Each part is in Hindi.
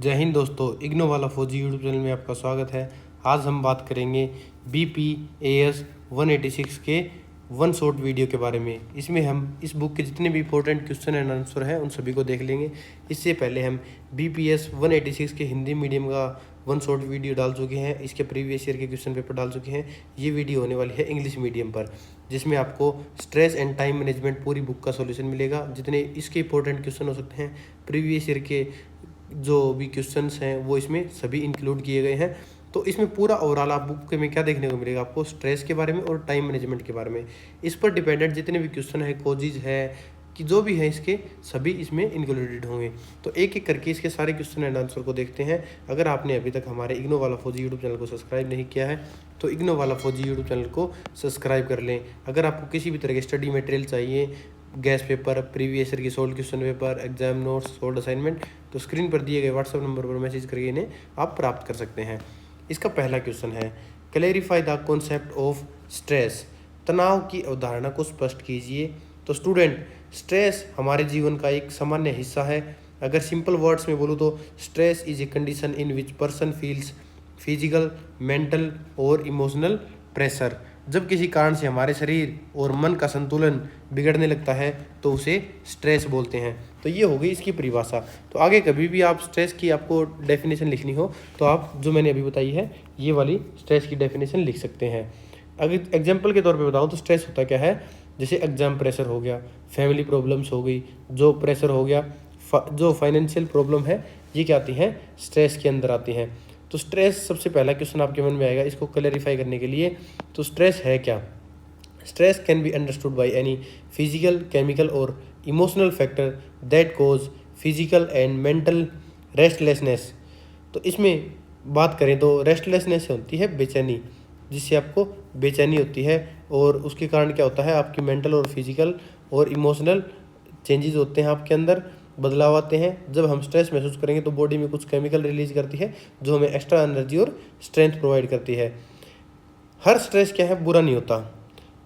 जय हिंद दोस्तों, इग्नो वाला फौजी यूट्यूब चैनल में आपका स्वागत है। आज हम बात करेंगे BPAS 186 के वन शॉट वीडियो के बारे में। इसमें हम इस बुक के जितने भी इंपॉर्टेंट क्वेश्चन एंड आंसर हैं उन सभी को देख लेंगे। इससे पहले हम BPS 186 के हिंदी मीडियम का वन शॉट वीडियो डाल चुके हैं, इसके प्रीवियस ईयर के क्वेश्चन पेपर डाल चुके हैं। ये वीडियो होने वाली है इंग्लिश मीडियम पर, जिसमें आपको स्ट्रेस एंड टाइम मैनेजमेंट पूरी बुक का सॉल्यूशन मिलेगा। जितने इसके इंपॉर्टेंट क्वेश्चन हो सकते हैं, प्रीवियस ईयर के जो भी क्वेश्चंस हैं वो इसमें सभी इंक्लूड किए गए हैं। तो इसमें पूरा ओवरऑल आप बुक में क्या देखने को मिलेगा, आपको स्ट्रेस के बारे में और टाइम मैनेजमेंट के बारे में, इस पर डिपेंडेंट जितने भी क्वेश्चन है, कोजिज है कि जो भी है, इसके सभी इसमें इंक्लूडेड होंगे। तो एक एक करके इसके सारे क्वेश्चन एंड आंसर को देखते हैं। अगर आपने अभी तक हमारे इग्नो वाला फौजी यूट्यूब चैनल को सब्सक्राइब नहीं किया है तो इग्नो वाला फौजी यूट्यूब चैनल को सब्सक्राइब कर लें। अगर आपको किसी भी तरह के स्टडी मटेरियल चाहिए, गैस पेपर, प्रीवियस ईयर की sold question paper, exam notes, solved assignment, तो स्क्रीन पर दिए गए व्हाट्सएप नंबर पर मैसेज करके इन्हें आप प्राप्त कर सकते हैं। इसका पहला क्वेश्चन है, clarify the concept of stress. तनाव की अवधारणा को स्पष्ट कीजिए। तो स्टूडेंट, स्ट्रेस हमारे जीवन का एक सामान्य हिस्सा है। अगर सिंपल वर्ड्स में बोलूँ तो stress is a condition in which person feels physical, mental और इमोशनल प्रेशर। जब किसी कारण से हमारे शरीर और मन का संतुलन बिगड़ने लगता है तो उसे स्ट्रेस बोलते हैं। तो ये हो गई इसकी परिभाषा। तो आगे कभी भी आप स्ट्रेस की आपको डेफिनेशन लिखनी हो तो आप जो मैंने अभी बताई है ये वाली स्ट्रेस की डेफिनेशन लिख सकते हैं। अगर एग्जाम्पल के तौर पे बताऊँ तो स्ट्रेस होता क्या है, जैसे एग्जाम प्रेशर हो गया, फैमिली प्रॉब्लम्स हो गई, जॉब प्रेशर हो गया, जो फाइनेंशियल प्रॉब्लम है, ये क्या आती हैं, स्ट्रेस के अंदर आती हैं। तो स्ट्रेस सबसे पहला क्वेश्चन आपके मन में आएगा इसको क्लैरिफाई करने के लिए। तो स्ट्रेस है क्या? Stress can be understood by any physical, chemical और emotional factor that cause physical and mental restlessness. तो इसमें बात करें तो रेस्टलेसनेस होती है बेचैनी, जिससे आपको बेचैनी होती है, और उसके कारण क्या होता है, आपकी मेंटल और फिजिकल और इमोशनल चेंजेस होते हैं, आपके अंदर बदलाव आते हैं। जब हम स्ट्रेस महसूस करेंगे तो बॉडी में कुछ केमिकल रिलीज करती है जो हमें एक्स्ट्रा एनर्जी और स्ट्रेंथ प्रोवाइड करती है। हर स्ट्रेस क्या है, बुरा नहीं होता।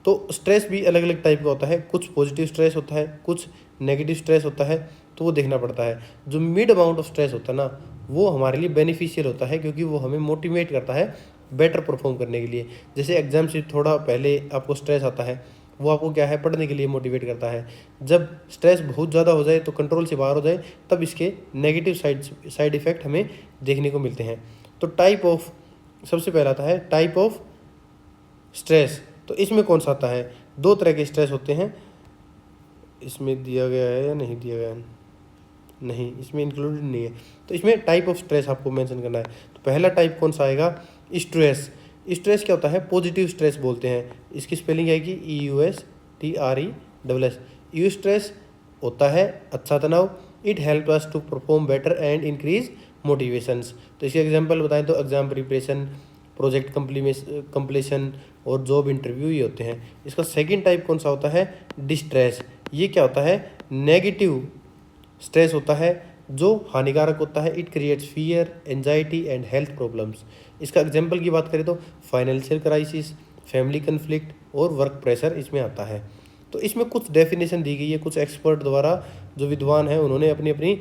तो स्ट्रेस भी अलग अलग टाइप का होता है, कुछ पॉजिटिव स्ट्रेस होता है, कुछ नेगेटिव स्ट्रेस होता है, तो वो देखना पड़ता है। जो मिड अमाउंट ऑफ स्ट्रेस होता है ना, वो हमारे लिए बेनिफिशियल होता है, क्योंकि वो हमें मोटिवेट करता है बेटर परफॉर्म करने के लिए। जैसे एग्जाम से थोड़ा पहले आपको स्ट्रेस आता है, वो आपको क्या है, पढ़ने के लिए मोटिवेट करता है। जब स्ट्रेस बहुत ज़्यादा हो जाए तो कंट्रोल से बाहर हो जाए, तब इसके नेगेटिव साइड इफ़ेक्ट हमें देखने को मिलते हैं। तो टाइप ऑफ, सबसे पहला आता है टाइप ऑफ स्ट्रेस। तो इसमें कौन सा आता है, दो तरह के स्ट्रेस होते हैं। इसमें दिया गया है या नहीं दिया गया है, नहीं, इसमें इंक्लूडेड नहीं है। तो इसमें टाइप ऑफ स्ट्रेस आपको मेंशन करना है। तो पहला टाइप कौन सा आएगा, स्ट्रेस। स्ट्रेस क्या होता है, पॉजिटिव स्ट्रेस बोलते हैं। इसकी स्पेलिंग आएगी EUSTRESS। यू स्ट्रेस होता है अच्छा तनाव। It help us to perform better and increase motivations. तो इसके एग्जांपल बताएं तो एग्जाम प्रिपरेशन, प्रोजेक्ट कंप्लीशन और जॉब इंटरव्यू ये होते हैं। इसका सेकंड टाइप कौन सा होता है, डिस्ट्रेस। ये क्या होता है, नेगेटिव स्ट्रेस होता है जो हानिकारक होता है। It creates fear, anxiety and health problems. इसका एग्जांपल की बात करें तो फाइनेंशियल क्राइसिस, फैमिली कन्फ्लिक्ट और वर्क प्रेशर इसमें आता है। तो इसमें कुछ डेफिनेशन दी गई है, कुछ एक्सपर्ट द्वारा, जो विद्वान हैं उन्होंने अपनी अपनी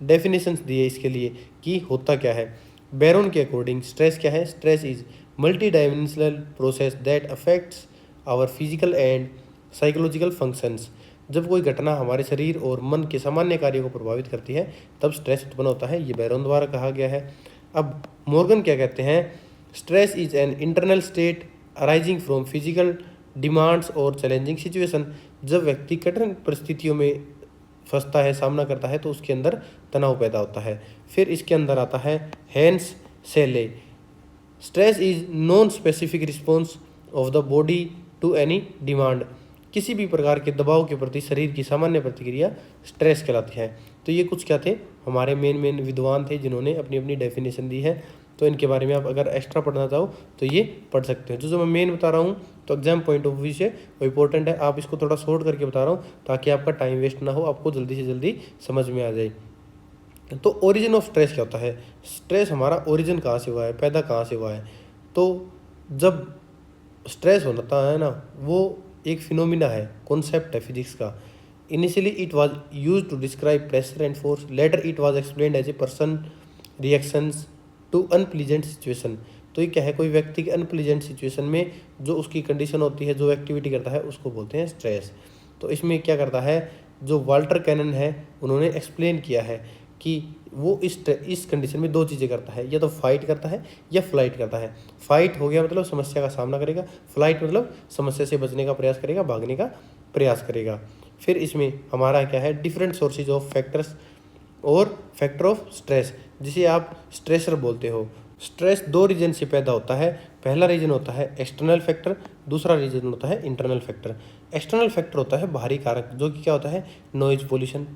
डेफिनेशंस दी है इसके लिए कि होता क्या है। बैरोन के अकॉर्डिंग स्ट्रेस क्या है, stress is multi dimensional process that affects our physical and psychological functions. जब कोई घटना हमारे शरीर और मन के सामान्य कार्यों को प्रभावित करती है तब स्ट्रेस उत्पन्न होता है, ये बैरोन द्वारा कहा गया है। अब मॉर्गन क्या कहते हैं, stress is an internal state arising from physical demands और चैलेंजिंग सिचुएशन। जब व्यक्ति कठिन परिस्थितियों में फंसता है, सामना करता है, तो उसके अंदर तनाव पैदा होता है। फिर इसके अंदर आता है Hans Selye, stress is non specific response of the body to any demand. किसी भी प्रकार के दबाव के प्रति शरीर की सामान्य प्रतिक्रिया स्ट्रेस कहलाती है। तो ये कुछ क्या थे, हमारे मेन विद्वान थे जिन्होंने अपनी अपनी डेफिनेशन दी है। तो इनके बारे में आप अगर एक्स्ट्रा पढ़ना चाहो तो ये पढ़ सकते हो। जो मैं मेन बता रहा हूँ तो एग्जाम पॉइंट ऑफ व्यू से वो इंपॉर्टेंट है। आप इसको थोड़ा शॉर्ट करके बता रहा हूँ ताकि आपका टाइम वेस्ट ना हो, आपको जल्दी से जल्दी समझ में आ जाए। तो ओरिजिन ऑफ स्ट्रेस क्या होता है, स्ट्रेस हमारा ओरिजिन कहाँ से हुआ है, पैदा कहाँ से हुआ है। तो जब स्ट्रेस होता है ना, वो एक फिनोमिना है, कॉन्सेप्ट है फिजिक्स का। Initially it was used to describe pressure and force, later it was explained as a person reactions to unpleasant situation. तो ये क्या है, कोई व्यक्ति के अनप्लीजेंट सिचुएशन में जो उसकी कंडीशन होती है, जो एक्टिविटी करता है, उसको बोलते हैं स्ट्रेस। तो इसमें क्या करता है, जो वाल्टर कैनन है उन्होंने एक्सप्लेन किया है कि वो इस कंडीशन में दो चीज़ें करता है, या तो फाइट करता है या फ्लाइट करता है। फाइट हो गया मतलब समस्या का सामना करेगा, फ्लाइट मतलब समस्या से बचने का प्रयास करेगा, भागने का प्रयास करेगा। फिर इसमें हमारा क्या है, डिफरेंट सोर्सेज ऑफ फैक्टर्स और फैक्टर ऑफ स्ट्रेस, जिसे आप स्ट्रेसर बोलते हो। स्ट्रेस दो रीजन से पैदा होता है। पहला रीजन होता है एक्सटर्नल फैक्टर, दूसरा रीजन होता है इंटरनल फैक्टर। एक्सटर्नल फैक्टर होता है बाहरी कारक, जो कि क्या होता है, noise pollution,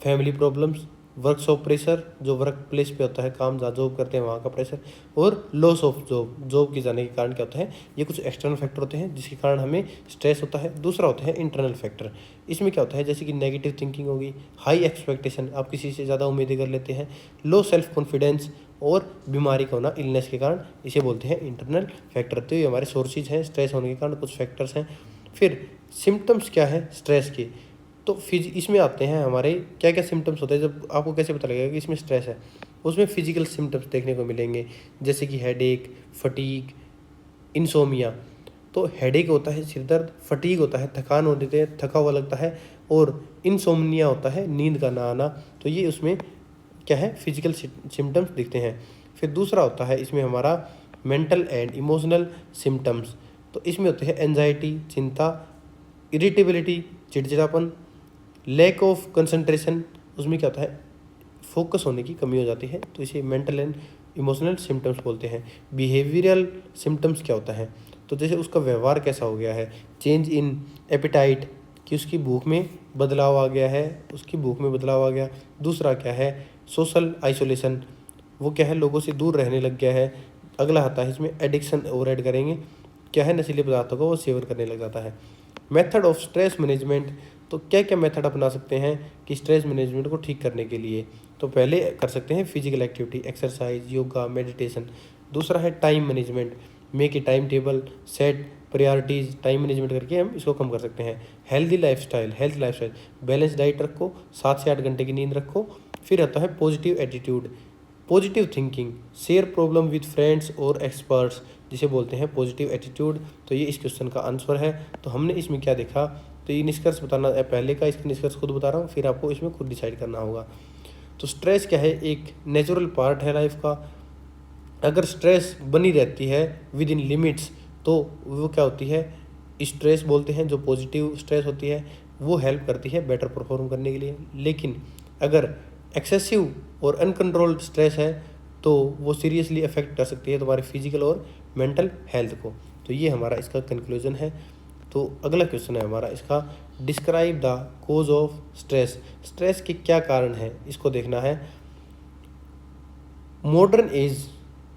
family problems, workshop pressure, जो वर्क प्लेस पे होता है, काम जहाँ जॉब करते हैं वहाँ का प्रेशर, और लॉस ऑफ जॉब के जाने के कारण क्या होता है, ये कुछ एक्सटर्नल फैक्टर होते हैं जिसके कारण हमें स्ट्रेस होता है। दूसरा होता है इंटरनल फैक्टर। इसमें क्या होता है, जैसे कि नेगेटिव थिंकिंग होगी, हाई एक्सपेक्टेशन, आप किसी से ज़्यादा उम्मीदें कर लेते हैं, लो सेल्फ कॉन्फिडेंस, और बीमारी का होना, इलनेस के कारण, इसे बोलते हैं इंटरनल फैक्टर। तो ये हमारे सोर्सेज हैं स्ट्रेस होने के कारण, कुछ फैक्टर्स हैं। फिर सिम्टम्स क्या है स्ट्रेस के, तो इसमें आते हैं हमारे क्या क्या सिम्टम्स होते हैं। जब आपको कैसे पता लगेगा कि इसमें स्ट्रेस है, उसमें फिजिकल सिम्टम्स देखने को मिलेंगे, जैसे कि हेडेक, फटीग, इंसोमिया। तो हेडेक होता है सिर दर्द, फटीग होता है थकान होती है, थका हुआ लगता है, और इंसोमनिया होता है नींद का ना आना। तो ये उसमें क्या है, फिजिकल सिम्टम्स दिखते हैं। फिर दूसरा होता है इसमें हमारा मेंटल एंड इमोशनल सिम्टम्स। तो इसमें होते हैं एंजाइटी, चिंता, इरिटेबिलिटी, चिड़चिड़ापन, लैक ऑफ कंसंट्रेशन, उसमें क्या होता है, फोकस होने की कमी हो जाती है। तो इसे मेंटल एंड इमोशनल सिम्टम्स बोलते हैं। बिहेवियरल सिम्टम्स क्या होता है, तो जैसे उसका व्यवहार कैसा हो गया है, चेंज इन एपिटाइट, कि उसकी भूख में बदलाव आ गया है, उसकी भूख में बदलाव आ गया। दूसरा क्या है, सोशल आइसोलेशन, वो क्या है, लोगों से दूर रहने लग गया है। अगला आता है इसमें एडिक्शन, और ऐड करेंगे, क्या है, नशीले पदार्थों को वो सेवन करने लग जाता है। मेथड ऑफ स्ट्रेस मैनेजमेंट, तो क्या क्या मेथड अपना सकते हैं कि स्ट्रेस मैनेजमेंट को ठीक करने के लिए। तो पहले कर सकते हैं physical activity, exercise, yoga, meditation. दूसरा है time management, make a time table, set priorities, time management करके हम इसको कम कर सकते हैं। हेल्थ लाइफस्टाइल, बैलेंस डाइट रखो, 7 से 8 घंटे की नींद रखो। फिर आता है positive attitude, positive thinking, share problem with friends और एक्सपर्ट्स, जिसे बोलते हैं पॉजिटिव एटीट्यूड। तो ये इस क्वेश्चन का आंसर है। तो हमने इसमें क्या देखा, तो ये निष्कर्ष बताना है पहले का, इसका निष्कर्ष खुद बता रहा हूँ, फिर आपको इसमें खुद डिसाइड करना होगा। तो स्ट्रेस क्या है, एक नेचुरल पार्ट है लाइफ का। अगर स्ट्रेस बनी रहती है विद इन लिमिट्स, तो वो क्या होती है, स्ट्रेस बोलते हैं। जो पॉजिटिव स्ट्रेस होती है वो हेल्प करती है बेटर परफॉर्म करने के लिए। लेकिन अगर एक्सेसिव और अनकंट्रोल्ड स्ट्रेस है तो वो सीरियसली अफेक्ट कर सकती है तुम्हारे फिजिकल और मेंटल हेल्थ को। तो ये हमारा इसका कंक्लूजन है। तो अगला क्वेश्चन है हमारा इसका, describe the cause of stress, stress के क्या कारण हैं इसको देखना है। मॉडर्न एज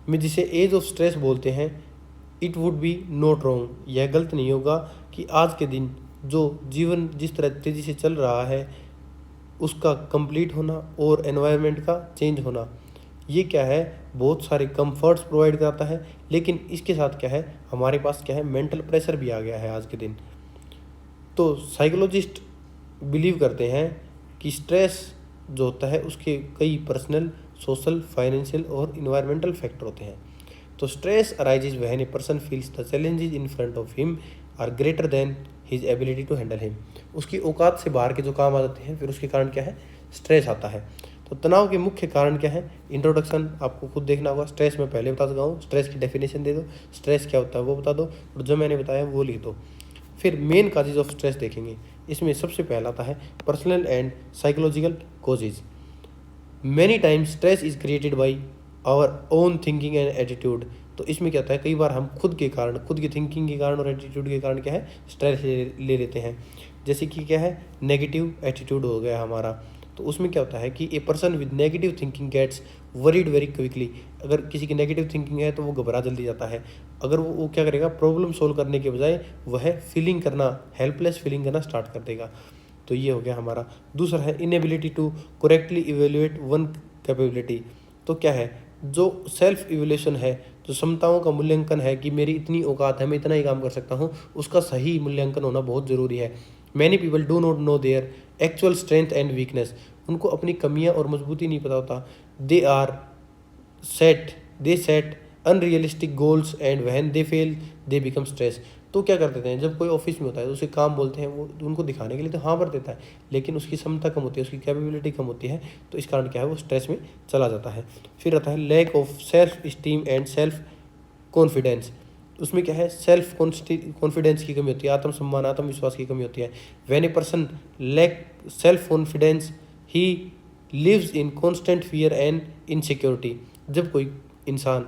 में जिसे एज ऑफ स्ट्रेस बोलते हैं, it would be not wrong, यह गलत नहीं होगा कि आज के दिन जो जीवन जिस तरह तेज़ी से चल रहा है उसका कंप्लीट होना और एनवायरनमेंट का चेंज होना, ये क्या है, बहुत सारे कंफर्ट्स प्रोवाइड कराता है। लेकिन इसके साथ क्या है, हमारे पास क्या है, मेंटल प्रेशर भी आ गया है आज के दिन। तो साइकोलॉजिस्ट बिलीव करते हैं कि स्ट्रेस जो होता है उसके कई पर्सनल, सोशल, फाइनेंशियल और इन्वायरमेंटल फैक्टर होते हैं। तो stress arises when a person feels the challenges in front of him are greater than his ability to handle him, उसकी औकात से बाहर के जो काम आ जाते हैं, फिर उसके कारण क्या है, स्ट्रेस आता है। तो तनाव के मुख्य कारण क्या है, इंट्रोडक्शन आपको खुद देखना होगा। स्ट्रेस मैं पहले बता चुका हूँ, स्ट्रेस की डेफिनेशन दे दो, स्ट्रेस क्या होता है वो बता दो, और जो मैंने बताया वो लिख दो। फिर मेन काजेज ऑफ स्ट्रेस देखेंगे। इसमें सबसे पहला आता है personal and psychological causes. Many times stress is created by our own thinking and attitude. तो इसमें क्या होता है, कई बार हम खुद के कारण, खुद की थिंकिंग के कारण और एटीट्यूड के कारण क्या है, स्ट्रेस ले लेते हैं। जैसे कि क्या है, नेगेटिव एटीट्यूड हो गया हमारा, तो उसमें क्या होता है कि a person with negative thinking gets worried very quickly. अगर किसी की नेगेटिव थिंकिंग है तो वो घबरा जल्दी जाता है। अगर वो क्या करेगा, प्रॉब्लम सोल्व करने के बजाय वह फीलिंग करना, हेल्पलेस फीलिंग करना स्टार्ट कर देगा। तो ये हो गया हमारा। दूसरा है inability to correctly evaluate one capability. तो क्या है, जो सेल्फ इवेल्यूशन है, जो क्षमताओं का मूल्यांकन है कि मेरी इतनी औकात है, मैं इतना ही काम कर सकता हूँ, उसका सही मूल्यांकन होना बहुत ज़रूरी है। Many people do not know their actual strength and weakness. उनको अपनी कमियां और मजबूती नहीं पता होता। They are set unrealistic goals and when they fail they become stress. तो क्या कर देते हैं, जब कोई ऑफिस में होता है तो उसे काम बोलते हैं, वो उनको दिखाने के लिए तो हाँ भर देता है, लेकिन उसकी क्षमता कम होती है, उसकी कैपेबिलिटी कम होती है, तो इस कारण क्या है वो स्ट्रेस में चला जाता है। फिर आता है lack of self esteem and self confidence. उसमें क्या है, सेल्फ कॉन्फिडेंस की कमी होती है, आत्मसम्मान आत्मविश्वास की कमी होती है। When a person lack self confidence he lives in constant fear and insecurity. जब कोई इंसान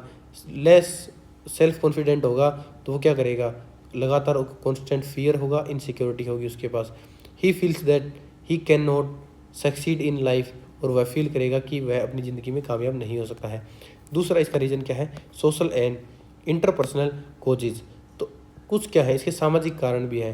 लेस सेल्फ कॉन्फिडेंट होगा तो वो क्या करेगा, लगातार कॉन्स्टेंट फियर होगा, इनसिक्योरिटी होगी उसके पास। He feels that he can not succeed in life, और वह फील करेगा कि वह अपनी ज़िंदगी में कामयाब नहीं हो सकता है। दूसरा इसका रीज़न क्या है, सोशल एंड इंटरपर्सनल कोजेज। तो कुछ क्या है इसके सामाजिक कारण भी हैं।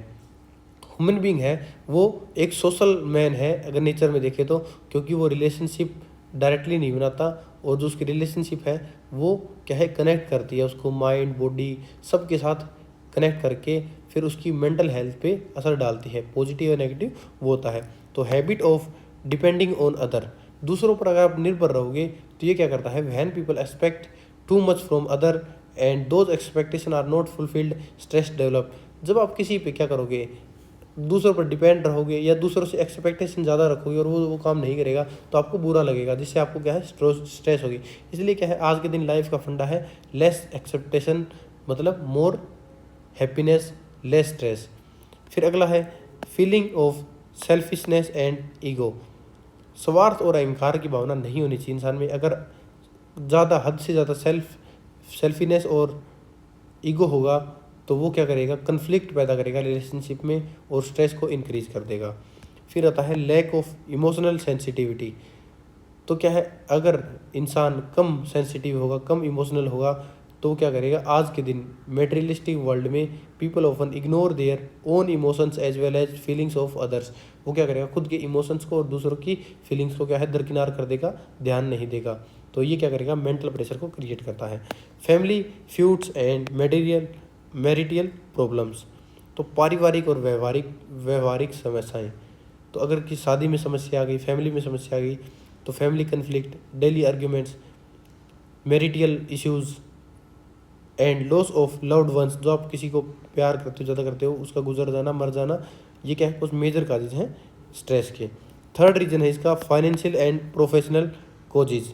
ह्यूमन बीइंग है वो एक सोशल मैन है अगर नेचर में देखें तो, क्योंकि वो रिलेशनशिप डायरेक्टली नहीं बनाता, और जो उसकी रिलेशनशिप है वो क्या है कनेक्ट करती है उसको, माइंड बॉडी सबके साथ कनेक्ट करके फिर उसकी मेंटल हेल्थ पे असर डालती है, पॉजिटिव और नेगेटिव वो होता है। तो habit of depending on other, दूसरों पर अगर आप निर्भर रहोगे तो ये क्या करता है, when people expect too much from other and those expectation are not fulfilled stress develop. जब आप किसी पे क्या करोगे, दूसरों पर डिपेंड रहोगे या दूसरों से एक्सपेक्टेशन ज़्यादा रखोगे और वो काम नहीं करेगा तो आपको बुरा लगेगा, जिससे आपको क्या है स्ट्रेस होगी। इसलिए क्या है आज के दिन लाइफ का फंडा है लेस एक्सेप्टेशन, मतलब मोर हैप्पीनेस लेस स्ट्रेस। फिर अगला है feeling of selfishness and ego. स्वार्थ और अहंकार की भावना नहीं होनी चाहिए इंसान में। अगर ज़्यादा हद से ज़्यादा सेल्फीनेस और ईगो होगा तो वो क्या करेगा, कन्फ्लिक्ट पैदा करेगा रिलेशनशिप में और स्ट्रेस को इंक्रीज कर देगा। फिर आता है लैक ऑफ इमोशनल सेंसिटिविटी। तो क्या है, अगर इंसान कम सेंसिटिव होगा, कम इमोशनल होगा, तो क्या करेगा, आज के दिन मेटेरियलिस्टिक वर्ल्ड में people often ignore their own emotions as well as feelings of others. वो क्या करेगा, खुद के इमोशंस को और दूसरों की फीलिंग्स को क्या है दरकिनार कर देगा, ध्यान नहीं देगा। तो ये क्या करेगा, मेंटल प्रेशर को क्रिएट करता है। Family feuds and marital problems. तो पारिवारिक और व्यवहारिक समस्याएं। तो अगर किसी शादी में समस्या आ गई, फैमिली में समस्या आ गई, तो family conflict, daily arguments, marital issues and loss of loved ones. जो आप किसी को प्यार करते हो, ज़्यादा करते हो, उसका गुजर जाना, मर जाना, ये क्या है कुछ मेजर काजेज हैं स्ट्रेस के। थर्ड रीजन है इसका फाइनेंशियल एंड प्रोफेशनल कोजेज।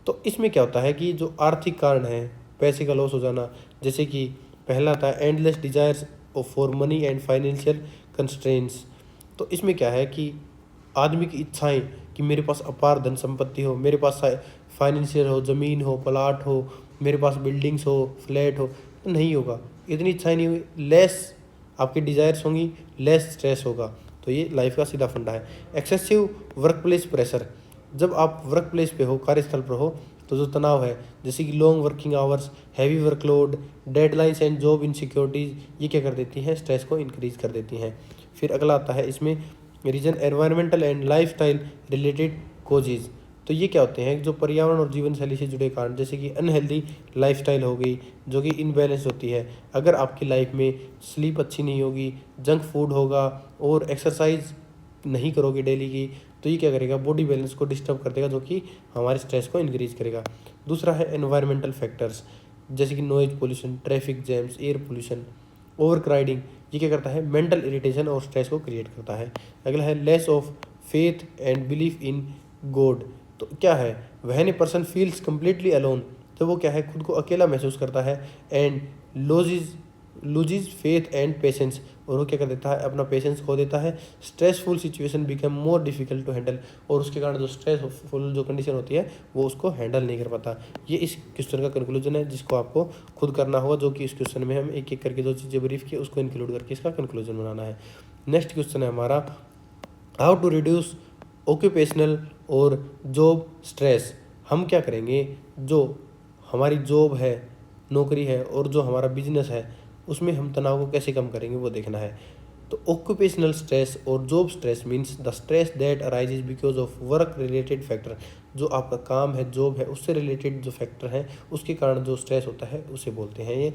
तो इसमें क्या होता है कि जो आर्थिक कारण है, पैसे का लॉस हो जाना, जैसे कि पहला था endless desires for money and financial constraints. तो इसमें क्या है कि आदमी की इच्छाएं कि मेरे पास अपार धन संपत्ति हो, मेरे पास फाइनेंशियल हो, ज़मीन हो, प्लाट हो, मेरे पास बिल्डिंग्स हो, फ्लैट हो, तो नहीं होगा, इतनी इच्छाएं नहीं हुई, लेस आपकी डिज़ायर्स होंगी, लेस स्ट्रेस होगा। तो ये लाइफ का सीधा फंडा है। Excessive work place pressure. जब आप वर्क प्लेस पे हो, कार्यस्थल पर हो, तो जो तनाव है जैसे कि long working hours, heavy workload, deadlines and job insecurities, ये क्या कर देती हैं, स्ट्रेस को इंक्रीज कर देती हैं। फिर अगला आता है इसमें reason environmental and lifestyle related causes. तो ये क्या होते हैं, जो पर्यावरण और जीवन शैली से जुड़े कारण, जैसे कि अनहेल्दी लाइफस्टाइल हो गई जो कि इनबैलेंस होती है। अगर आपकी लाइफ में स्लीप अच्छी नहीं होगी, जंक फूड होगा और एक्सरसाइज नहीं करोगे डेली की, तो ये क्या करेगा, बॉडी बैलेंस को डिस्टर्ब कर देगा, जो कि हमारे स्ट्रेस को इंक्रीज करेगा। दूसरा है एनवायरमेंटल फैक्टर्स, जैसे कि noise pollution, traffic jams, air pollution, overcrowding, ये क्या करता है, मेंटल इरिटेशन और स्ट्रेस को क्रिएट करता है। अगला है less of faith and belief in God. तो क्या है, when a person feels completely alone, तो वो क्या है खुद को अकेला महसूस करता है, एंड लूजिज फेथ एंड पेशेंस, और वो क्या कर देता है, अपना पेशेंस खो देता है। Stressful situation become more difficult to handle, और उसके कारण जो स्ट्रेसफुल जो कंडीशन होती है वो उसको हैंडल नहीं कर पाता। ये इस क्वेश्चन का कंक्लूजन है, जिसको आपको खुद करना होगा, जो कि इस क्वेश्चन में हम एक एक करके जो चीज़ें ब्रीफ की उसको इंक्लूड करके इसका कंक्लूजन बनाना है। नेक्स्ट क्वेश्चन है हमारा, हाउ टू रिड्यूस ऑक्यूपेशनल और जॉब स्ट्रेस। हम क्या करेंगे, जो हमारी जॉब है, नौकरी है, और जो हमारा बिजनेस है, उसमें हम तनाव को कैसे कम करेंगे वो देखना है। तो ऑक्यूपेशनल स्ट्रेस और job stress means the stress that arises because of work related factor. जो आपका काम है, जॉब है, उससे रिलेटेड जो फैक्टर है, उसके कारण जो स्ट्रेस होता है उसे बोलते हैं ये।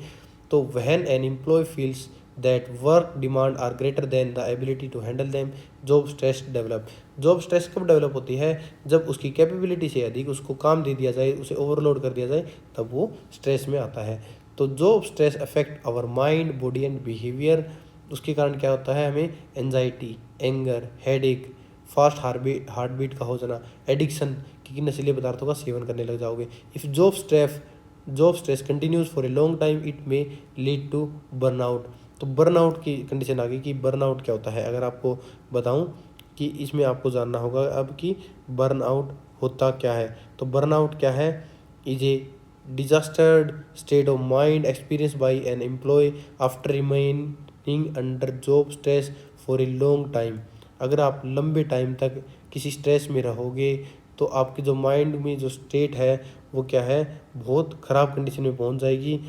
तो when an employee feels that work demand are greater than the ability to handle them, job stress develop. Job stress कब डेवलप होती है? जब उसकी कैपेबिलिटी से अधिक उसको काम दे दिया जाए, उसे ओवरलोड कर दिया जाए, तब वो स्ट्रेस में आता है। तो job stress affect our mind, body and behaviour. उसके कारण क्या होता है? हमें anxiety, anger, headache, fast heart beat का हो जाना, एडिक्शन कि नशीले पदार्थों का सेवन करने लग जाओगे। If job stress continues for a long time it may lead to burnout. तो बर्नआउट की कंडीशन आ गई कि बर्नआउट क्या होता है। अगर आपको बताऊं कि इसमें आपको जानना होगा अब कि बर्नआउट होता क्या है। तो बर्नआउट क्या है? Is a disastered state of mind experience by an employ after remaining under job stress for a long time. अगर आप लंबे टाइम तक किसी स्ट्रेस में रहोगे तो आपके जो माइंड में जो स्टेट है वो क्या है? बहुत ख़राब कंडीशन में पहुंच जाएगी।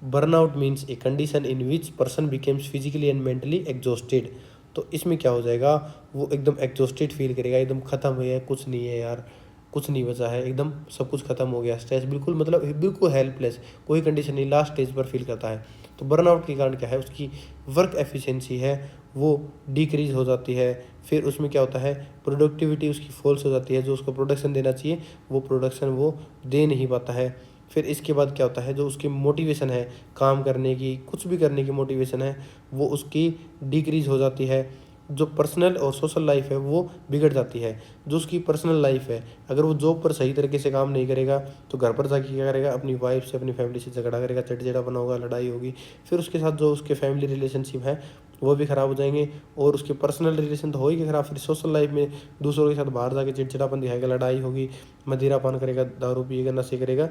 Burnout means a condition in which person becomes physically and mentally exhausted. तो इसमें क्या हो जाएगा? वो एकदम एग्जॉस्टेड फील करेगा, एकदम ख़त्म हो गया, कुछ नहीं है यार, कुछ नहीं बचा है, एकदम सब कुछ खत्म हो गया, स्ट्रेस बिल्कुल, मतलब बिल्कुल हेल्पलेस, कोई कंडीशन नहीं, लास्ट स्टेज पर फील करता है। तो बर्नआउट के कारण क्या है? उसकी वर्क एफिशिएंसी है वो डिक्रीज हो जाती है। फिर उसमें क्या होता है? प्रोडक्टिविटी उसकी फॉल्स हो जाती है, जो उसको प्रोडक्शन देना चाहिए वो प्रोडक्शन वो दे नहीं पाता है। फिर इसके बाद क्या होता है? जो उसकी मोटिवेशन है काम करने की, कुछ भी करने की मोटिवेशन है, वो उसकी डिक्रीज हो जाती है। जो पर्सनल और सोशल लाइफ है वो बिगड़ जाती है। जो उसकी पर्सनल लाइफ है, अगर वो जॉब पर सही तरीके से काम नहीं करेगा तो घर पर जाके क्या करेगा? अपनी वाइफ से, अपनी फैमिली से झगड़ा करेगा, चिड़चिड़ापन होगा, लड़ाई होगी। फिर उसके साथ जो उसके फैमिली रिलेशनशिप है वो भी ख़राब हो जाएंगे, और उसके पर्सनल रिलेशन तो हो ही ख़राब, फिर सोशल लाइफ में दूसरों के साथ बाहर जाके चिड़चिड़ापन दिखाएगा, लड़ाई होगी, मदिरापान करेगा, दारू पिएगा, नशे करेगा,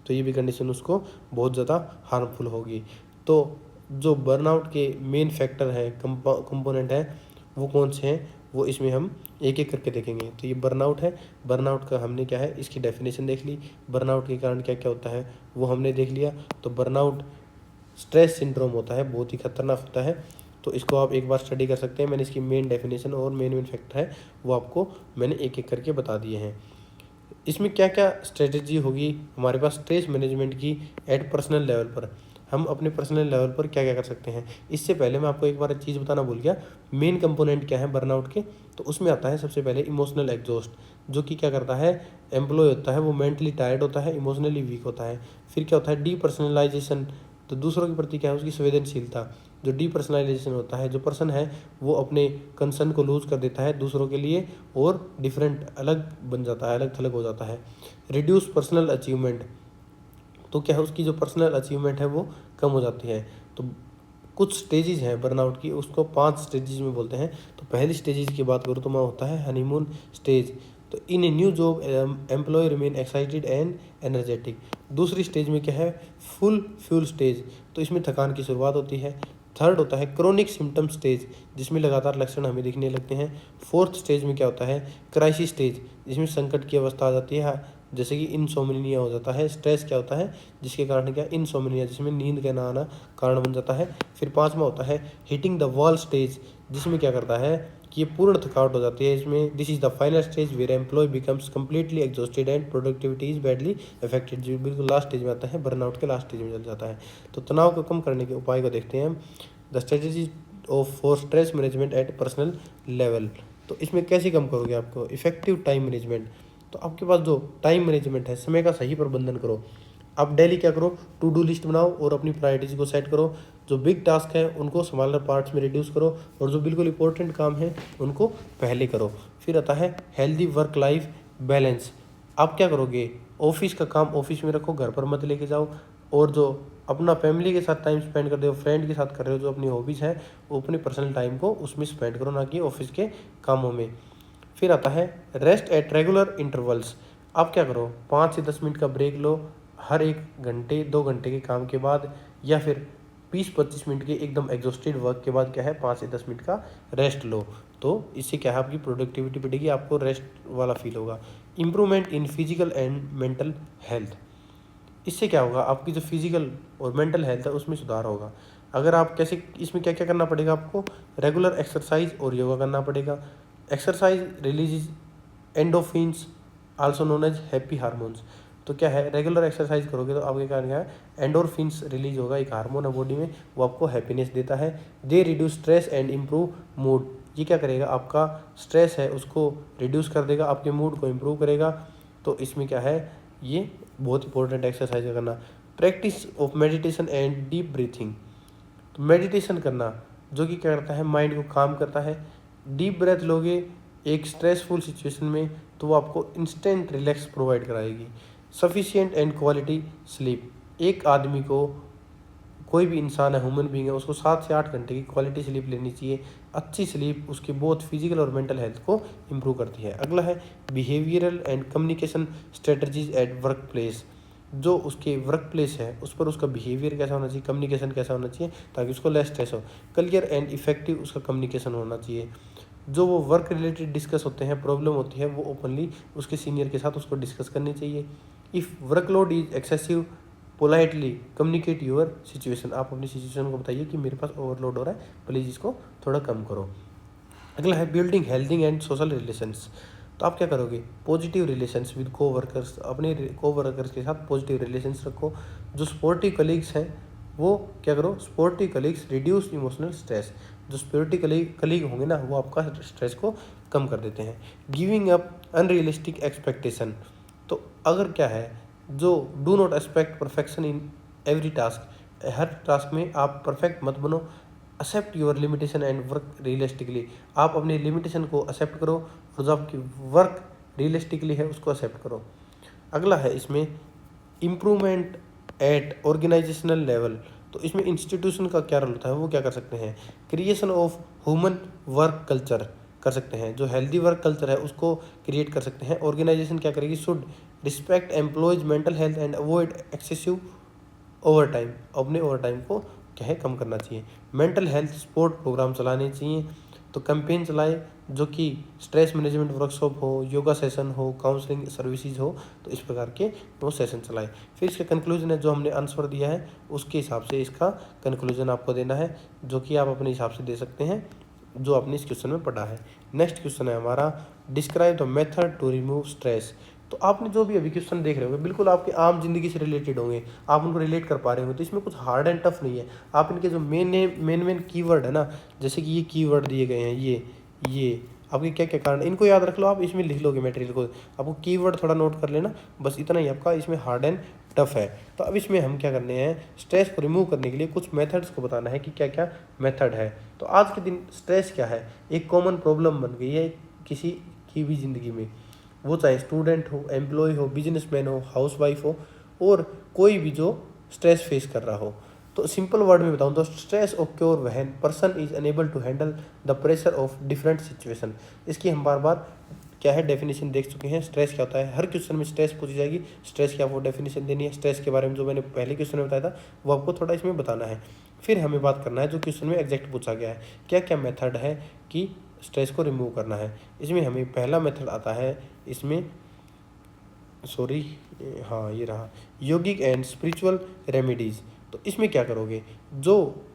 तो ये भी कंडीशन उसको बहुत ज़्यादा हार्मफुल होगी। तो जो बर्नआउट के मेन फैक्टर हैं, कंपोनेंट हैं, वो कौन से हैं वो इसमें हम एक एक करके देखेंगे। तो ये बर्नआउट है, बर्नआउट का हमने क्या है इसकी डेफिनेशन देख ली, बर्नआउट के कारण क्या क्या होता है वो हमने देख लिया। तो बर्नआउट स्ट्रेस सिंड्रोम होता है, बहुत ही खतरनाक होता है, तो इसको आप एक बार स्टडी कर सकते हैं। मैंने इसकी मेन डेफिनेशन और मेन फैक्टर है वो आपको मैंने एक एक करके बता दिए हैं। इसमें क्या क्या स्ट्रेटजी होगी हमारे पास स्ट्रेस मैनेजमेंट की एट पर्सनल लेवल पर, हम अपने पर्सनल लेवल पर क्या क्या कर सकते हैं। इससे पहले मैं आपको एक बार चीज़ बताना भूल गया, मेन कंपोनेंट क्या है बर्नआउट के। तो उसमें आता है सबसे पहले इमोशनल एग्जॉस्ट, जो कि क्या करता है? एम्प्लॉय होता है वो मेंटली टायर्ड होता है, इमोशनली वीक होता है। फिर क्या होता है? डीपर्सनलाइजेशन, तो दूसरों के प्रति क्या है उसकी संवेदनशीलता। जो डीपर्सनलाइजेशन होता है, जो पर्सन है वो अपने कंसर्न को लूज कर देता है दूसरों के लिए और डिफरेंट अलग बन जाता है, अलग थलग हो जाता है। रिड्यूस पर्सनल अचीवमेंट, तो क्या है उसकी जो पर्सनल अचीवमेंट है वो कम हो जाती है। तो कुछ स्टेजेस हैं बर्नआउट की, उसको 5 स्टेजेस में बोलते हैं। तो पहली स्टेजेस की बात करूँ तो मैं होता है हनीमून स्टेज। तो in a new job employ remain excited and energetic. दूसरी स्टेज में क्या है? फुल फ्यूल स्टेज, तो इसमें थकान की शुरुआत होती है। थर्ड होता है क्रोनिक सिम्टम स्टेज, जिसमें लगातार लक्षण हमें दिखने लगते हैं। फोर्थ स्टेज में क्या होता है? क्राइसिस स्टेज, जिसमें संकट की अवस्था आ जाती है, जैसे कि इनसोमनिया हो जाता है। स्ट्रेस क्या होता है? जिसके कारण क्या? इनसोमनिया, जिसमें नींद का ना आना कारण बन जाता है। फिर 5वां होता है हिटिंग द वॉल स्टेज, जिसमें क्या करता है कि ये पूर्ण थकावट हो जाती है। इसमें this is the final stage where employee becomes completely exhausted and productivity is badly affected, जो बिल्कुल लास्ट स्टेज में आता है, बर्नआउट के लास्ट स्टेज में चल जाता है। तो तनाव को कम करने के उपाय को देखते हैं हम, the strategy of for stress management eight personal level. तो इसमें कैसे कम करोगे? आपको इफेक्टिव टाइम मैनेजमेंट, तो आपके पास जो टाइम मैनेजमेंट है, समय का सही प्रबंधन करो। आप डेली क्या करो? टू डू लिस्ट बनाओ और अपनी प्रायोरिटीज को सेट करो। जो बिग टास्क है उनको स्मॉलर पार्ट्स में रिड्यूस करो, और जो बिल्कुल इंपॉर्टेंट काम है उनको पहले करो। फिर आता है हेल्दी वर्क लाइफ बैलेंस। आप क्या करोगे? ऑफिस का काम ऑफिस में रखो, घर पर मत लेके जाओ, और जो अपना फैमिली के साथ टाइम स्पेंड कर रहे हो, फ्रेंड के साथ कर रहे हो, जो अपनी हॉबीज़ है वो अपने पर्सनल टाइम को उसमें स्पेंड करो, ना कि ऑफिस के कामों में। फिर आता है रेस्ट एट रेगुलर इंटरवल्स। आप क्या करो? 5 से 10 मिनट का ब्रेक लो हर 1 घंटे 2 घंटे के काम के बाद, या फिर 20-25 मिनट के एकदम एग्जॉस्टेड वर्क के बाद क्या है 5 से 10 मिनट का रेस्ट लो। तो इससे क्या है आपकी प्रोडक्टिविटी बढ़ेगी, आपको रेस्ट वाला फील होगा। Improvement in physical and mental health, इससे क्या होगा? आपकी जो फिजिकल और मेंटल हेल्थ है उसमें सुधार होगा। अगर आप कैसे, इसमें क्या क्या करना पड़ेगा आपको? रेगुलर एक्सरसाइज और योगा करना पड़ेगा। Exercise release endorphins also known as happy hormones. तो क्या है, रेगुलर एक्सरसाइज करोगे तो आपके कारण क्या है, एंडोर्फिन्स रिलीज होगा, एक हार्मोन है बॉडी में, वो आपको हैप्पीनेस देता है। They reduce stress and improve mood, ये क्या करेगा, आपका स्ट्रेस है उसको रिड्यूस कर देगा, आपके मूड को इम्प्रूव करेगा। तो इसमें क्या है, ये बहुत इंपॉर्टेंट एक्सरसाइज करना। Practice of meditation and deep breathing, तो मेडिटेशन करना जो कि क्या करता है, माइंड को काम करता है। डीप ब्रेथ लोगे एक स्ट्रेसफुल सिचुएशन में तो वो आपको इंस्टेंट रिलैक्स प्रोवाइड कराएगी। सफिशिएंट एंड क्वालिटी स्लीप, एक आदमी को, कोई भी इंसान है, ह्यूमन बीइंग है, उसको 7 से 8 घंटे की क्वालिटी स्लीप लेनी चाहिए। अच्छी स्लीप उसकी बहुत फिजिकल और मेंटल हेल्थ को इम्प्रूव करती है। अगला है behavioural and communication strategies at work place, जो उसके वर्क प्लेस है उस पर उसका बिहेवियर कैसा होना चाहिए, कम्युनिकेशन कैसा होना चाहिए ताकि उसको लेस स्ट्रेस हो। क्लियर एंड इफेक्टिव उसका कम्युनिकेशन होना चाहिए। जो वो वर्क रिलेटेड डिस्कस होते हैं, प्रॉब्लम होती है, वो ओपनली उसके सीनियर के साथ उसको डिस्कस करनी चाहिए। If workload is excessive, politely communicate your situation, आप अपनी सिचुएशन को बताइए कि मेरे पास ओवरलोड हो रहा है, प्लीज़ इसको थोड़ा कम करो। अगला है बिल्डिंग हेल्थिंग एंड सोशल रिलेशंस, तो आप क्या करोगे, पॉजिटिव रिलेशंस विद को वर्कर्स, अपने को वर्कर्स के साथ पॉजिटिव रिलेशंस रखो। जो स्पोर्टिव कलीग्स हैं वो क्या करो, sportive colleagues reduce emotional stress, जो स्पोर्टिव कलीग होंगे ना वो आपका स्ट्रेस को कम कर देते हैं। गिविंग अप अनरियलिस्टिक एक्सपेक्टेशन, तो अगर क्या है, जो do not expect perfection in every task, हर टास्क में आप परफेक्ट मत बनो। Accept your limitation and work realistically, आप अपनी लिमिटेशन को एक्सेप्ट करो और जो आपकी वर्क रियलिस्टिकली है उसको एक्सेप्ट करो। अगला है इसमें इम्प्रूवमेंट एट ऑर्गेनाइजेशनल लेवल, तो इसमें इंस्टीट्यूशन का क्या रोल होता है, वो क्या कर सकते हैं, creation of human work culture कर सकते हैं, जो हेल्दी वर्क कल्चर है उसको क्रिएट कर सकते हैं। ऑर्गेनाइजेशन क्या करेगी, should respect employees mental health and avoid excessive over time, अपने ओवर टाइम को क्या है कम करना चाहिए। मेंटल हेल्थ सपोर्ट प्रोग्राम चलाने चाहिए, तो कैंपेन चलाए जो कि स्ट्रेस मैनेजमेंट वर्कशॉप हो, योगा सेशन हो, काउंसलिंग सर्विसेज हो, तो इस प्रकार के वो सेशन चलाए। फिर इसका कंक्लूजन है, जो हमने आंसर दिया है उसके हिसाब से इसका कंक्लूजन आपको देना है, जो कि आप अपने हिसाब से दे सकते हैं जो आपने इस क्वेश्चन में पढ़ा है। नेक्स्ट क्वेश्चन है हमारा, describe the method to remove stress, तो आपने जो भी अभी क्वेश्चन देख रहे होंगे बिल्कुल आपके आम जिंदगी से रिलेटेड होंगे, आप उनको रिलेट कर पा रहे होंगे, तो इसमें कुछ हार्ड एंड टफ नहीं है। आप इनके जो मेन कीवर्ड है ना, जैसे कि ये कीवर्ड दिए गए हैं, ये आपके क्या क्या कारण, इनको याद रख लो, आप इसमें लिख लोगे मटेरियल को, आपको कीवर्ड थोड़ा नोट कर लेना, बस इतना ही आपका इसमें हार्ड एंड टफ है। तो अब इसमें हम क्या करने हैं, स्ट्रेस को रिमूव करने के लिए कुछ मेथड्स को बताना है कि क्या क्या मेथड है। तो आज के दिन स्ट्रेस क्या है, एक कॉमन प्रॉब्लम बन गई है किसी की भी ज़िंदगी में, वो चाहे स्टूडेंट हो, एम्प्लॉय हो, बिजनेसमैन हो, हाउसवाइफ हो, और कोई भी जो स्ट्रेस फेस कर रहा हो। तो सिंपल वर्ड में बताऊं तो stress occur when person is unable to handle the pressure of different situation, इसकी हम बार बार क्या है डेफिनेशन देख चुके हैं। स्ट्रेस क्या होता है, हर क्वेश्चन में स्ट्रेस पूछी जाएगी, स्ट्रेस क्या वो डेफिनेशन देनी है। स्ट्रेस के बारे में जो मैंने पहले क्वेश्चन में बताया था वो आपको थोड़ा इसमें बताना है। फिर हमें बात करना है जो क्वेश्चन में एग्जैक्ट पूछा गया है, क्या क्या मेथड है कि स्ट्रेस को रिमूव करना है। इसमें हमें पहला मेथड आता है, इसमें हाँ ये रहा, योगिक एंड स्पिरिचुअल रेमेडीज़। तो इसमें क्या करोगे, जो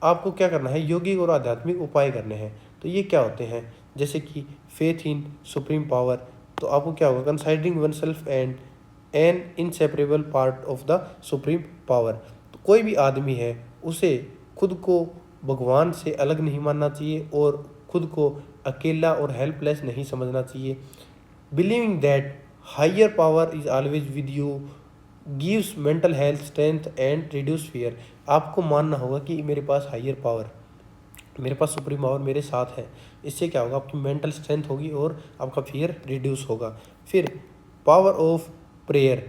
आपको क्या करना है, योगिक और आध्यात्मिक उपाय करने हैं। तो ये क्या होते हैं, जैसे कि फेथ इन सुप्रीम पावर, तो आपको क्या होगा, considering oneself and an inseparable part of the supreme power, तो कोई भी आदमी है उसे खुद को भगवान से अलग नहीं मानना चाहिए और खुद को अकेला और हेल्पलेस नहीं समझना चाहिए। Believing that higher power is always with you gives mental health strength and reduce fear, आपको मानना होगा कि मेरे पास हायर पावर, मेरे पास सुप्रीम पावर मेरे साथ है, इससे क्या होगा, आपकी मेंटल स्ट्रेंथ होगी और आपका फियर रिड्यूस होगा। फिर पावर ऑफ प्रेयर,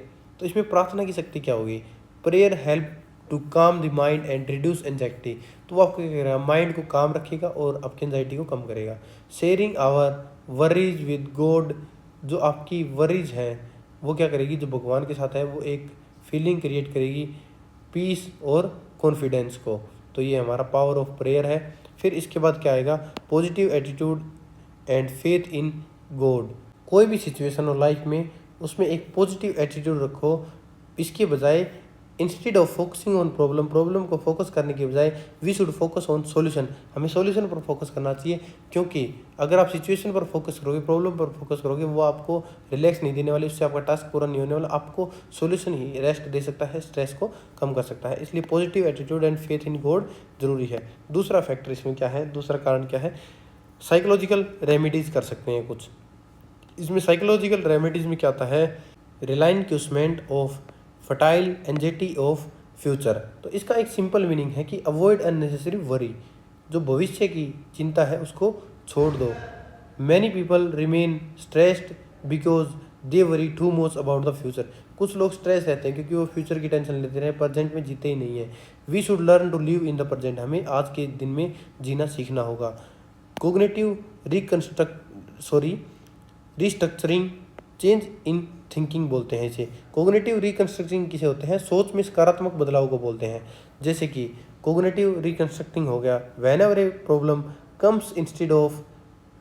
तो इसमें प्रार्थना की शक्ति क्या होगी, प्रेयर हेल्प टू काम the mind and reduce anxiety, तो वो आपको क्या करेगा, माइंड को काम रखेगा और आपकी एंजाइटी को कम करेगा। Sharing our worries with God, जो आपकी वरीज है वो क्या करेगी, जो भगवान के साथ है वो एक फीलिंग क्रिएट करेगी पीस और कॉन्फिडेंस को, तो ये हमारा पावर ऑफ प्रेयर है। फिर इसके बाद क्या आएगा, positive attitude and faith in God, कोई भी सिचुएशन हो लाइफ में उसमें एक पॉजिटिव एटीट्यूड रखो, इसके बजाय instead of focusing on problem को फोकस करने के बजाय we should focus on solution, हमें सॉल्यूशन पर फोकस करना चाहिए। क्योंकि अगर आप सिचुएशन पर फोकस करोगे, प्रॉब्लम पर फोकस करोगे, वो आपको रिलैक्स नहीं देने वाली, उससे आपका टास्क पूरा नहीं होने वाला, आपको सॉल्यूशन ही रेस्ट दे सकता है, स्ट्रेस को कम कर सकता है। इसलिए positive attitude and faith in God जरूरी है। दूसरा फैक्टर इसमें क्या है, दूसरा कारण क्या है, साइकोलॉजिकल रेमेडीज कर सकते हैं कुछ। इसमें साइकोलॉजिकल रेमेडीज में क्या आता है, relinquishment of fertile anxiety of future. तो इसका एक सिंपल मीनिंग है कि अवॉइड अननेसेसरी वरी, जो भविष्य की चिंता है उसको छोड़ दो। Many people remain stressed because they worry too much about the future. कुछ लोग स्ट्रेस रहते हैं क्योंकि वो फ्यूचर की टेंशन लेते रहे, प्रेजेंट में जीते ही नहीं है। We should learn to live in the present, हमें आज के दिन में जीना सीखना होगा। Cognitive restructuring change in thinking बोलते हैं इसे। कोग्निटिव रिकंस्ट्रक्टिंग किसे होते हैं, सोच में सकारात्मक बदलाव को बोलते हैं। जैसे कि कोग्निटिव रिकंस्ट्रक्टिंग हो गया, when ever a problem comes instead of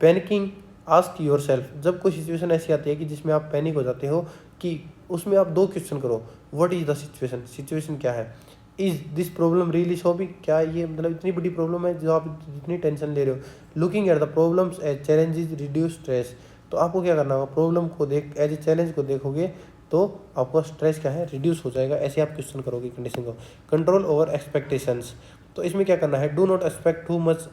panicking ask your self. जब कोई सिचुएशन ऐसी आती है कि जिसमें आप पैनिक हो जाते हो, कि उसमें आप 2 क्वेश्चन करो, what is the situation, situation क्या है, is this problem really so big, क्या ये मतलब इतनी बड़ी प्रॉब्लम है जो आप इतनी टेंशन ले रहे हो। Looking at the problems as challenges reduce stress. तो आपको क्या करना होगा, प्रॉब्लम को देख एज ए चैलेंज को देखोगे तो आपका स्ट्रेस क्या है, रिड्यूस हो जाएगा। ऐसे आप क्वेश्चन करोगे कंडीशन को। कंट्रोल ओवर एक्सपेक्टेशंस, तो इसमें क्या करना है, do not expect too much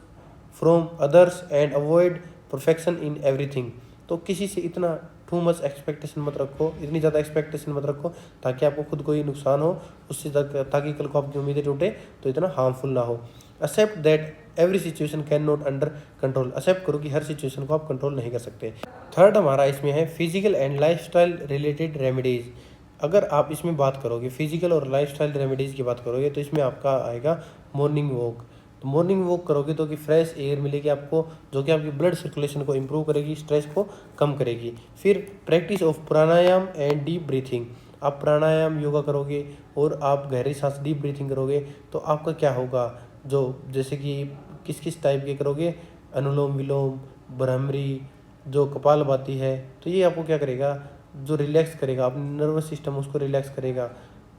from others and avoid perfection in everything. तो किसी से इतना टू मच एक्सपेक्टेशन मत रखो, इतनी ज़्यादा एक्सपेक्टेशन मत रखो ताकि आपको खुद को ही नुकसान हो, उससे ताकि कल को आपकी उम्मीदें टूटे तो इतना हार्मफुल ना हो। Accept that every situation can not under control, accept करो कि हर सिचुएशन को आप कंट्रोल नहीं कर सकते। थर्ड हमारा इसमें है physical and lifestyle related remedies. अगर आप इसमें बात करोगे फिजिकल और लाइफस्टाइल रेमेडीज़ की बात करोगे तो इसमें आपका आएगा मॉर्निंग वॉक। तो मॉर्निंग वॉक करोगे तो कि फ्रेश एयर मिलेगी आपको, जो कि आपकी ब्लड सर्कुलेशन को इम्प्रूव करेगी, स्ट्रेस को कम करेगी। फिर practice of pranayama and deep breathing, आप प्राणायाम योगा करोगे और आप गहरी सांस डीप ब्रीथिंग करोगे तो आपका क्या होगा, जो जैसे कि किस किस टाइप के करोगे, अनुलोम विलोम, भ्रामरी, जो कपालभाति है, तो ये आपको क्या करेगा, जो रिलैक्स करेगा अपने नर्वस सिस्टम उसको रिलैक्स करेगा।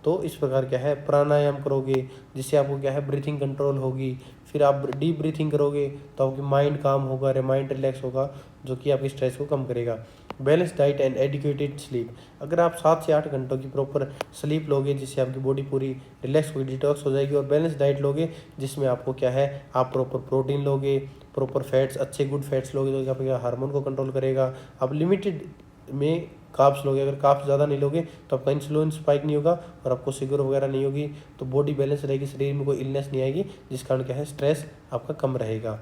तो इस प्रकार क्या है प्राणायाम करोगे जिससे आपको क्या है ब्रीथिंग कंट्रोल होगी। फिर आप डीप ब्रीथिंग करोगे तो आपकी माइंड काम होगा, माइंड रिलैक्स होगा, जो कि आपकी स्ट्रेस को कम करेगा। बैलेंस डाइट एंड एडिक्वेटेड स्लीप, अगर आप 7 से 8 घंटों की प्रॉपर स्लीप लोगे जिससे आपकी बॉडी पूरी रिलैक्स होगी, डिटॉक्स हो जाएगी, और बैलेंस डाइट लोगे जिसमें आपको क्या है, आप प्रॉपर प्रोटीन लोगे, प्रॉपर फैट्स, अच्छे गुड फैट्स लोगे तो आपके हार्मोन को कंट्रोल करेगा। आप लिमिटेड में कार्ब्स लोगे, अगर कार्ब्स ज़्यादा नहीं लोगे तो आपका इंसुलिन स्पाइक नहीं होगा और आपको शुगर वगैरह नहीं होगी, तो बॉडी बैलेंस रहेगी, शरीर में कोई इलनेस नहीं आएगी, जिस कारण क्या है स्ट्रेस आपका कम रहेगा।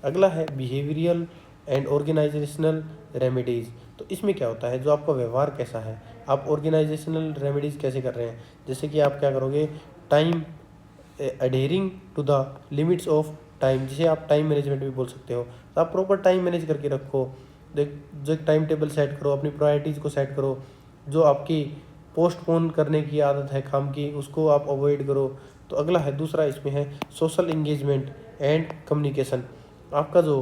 अगला है बिहेवियरल एंड ऑर्गेनाइजेशनल रेमेडीज़। तो इसमें क्या होता है, जो आपका व्यवहार कैसा है, आप ऑर्गेनाइजेशनल रेमेडीज़ कैसे कर रहे हैं। जैसे कि आप क्या करोगे, time adhering to the limits of time, जिसे आप टाइम मैनेजमेंट भी बोल सकते हो। तो आप प्रॉपर टाइम मैनेज करके रखो, जो एक टाइम टेबल सेट करो, अपनी प्रायोरिटीज़ को सेट करो। जो आपकी पोस्टपोन करने की आदत है काम की, उसको आप अवॉइड करो। तो अगला है दूसरा इसमें है सोशल इंगेजमेंट एंड कम्युनिकेशन। आपका जो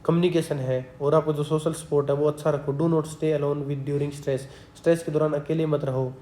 कम्युनिकेशन है और आपका जो सोशल सपोर्ट है वो अच्छा रखो। Do not stay alone with during stress, stress के दौरान अकेले मत रहो।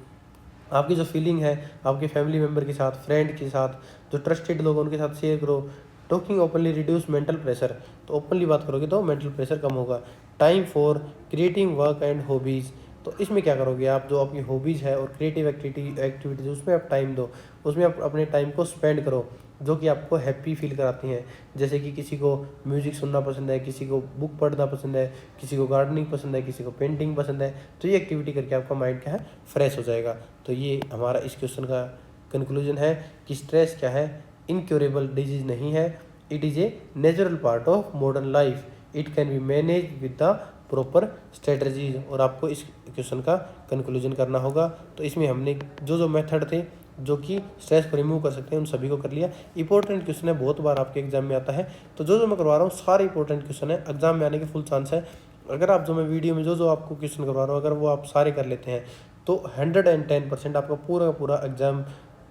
आपकी जो फीलिंग है आपके फैमिली मेम्बर के साथ, फ्रेंड के साथ, जो ट्रस्टेड लोग उनके साथ शेयर करो। Talking openly reduce mental pressure, तो ओपनली बात करोगे तो मेंटल प्रेशर कम होगा। Time for creating work and hobbies, तो इसमें क्या करोगे आप, जो आपकी हॉबीज़ है और क्रिएटिव एक्टिविटीज़ उसमें आप टाइम दो, उसमें आप अपने टाइम को स्पेंड करो जो कि आपको हैप्पी फील कराती हैं। जैसे कि किसी को म्यूज़िक सुनना पसंद है, किसी को बुक पढ़ना पसंद है, किसी को गार्डनिंग पसंद है, किसी को पेंटिंग पसंद है, तो ये एक्टिविटी करके आपका माइंड क्या है फ्रेश हो जाएगा। तो ये हमारा इस क्वेश्चन का कंक्लूजन है कि स्ट्रेस क्या है, इनक्योरेबल डिजीज नहीं है, it is a natural part of modern life, it can be manage with the proper strategies. और आपको इस क्वेश्चन का कंक्लूजन करना होगा। तो इसमें हमने जो मेथड थे जो कि स्ट्रेस को रिमूव कर सकते हैं उन सभी को कर लिया। इंपॉर्टेंट क्वेश्चन है, बहुत बार आपके एग्जाम में आता है, तो जो मैं करवा रहा हूँ सारे इंपॉर्टेंट क्वेश्चन है, एग्जाम में आने के फुल चांस है। अगर आप जो मैं वीडियो में जो आपको क्वेश्चन करवा रहा हूँ अगर वो आप सारे कर लेते हैं तो 110% आपका पूरा का पूरा एग्जाम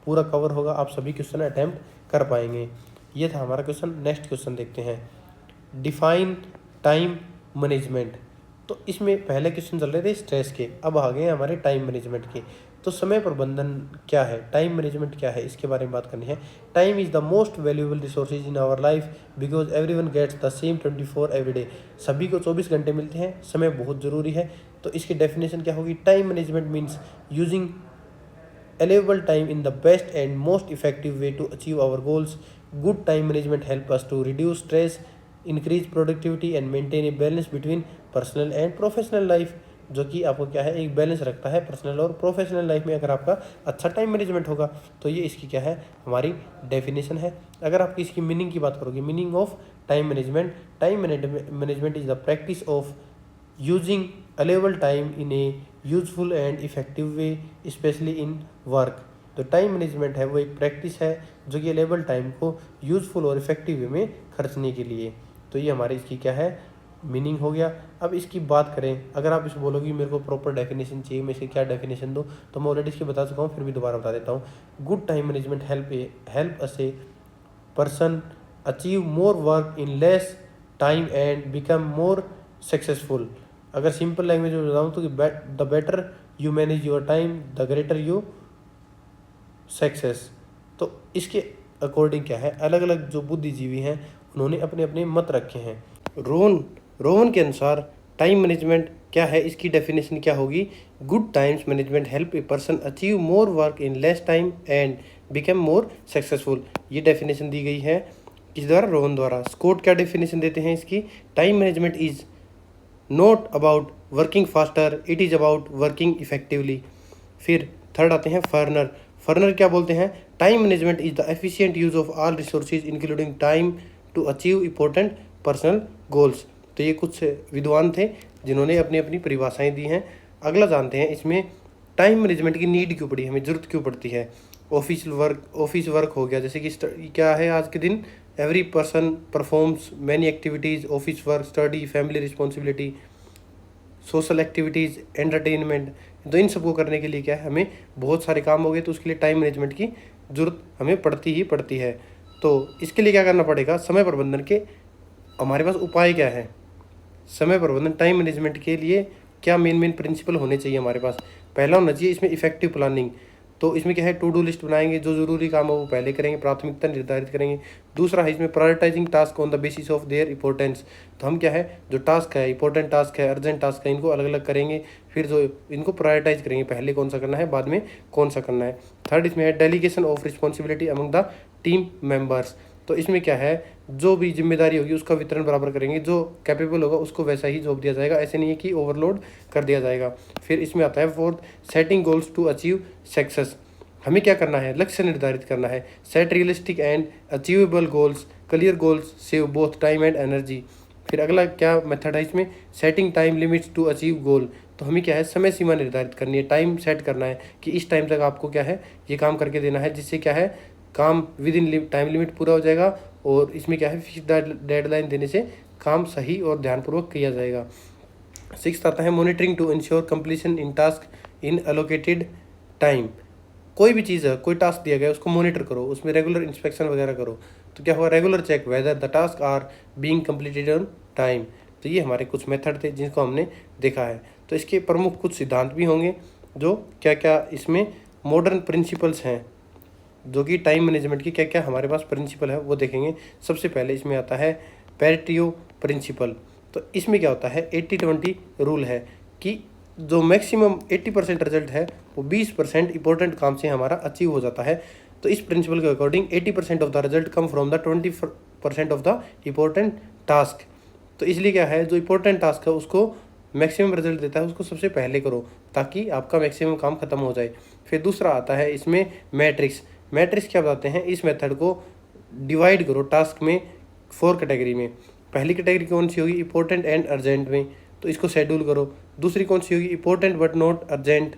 पूरा कवर होगा, आप सभी क्वेश्चन अटैम्प्ट कर पाएंगे। ये था हमारा क्वेश्चन। नेक्स्ट क्वेश्चन देखते हैं, डिफाइन टाइम मैनेजमेंट। तो इसमें पहले क्वेश्चन चल रहे थे स्ट्रेस के, अब आ गए हमारे टाइम मैनेजमेंट के। तो समय प्रबंधन क्या है, टाइम मैनेजमेंट क्या है, इसके बारे में बात करनी है। Time is the most valuable resources in our life because everyone gets the same 24 every day. सभी को 24 घंटे मिलते हैं, समय बहुत ज़रूरी है। तो इसकी डेफिनेशन क्या होगी, time management means using available time in the best and most effective way to achieve our goals. Good time management help us to reduce stress, increase productivity and maintain a balance between personal and professional life, जो कि आपको क्या है, एक बैलेंस रखता है पर्सनल और प्रोफेशनल लाइफ में। अगर आपका अच्छा टाइम मैनेजमेंट होगा तो ये इसकी क्या है, हमारी डेफिनेशन है। अगर आप इसकी मीनिंग की बात करोगे, meaning of time management, time management is the practice of using available time in A useful and effective way specially in work. तो टाइम मैनेजमेंट है वो एक प्रैक्टिस है जो कि अवेलेबल टाइम को यूजफुल और इफेक्टिव वे में खर्चने के लिए। तो ये हमारी इसकी क्या है, मीनिंग हो गया। अब इसकी बात करें, अगर आप इसको बोलोगे मेरे को प्रॉपर डेफिनेशन चाहिए, मैं इसकी क्या डेफिनेशन दूँ, तो मैं ऑलरेडी इसकी बता चुका हूँ, फिर भी दोबारा बता देता हूँ। Good time management help us a person achieve more work in less time and become more successful. अगर सिंपल लैंग्वेज में बताऊँ तो the better you manage your time the greater you success. तो इसके अकॉर्डिंग क्या है, अलग अलग जो बुद्धिजीवी हैं उन्होंने अपने अपने मत रखे हैं। रोहन के अनुसार टाइम मैनेजमेंट क्या है, इसकी डेफिनेशन क्या होगी, good times management help a person achieve more work in less time and become more successful. ये डेफिनेशन दी गई है किस द्वारा, रोहन द्वारा। स्कॉट क्या डेफिनेशन देते हैं इसकी, time management is not about working faster, it is about working effectively. फिर थर्ड आते हैं फर्नर क्या बोलते हैं, time management is the efficient use of all resources including time to achieve important personal goals. तो ये कुछ विद्वान थे जिन्होंने अपनी अपनी परिभाषाएं दी हैं। अगला जानते हैं इसमें टाइम मैनेजमेंट की नीड क्यों पड़ी, हमें ज़रूरत क्यों पड़ती है। ऑफिस वर्क हो गया, जैसे कि क्या है आज के दिन, every person performs many activities, office work, study, family responsibility, social activities, entertainment. तो इन सबको करने के लिए क्या है, हमें बहुत सारे काम हो गए, तो उसके लिए टाइम मैनेजमेंट की ज़रूरत हमें पड़ती ही पड़ती है। तो इसके लिए क्या करना पड़ेगा, समय प्रबंधन के हमारे पास उपाय क्या है, समय प्रबंधन टाइम मैनेजमेंट के लिए क्या मेन प्रिंसिपल होने चाहिए हमारे पास। पहला होना चाहिए इसमें इफेक्टिव प्लानिंग। तो इसमें क्या है, टू डू लिस्ट बनाएंगे, जो ज़रूरी काम हो वो पहले करेंगे, प्राथमिकता निर्धारित करेंगे। दूसरा है इसमें prioritising task on the basis of their importance. तो हम क्या है, जो टास्क है, इंपॉर्टेंट टास्क है, अर्जेंट टास्क है, इनको अलग अलग करेंगे, फिर जो इनको प्रायोरिटाइज करेंगे, पहले कौन सा करना है, बाद में कौन सा करना है। थर्ड इसमें है delegation of responsibility among the team members. तो इसमें क्या है, जो भी जिम्मेदारी होगी उसका वितरण बराबर करेंगे, जो कैपेबल होगा उसको वैसा ही जॉब दिया जाएगा, ऐसे नहीं है कि ओवरलोड कर दिया जाएगा। फिर इसमें आता है fourth, setting goals to achieve success. हमें क्या करना है, लक्ष्य निर्धारित करना है, set realistic and achievable goals, clear goals save both time and energy. फिर अगला क्या मेथड है इसमें, setting time limits to achieve goal. तो हमें क्या है, समय सीमा निर्धारित करनी है, टाइम सेट करना है कि इस टाइम तक आपको क्या है, ये काम करके देना है, जिससे क्या है, काम विद इन टाइम लिमिट पूरा हो जाएगा। और इसमें क्या है, फिक्स डेडलाइन देने से काम सही और ध्यानपूर्वक किया जाएगा। सिक्स्थ आता है monitoring to ensure completion in task in allocated time. कोई भी चीज़ है, कोई टास्क दिया गया उसको मॉनिटर करो, उसमें रेगुलर इंस्पेक्शन वगैरह करो। तो क्या हुआ, regular check whether the task are being completed on time. तो ये हमारे कुछ मेथड थे जिनको हमने देखा है। तो इसके प्रमुख कुछ सिद्धांत भी होंगे, जो क्या क्या इसमें मॉडर्न प्रिंसिपल्स हैं, जो कि टाइम मैनेजमेंट की क्या क्या हमारे पास प्रिंसिपल है वो देखेंगे। सबसे पहले इसमें आता है पेरेटो प्रिंसिपल। तो इसमें क्या होता है, 80-20 रूल है कि जो मैक्सिमम 80% रिजल्ट है वो 20% इंपॉर्टेंट काम से हमारा अचीव हो जाता है। तो इस प्रिंसिपल के according 80% of the result come from the 20% of the important task. तो इसलिए क्या है, जो इंपॉर्टेंट टास्क है उसको मैक्सिमम रिजल्ट देता है उसको सबसे पहले करो, ताकि आपका मैक्सिमम काम खत्म हो जाए। फिर दूसरा आता है इसमें मैट्रिक्स क्या बताते हैं, इस मेथड को डिवाइड करो टास्क में 4 कैटेगरी में। पहली कैटेगरी कौन सी होगी, इंपॉर्टेंट एंड अर्जेंट में, तो इसको शेड्यूल करो। दूसरी कौन सी होगी, इंपॉर्टेंट बट नॉट अर्जेंट,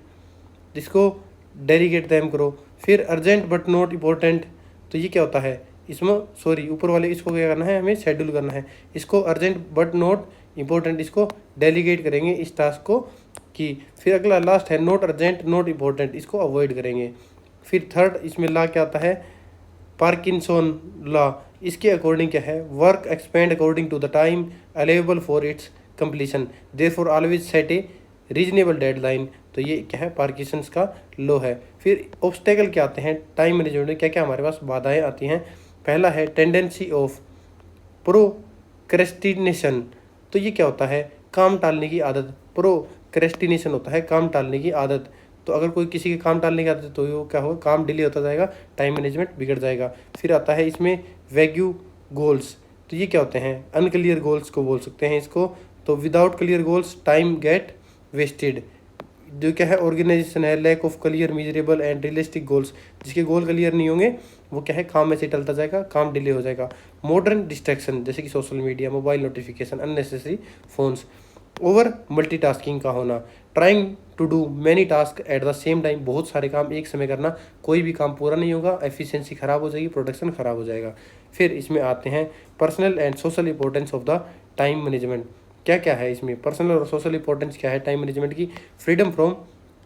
जिसको डेलीगेट दैम करो। फिर अर्जेंट बट नॉट इंपॉर्टेंट, तो ये क्या होता है, इसमें ऊपर वाले इसको क्या करना है, हमें शेड्यूल करना है। इसको अर्जेंट बट नॉट इंपॉर्टेंट, इसको डेलीगेट करेंगे इस टास्क को कि। फिर अगला लास्ट है नॉट अर्जेंट नॉट इंपॉर्टेंट, इसको अवॉइड करेंगे। फिर थर्ड इसमें लॉ क्या आता है, पार्किंसन लॉ। इसके अकॉर्डिंग क्या है, work expand according to the time available for its completion, therefore always set a reasonable deadline तो ये क्या है, पार्किंसंस का लॉ है। फिर ऑब्स्टेकल क्या आते हैं टाइम मैनेजमेंट में, क्या क्या हमारे पास बाधाएं आती हैं। पहला है टेंडेंसी ऑफ प्रोक्रेस्टिनेशन। तो ये क्या होता है, काम टालने की आदत। प्रोक्रेस्टिनेशन होता है काम टालने की आदत। तो अगर कोई किसी के काम टालने की आदत है तो वो क्या होगा, काम डिले होता जाएगा, टाइम मैनेजमेंट बिगड़ जाएगा। फिर आता है इसमें वैग्यू गोल्स। तो ये क्या होते हैं, अनक्लियर गोल्स को बोल सकते हैं इसको। तो without clear goals time get wasted. जो क्या है ऑर्गेनाइजेशन है, lack of clear measurable and realistic goals. जिसके गोल क्लियर नहीं होंगे वो क्या है, काम ऐसे टलता जाएगा, काम डिले हो जाएगा। मॉडर्न डिस्ट्रैक्शन जैसे कि social media, mobile notification, unnecessary phones. Over multitasking का होना, trying to do many task at the same time. बहुत सारे काम एक समय करना, कोई भी काम पूरा नहीं होगा, एफिशिएंसी खराब हो जाएगी, प्रोडक्शन खराब हो जाएगा। फिर इसमें आते हैं personal and social importance of the time management. क्या क्या है इसमें, पर्सनल और सोशल इंपॉर्टेंस क्या है टाइम मैनेजमेंट की। Freedom from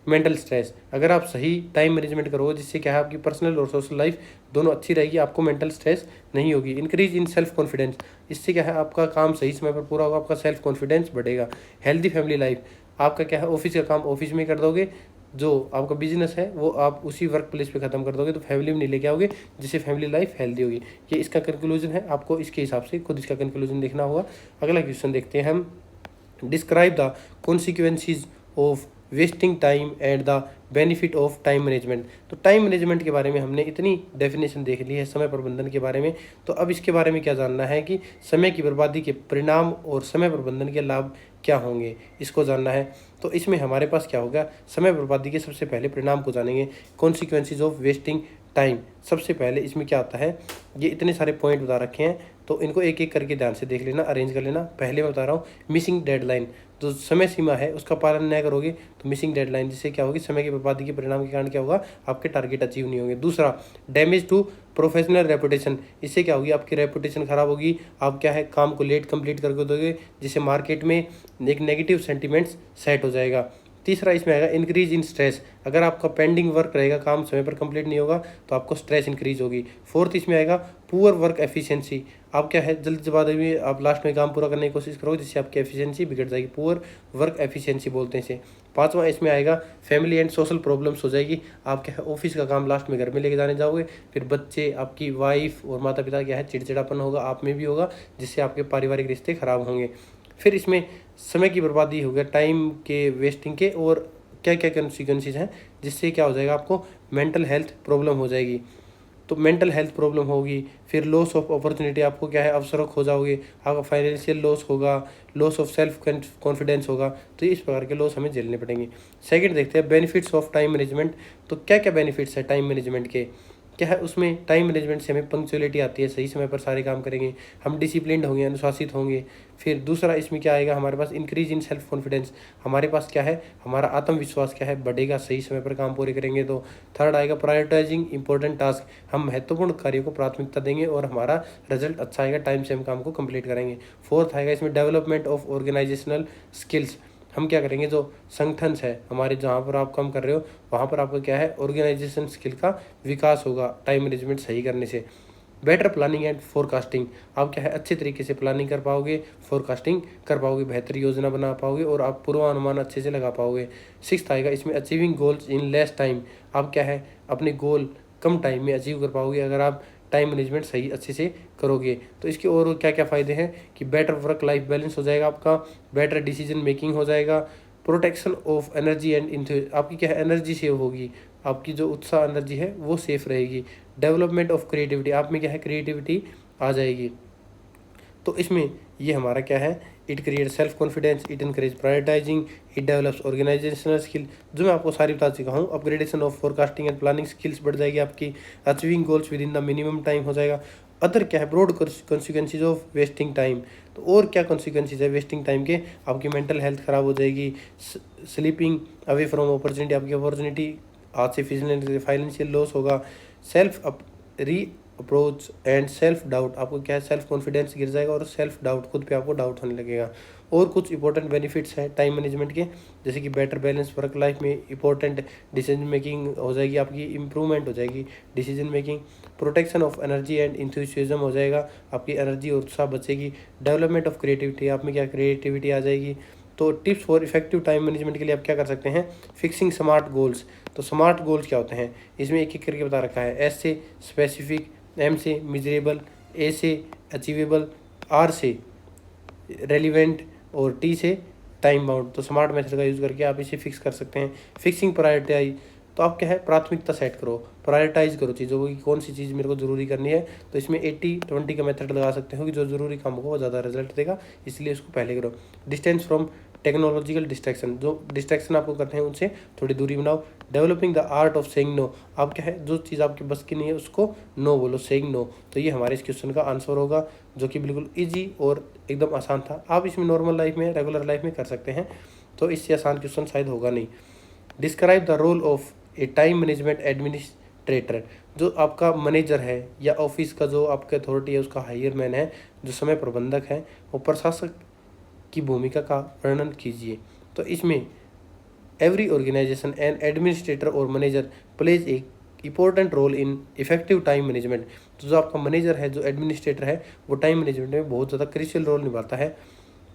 mental stress. अगर आप सही टाइम मैनेजमेंट करोगे जिससे क्या है आपकी पर्सनल और सोशल लाइफ दोनों अच्छी रहेगी, आपको मेंटल स्ट्रेस नहीं होगी। Increase in self confidence. इससे क्या है आपका काम सही समय पर पूरा होगा, आपका सेल्फ कॉन्फिडेंस बढ़ेगा। Healthy family life. आपका क्या है ऑफिस का काम ऑफिस में कर दोगे, जो आपका बिजनेस है वो आप उसी वर्क प्लेस पे ख़त्म कर दोगे, तो फैमिली में नहीं लेके आओगे, जिससे फैमिली लाइफ हेल्दी होगी। ये इसका कंक्लूजन है, आपको इसके हिसाब से खुद इसका कंक्लूजन देखना होगा। अगला क्वेश्चन देखते हैं हम। Describe the consequences of wasting time and the benefit of time management. तो टाइम मैनेजमेंट के बारे में हमने इतनी डेफिनेशन देख ली है समय प्रबंधन के बारे में। तो अब इसके बारे में क्या जानना है कि समय की बर्बादी के परिणाम और समय प्रबंधन के लाभ क्या होंगे, इसको जानना है। तो इसमें हमारे पास क्या होगा, समय बर्बादी के सबसे पहले परिणाम को जानेंगे। कॉन्सिक्वेंसीज ऑफ वेस्टिंग टाइम, सबसे पहले इसमें क्या आता है, ये इतने सारे पॉइंट बता रखे हैं तो इनको एक एक करके ध्यान से देख लेना, अरेंज कर लेना। पहले मैं बता रहा हूँ मिसिंग डेडलाइन। जो समय सीमा है उसका पालन नहीं करोगे तो मिसिंग डेडलाइन, जिससे क्या होगी, समय की बर्बादी के परिणाम के कारण क्या होगा, आपके टारगेट अचीव नहीं होंगे। दूसरा, डैमेज टू प्रोफेशनल रेपुटेशन। इससे क्या होगी, आपकी रेपुटेशन खराब होगी, आप क्या है काम को लेट कंप्लीट करके दोगे, जिससे मार्केट में एक नेगेटिव सेंटिमेंट्स सेट हो जाएगा। तीसरा इसमें आएगा इंक्रीज इन स्ट्रेस। अगर आपका पेंडिंग वर्क रहेगा, काम समय पर कंप्लीट नहीं होगा तो आपको स्ट्रेस इंक्रीज होगी। फोर्थ इसमें आएगा पुअर वर्क एफिशिएंसी। आप क्या है जल्दबाजी में आप लास्ट में काम पूरा करने की कोशिश करोगे, जिससे आपकी एफिशिएंसी बिगड़ जाएगी, पुअर वर्क एफिशिएंसी बोलते हैं इसे। पांचवा इसमें आएगा फैमिली एंड सोशल प्रॉब्लम्स हो जाएगी। आप क्या है ऑफिस का काम लास्ट में घर में लेके जाने जाओगे, फिर बच्चे, आपकी वाइफ और माता पिता क्या है चिड़चिड़ापन होगा, आप में भी होगा, जिससे आपके पारिवारिक रिश्ते खराब होंगे। फिर इसमें समय की बर्बादी हो गया टाइम के वेस्टिंग के, और क्या क्या कॉन्सिक्वेंसेज हैं, जिससे क्या हो जाएगा, आपको मेंटल हेल्थ प्रॉब्लम हो जाएगी। तो मेंटल हेल्थ प्रॉब्लम होगी। फिर लॉस ऑफ अपॉर्चुनिटी, आपको क्या है अवसरों खो जाओगे, आपका फाइनेंशियल लॉस होगा, लॉस ऑफ सेल्फ कॉन्फिडेंस होगा। तो इस प्रकार के लॉस हमें झेलने पड़ेंगे। सेकंड देखते हैं बेनिफिट्स ऑफ टाइम मैनेजमेंट। तो क्या क्या बेनिफिट्स है टाइम मैनेजमेंट के, क्या है उसमें, टाइम मैनेजमेंट से हमें पंक्चुअलिटी आती है, सही समय पर सारे काम करेंगे, हम डिसिप्लिन्ड होंगे, अनुशासित होंगे। फिर दूसरा इसमें क्या आएगा, हमारे पास इंक्रीज इन सेल्फ कॉन्फिडेंस। हमारे पास क्या है, हमारा आत्मविश्वास क्या है बढ़ेगा, सही समय पर काम पूरे करेंगे तो। थर्ड आएगा प्रायोरिटाइजिंग इंपॉर्टेंट टास्क। हम महत्वपूर्ण कार्यों को प्राथमिकता देंगे और हमारा रिजल्ट अच्छा आएगा, टाइम से हम काम को कंप्लीट करेंगे। फोर्थ आएगा इसमें डेवलपमेंट ऑफ ऑर्गेनाइजेशनल स्किल्स। हम क्या करेंगे, जो संगठन है हमारे जहाँ पर आप काम कर रहे हो वहाँ पर आपका क्या है ऑर्गेनाइजेशन स्किल का विकास होगा टाइम मैनेजमेंट सही करने से। Better planning and forecasting. आप क्या है अच्छे तरीके से प्लानिंग कर पाओगे, फोरकास्टिंग कर पाओगे, बेहतर योजना बना पाओगे और आप पूर्वानुमान अच्छे से लगा पाओगे। सिक्स्थ आएगा इसमें achieving goals in less time. आप क्या है अपने गोल कम टाइम में अचीव कर पाओगे अगर आप टाइम मैनेजमेंट सही अच्छे से करोगे। तो इसके और क्या क्या फ़ायदे हैं कि बेटर वर्क लाइफ बैलेंस हो जाएगा आपका, बेटर डिसीजन मेकिंग हो जाएगा, प्रोटेक्शन ऑफ एनर्जी एंड आपकी क्या है एनर्जी सेव होगी, आपकी जो उत्साह एनर्जी है वो सेफ रहेगी। डेवलपमेंट ऑफ क्रिएटिविटी, आप में क्या है क्रिएटिविटी आ जाएगी। तो इसमें ये हमारा क्या है, it create self confidence, it encourage prioritising, it develops organisational skill, जो मैं आपको सारी बता चुका हूँ। Upgradation of forecasting and planning skills बढ़ जाएगी आपकी, achieving goals within the minimum time हो जाएगा। अदर क्या है broad consequences of wasting time. तो और क्या कॉन्सिक्वेंसीज है वेस्टिंग टाइम के, आपकी मेंटल हेल्थ खराब हो जाएगी, स्लीपिंग अवे फ्रॉम अपॉर्चुनिटी, आपकी अपॉर्चुनिटी आज से फाइनेंशियल लॉस होगा, सेल्फ री अप्रोच एंड सेल्फ डाउट, आपको क्या है सेल्फ कॉन्फिडेंस गिर जाएगा और सेल्फ डाउट, खुद पे आपको डाउट होने लगेगा। और कुछ इंपॉर्टेंट बेनिफिट्स हैं टाइम मैनेजमेंट के, जैसे कि बेटर बैलेंस वर्क लाइफ में, इंपॉर्टेंट डिसीजन मेकिंग हो जाएगी आपकी, इंप्रूवमेंट हो जाएगी decision making, protection of energy and enthusiasm हो जाएगा, आपकी एनर्जी और उत्साह बचेगी, डेवलपमेंट ऑफ क्रिएटिविटी, आप में क्या क्रिएटिविटी आ जाएगी, तो tips for effective time management के लिए आप क्या कर सकते हैं, फिक्सिंग स्मार्ट गोल्स। तो स्मार्ट गोल्स क्या होते हैं, इसमें एक एक करके बता रखा है। एस से स्पेसिफिक, एम से मिजरेबल, ए से अचीवेबल, आर से रेलिवेंट और टी से टाइम बाउंड। तो स्मार्ट मेथड का यूज़ करके आप इसे फिक्स कर सकते हैं। फिक्सिंग प्रायोरिटाइज, तो आप क्या है, प्राथमिकता सेट करो, प्रायोरिटाइज करो चीज़ों की, कौन सी चीज़ मेरे को ज़रूरी करनी है। तो इसमें 80-20 का मेथड लगा सकते हो कि जो ज़रूरी काम होगा वो ज़्यादा रिजल्ट देगा, इसलिए उसको पहले करो। डिस्टेंस फ्रॉम टेक्नोलॉजिकल डिस्ट्रैक्शन, जो डिस्ट्रैक्शन आपको करते हैं उनसे थोड़ी दूरी बनाओ। Developing the art of saying no, आप क्या है, जो चीज़ आपके बस की नहीं है उसको नो बोलो, सेइंग नो। तो ये हमारे इस क्वेश्चन का आंसर होगा, जो कि बिल्कुल ईजी और एकदम आसान था। आप इसमें नॉर्मल लाइफ में, रेगुलर लाइफ में कर सकते हैं, तो इससे आसान क्वेश्चन शायद होगा नहीं। Describe the role of a time management administrator, जो आपका मैनेजर है या ऑफिस का जो आपका अथॉरिटी है उसका हायर मैन है, जो समय प्रबंधक है, वो प्रशासक की भूमिका का वर्णन कीजिए। तो इसमें एवरी ऑर्गेनाइजेशन एंड एडमिनिस्ट्रेटर और manager plays a important role in effective time management. तो जो आपका मैनेजर है, जो एडमिनिस्ट्रेटर है, वो टाइम मैनेजमेंट में बहुत ज़्यादा क्रिशियल रोल निभाता है।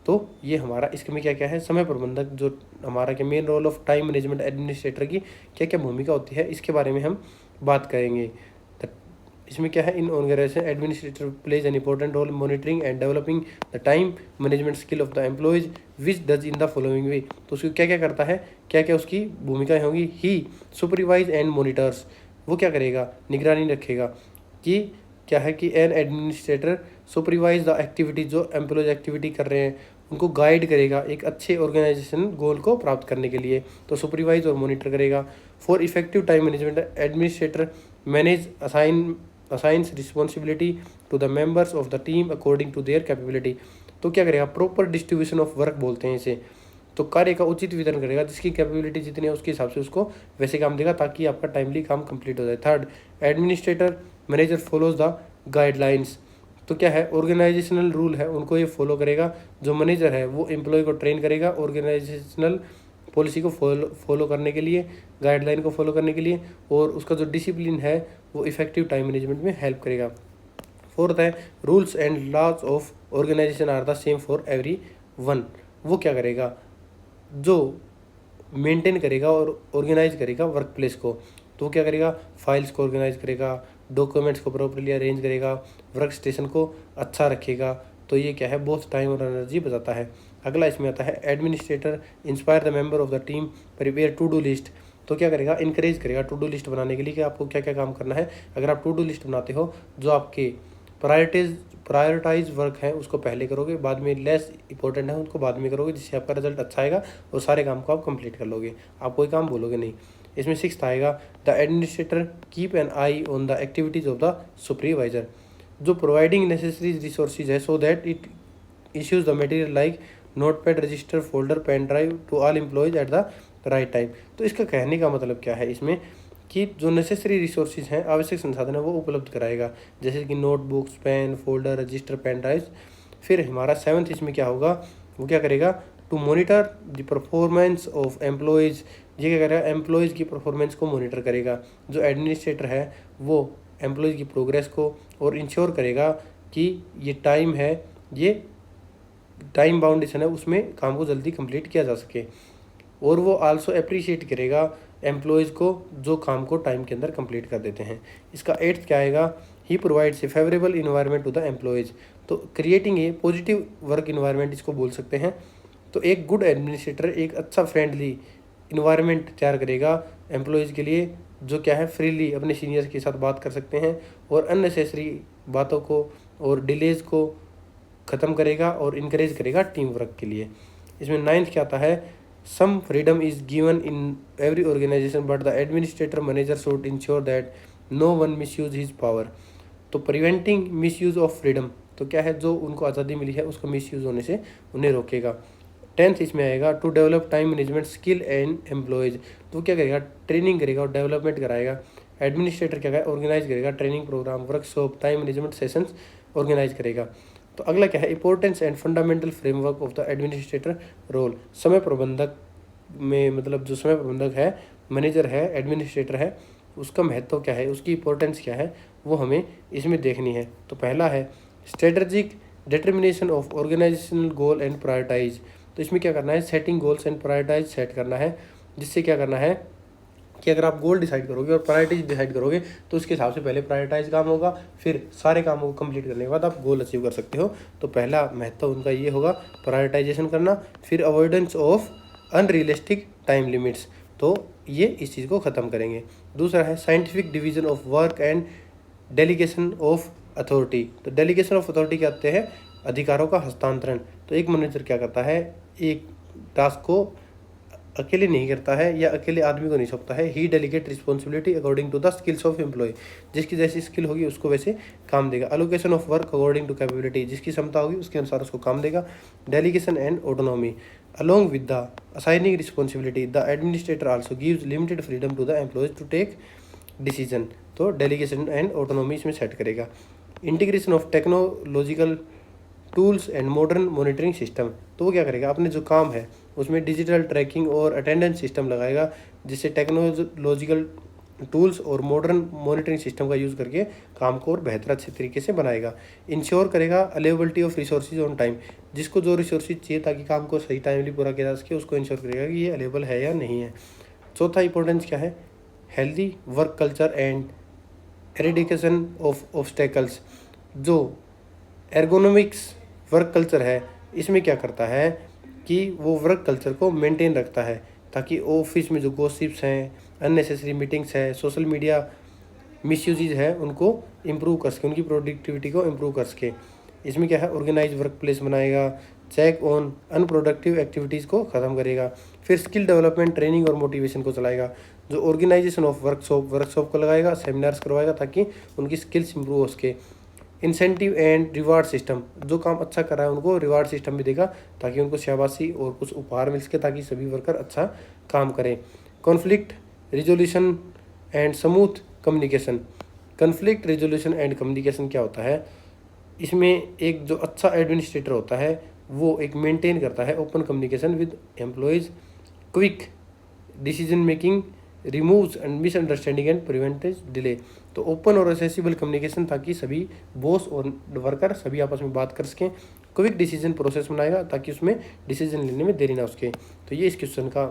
तो ये हमारा इसमें क्या क्या है, समय प्रबंधक जो हमारा के main role of time management administrator की क्या क्या भूमिका होती है, इसके बारे में हम बात करेंगे। इसमें क्या है, in organisation administrator plays an important role monitoring and developing the time management skill of the employees which does in the following way. तो उसको क्या क्या करता है, क्या क्या उसकी भूमिकाएं होंगी। ही सुपरवाइज एंड मॉनिटर्स, वो क्या करेगा, निगरानी रखेगा। कि क्या है कि an administrator supervise the activity, जो एम्प्लॉयज एक्टिविटी कर रहे हैं उनको गाइड करेगा एक अच्छे ऑर्गेनाइजेशन गोल को प्राप्त करने के लिए, तो सुपरवाइज और मॉनिटर करेगा। For effective time management administrator manage assigns responsibility to the members of the team according to their capability. तो क्या करेगा, प्रॉपर डिस्ट्रीब्यूशन ऑफ वर्क बोलते हैं इसे। तो कार्य का उचित वितरण करेगा, जिसकी कैपेबिलिटी जितनी है उसके हिसाब से उसको वैसे काम देगा, ताकि आपका टाइमली काम कंप्लीट हो जाए। Third, administrator manager follows the guidelines. तो क्या है, ऑर्गेनाइजेशनल रूल है उनको ये फॉलो करेगा। जो मैनेजर है वो एम्प्लॉय को ट्रेन करेगा ऑर्गेनाइजेशनल पॉलिसी को फॉलो करने के लिए, गाइडलाइन को फॉलो करने के लिए, और उसका जो डिसिप्लिन है वो इफेक्टिव टाइम मैनेजमेंट में हेल्प करेगा। फोर्थ है, rules and laws of organisation are the same for everyone. वो क्या करेगा, जो मेंटेन करेगा और ऑर्गेनाइज करेगा वर्क प्लेस को। तो क्या करेगा, फाइल्स को ऑर्गेनाइज करेगा, डॉक्यूमेंट्स को प्रॉपर्ली अरेंज करेगा, वर्क स्टेशन को अच्छा रखेगा। तो ये क्या है, बहुत टाइम और एनर्जी बचाता है। अगला इसमें आता है, administrator inspire the member of the team prepare to do list. तो क्या करेगा, इनकरेज करेगा टू डू लिस्ट बनाने के लिए कि आपको क्या क्या काम करना है। अगर आप टू डू लिस्ट बनाते हो, जो आपके प्रायोरिटाइज वर्क है उसको पहले करोगे, बाद में लेस इंपॉर्टेंट है उनको बाद में करोगे, जिससे आपका रिजल्ट अच्छा आएगा और सारे काम को आप कंप्लीट कर लोगे, आप कोई काम भूलोगे नहीं। इसमें सिक्स्थ आएगा, the administrator keep an eye on the activities of the supervisor, जो प्रोवाइडिंग नेसेसरी रिसोर्सेज है so that it issues the material like notepad, register, folder, pen drive to all employees at the right time. तो इसका कहने का मतलब क्या है इसमें, कि जो नेसेसरी रिसोर्सेज हैं, आवश्यक संसाधन है, वो उपलब्ध कराएगा, जैसे कि notebooks, pen, folder, register, pen drive. फिर हमारा सेवन्थ इसमें क्या होगा, वो क्या करेगा, to monitor the performance of employees. ये क्या करेगा, एम्प्लॉयज़ की परफॉर्मेंस को मॉनिटर करेगा। जो एडमिनिस्ट्रेटर है वो एम्प्लॉयज़ की प्रोग्रेस को और इंश्योर करेगा कि ये टाइम है, ये टाइम बाउंडेशन है, उसमें काम को जल्दी कंप्लीट किया जा सके। और वो आल्सो अप्रिशिएट करेगा एम्प्लॉयज़ को जो काम को टाइम के अंदर कंप्लीट कर देते हैं। इसका एट्थ क्या आएगा, he provides a favourable environment to the employees. तो creating a positive work environment इसको बोल सकते हैं। तो एक गुड एडमिनिस्ट्रेटर एक अच्छा फ्रेंडली इन्वायरमेंट तैयार करेगा एम्प्लॉयज़ के लिए, जो क्या है, फ्रीली अपने सीनियर्स के साथ बात कर सकते हैं और अननेसेसरी बातों को और डिलेज को ख़त्म करेगा और इनकरेज करेगा टीम वर्क के लिए। इसमें नाइन्थ क्या आता है, some freedom is given in every organisation but the administrator manager should ensure that no one misuse his power. तो प्रिवेंटिंग मिसयूज ऑफ फ्रीडम, तो क्या है, जो उनको आज़ादी मिली है उसको मिसयूज होने से उन्हें रोकेगा। टेंथ इसमें आएगा, to develop time management skill and employees. तो क्या करेगा, ट्रेनिंग करेगा और डेवलपमेंट कराएगा। एडमिनिस्ट्रेटर क्या करेगा, ऑर्गेनाइज करेगा training programme, workshop, time management sessions organise करेगा। तो अगला क्या है, importance and fundamental framework of the administrator role. समय प्रबंधक में मतलब जो समय प्रबंधक है, मैनेजर है, एडमिनिस्ट्रेटर है, उसका महत्व क्या है, उसकी इंपॉर्टेंस क्या है, वो हमें इसमें देखनी है। तो पहला है strategic determination of organisational goal and prioritise. तो इसमें क्या करना है, setting goals and prioritise set करना है, जिससे क्या करना है कि अगर आप गोल डिसाइड करोगे और प्रायोरिटीज डिसाइड करोगे तो उसके हिसाब से पहले प्रायोरिटाइज काम होगा, फिर सारे कामों को कंप्लीट करने के बाद आप गोल अचीव कर सकते हो। तो पहला महत्व उनका ये होगा प्रायोरिटाइजेशन करना, फिर avoidance of unrealistic time limits, तो ये इस चीज़ को ख़त्म करेंगे। दूसरा है scientific division of work and delegation of authority. तो डेलीगेशन ऑफ अथॉरिटी क्या होते हैं, अधिकारों का हस्तांतरण। तो एक मैनेजर क्या करता है, एक टास्क को अकेले नहीं करता है या अकेले आदमी को नहीं सौंपता है, he delegate responsibility according to the skills of employ, जिसकी जैसी स्किल होगी उसको वैसे काम देगा। Allocation of work according to capability, जिसकी क्षमता होगी उसके अनुसार उसको काम देगा। Delegation and autonomy along with the assigning responsibility, the administrator also gives limited freedom to the employees to take decision। तो डेलीगेशन एंड ऑटोनॉमी इसमें सेट करेगा। Integration of technological tools and modern monitoring system, तो वो क्या करेगा, अपने जो काम है उसमें डिजिटल ट्रैकिंग और अटेंडेंस सिस्टम लगाएगा, जिससे टेक्नोलॉजिकल टूल्स और मॉडर्न मॉनिटरिंग सिस्टम का यूज़ करके काम को और बेहतर अच्छे तरीके से बनाएगा। इंश्योर करेगा availability of resources on time, जिसको जो रिसोर्सेज चाहिए ताकि काम को सही टाइमली पूरा किया जा सके उसको इंश्योर करेगा कि ये अवेलेबल है या नहीं है। चौथा इंपॉर्टेंस क्या है, healthy work culture and eradication of obstacles. जो एर्गोनॉमिक्स वर्क कल्चर है इसमें क्या करता है कि वो वर्क कल्चर को मेंटेन रखता है, ताकि ऑफिस में जो गॉसिप्स हैं, अननेसेसरी मीटिंग्स है, सोशल मीडिया मिसयूजेज है, उनको इम्प्रूव कर सके, उनकी प्रोडक्टिविटी को इम्प्रूव कर सके। इसमें क्या है, ऑर्गेनाइज वर्क प्लेस बनाएगा, चेक ऑन अनप्रोडक्टिव एक्टिविटीज़ को ख़त्म करेगा। फिर स्किल डेवलपमेंट, ट्रेनिंग और मोटिवेशन को चलाएगा। जो ऑर्गेनाइजेशन ऑफ वर्कशॉप को लगाएगा, सेमिनार्स करवाएगा ताकि उनकी स्किल्स इंप्रूव हो सके। इंसेंटिव एंड रिवार्ड सिस्टम, जो काम अच्छा कर रहा है उनको रिवार्ड सिस्टम भी देगा ताकि उनको शाबाशी और कुछ उपहार मिल सके, ताकि सभी वर्कर अच्छा काम करें। Conflict resolution and smooth communication. Conflict resolution and communication क्या होता है, इसमें एक जो अच्छा एडमिनिस्ट्रेटर होता है वो एक मेंटेन करता है open communication with employees, quick decision making, removes and misunderstanding and prevents delay. तो ओपन और एक्सेसिबल कम्युनिकेशन, ताकि सभी बॉस और वर्कर सभी आपस में बात कर सकें। क्विक डिसीजन प्रोसेस बनाएगा ताकि उसमें डिसीजन लेने में देरी ना हो सके। तो ये इस क्वेश्चन का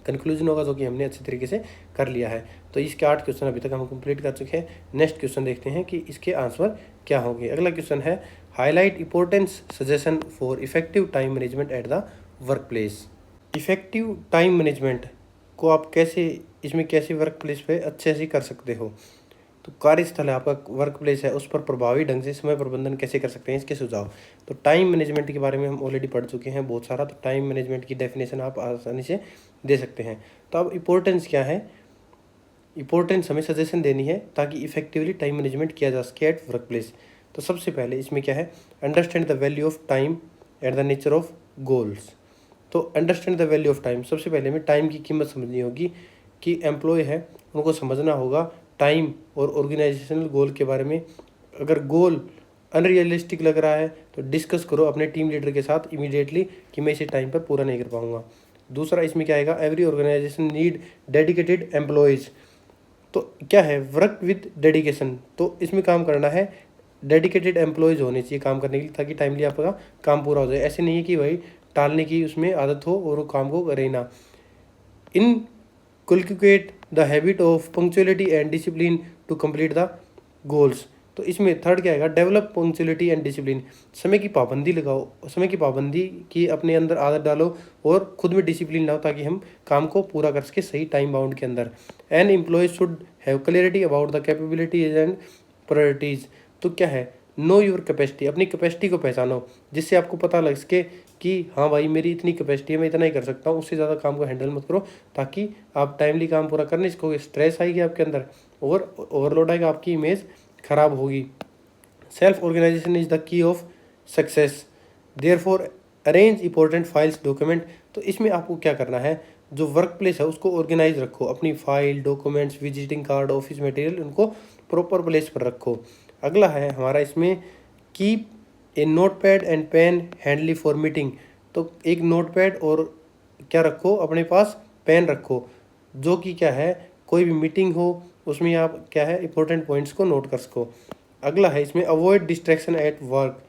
कंक्लूजन होगा, जो कि हमने अच्छे तरीके से कर लिया है। तो इसके 8 क्वेश्चन अभी तक हम कंप्लीट कर चुके हैं। नेक्स्ट क्वेश्चन देखते हैं कि इसके आंसर क्या होंगे। अगला क्वेश्चन है, highlight importance suggestion for effective time management eight the work place. Effective time management को आप कैसे वर्क प्लेस पे अच्छे से कर सकते हो। तो कार्यस्थल है आपका, वर्क प्लेस है, उस पर प्रभावी ढंग से समय प्रबंधन कैसे कर सकते हैं, इसके सुझाव। तो टाइम मैनेजमेंट के बारे में हम ऑलरेडी पढ़ चुके हैं बहुत सारा, तो टाइम मैनेजमेंट की डेफिनेशन आप आसानी से दे सकते हैं। तो अब इंपॉर्टेंस क्या है, इंपॉर्टेंस हमें सजेशन देनी है ताकि इफेक्टिवली टाइम मैनेजमेंट किया जा सके एट वर्क प्लेस। तो सबसे पहले इसमें क्या है, understand the value of time at the nature of goals. तो understand the value of time, सबसे पहले हमें टाइम की कीमत समझनी होगी कि एम्प्लॉय है उनको समझना होगा टाइम और ऑर्गेनाइजेशनल गोल के बारे में। अगर गोल अनरियलिस्टिक लग रहा है तो डिस्कस करो अपने टीम लीडर के साथ इमीडिएटली कि मैं इसे टाइम पर पूरा नहीं कर पाऊंगा। दूसरा इसमें क्या आएगा, every organisation need dedicated employees. तो क्या है, वर्क विद डेडिकेशन, तो इसमें काम करना है, डेडिकेटेड एम्प्लॉयज़ होने चाहिए काम करने के लिए, ताकि टाइमली आपका काम पूरा हो जाए। ऐसे नहीं है कि भाई टालने की उसमें आदत हो और वो काम को करे ना। Inculcate the habit of punctuality and discipline to complete the goals. तो इसमें थर्ड क्या आएगा, डेवलप पंक्चुअलिटी एंड डिसिप्लिन। समय की पाबंदी लगाओ, समय की पाबंदी की अपने अंदर आदत डालो और खुद में डिसिप्लिन लाओ ताकि हम काम को पूरा कर सके सही टाइम बाउंड के अंदर। And employees should have clarity about the capabilities and priorities. तो क्या है, नो योर कैपेसिटी, अपनी कैपेसिटी को पहचानो, जिससे आपको पता लग सके कि हाँ भाई मेरी इतनी कैपेसिटी है, मैं इतना ही कर सकता हूँ, उससे ज़्यादा काम को हैंडल मत करो, ताकि आप टाइमली काम पूरा करने सकोगे। स्ट्रेस आएगी आपके अंदर और ओवरलोड आएगा, आपकी इमेज खराब होगी। Self organisation is the key of success, therefore arrange important files document. तो इसमें आपको क्या करना है, जो वर्क प्लेस है उसको ऑर्गेनाइज रखो, अपनी file, documents, visiting card, office material, उनको प्रॉपर प्लेस पर रखो। अगला है हमारा इसमें, keep a note pad and pen handy for meeting. तो एक नोट पैड और क्या रखो अपने पास, पेन रखो, जो कि क्या है कोई भी मीटिंग हो उसमें आप क्या है इंपॉर्टेंट पॉइंट्स को नोट कर सको। अगला है इसमें, अवॉइड डिस्ट्रैक्शन एट वर्क।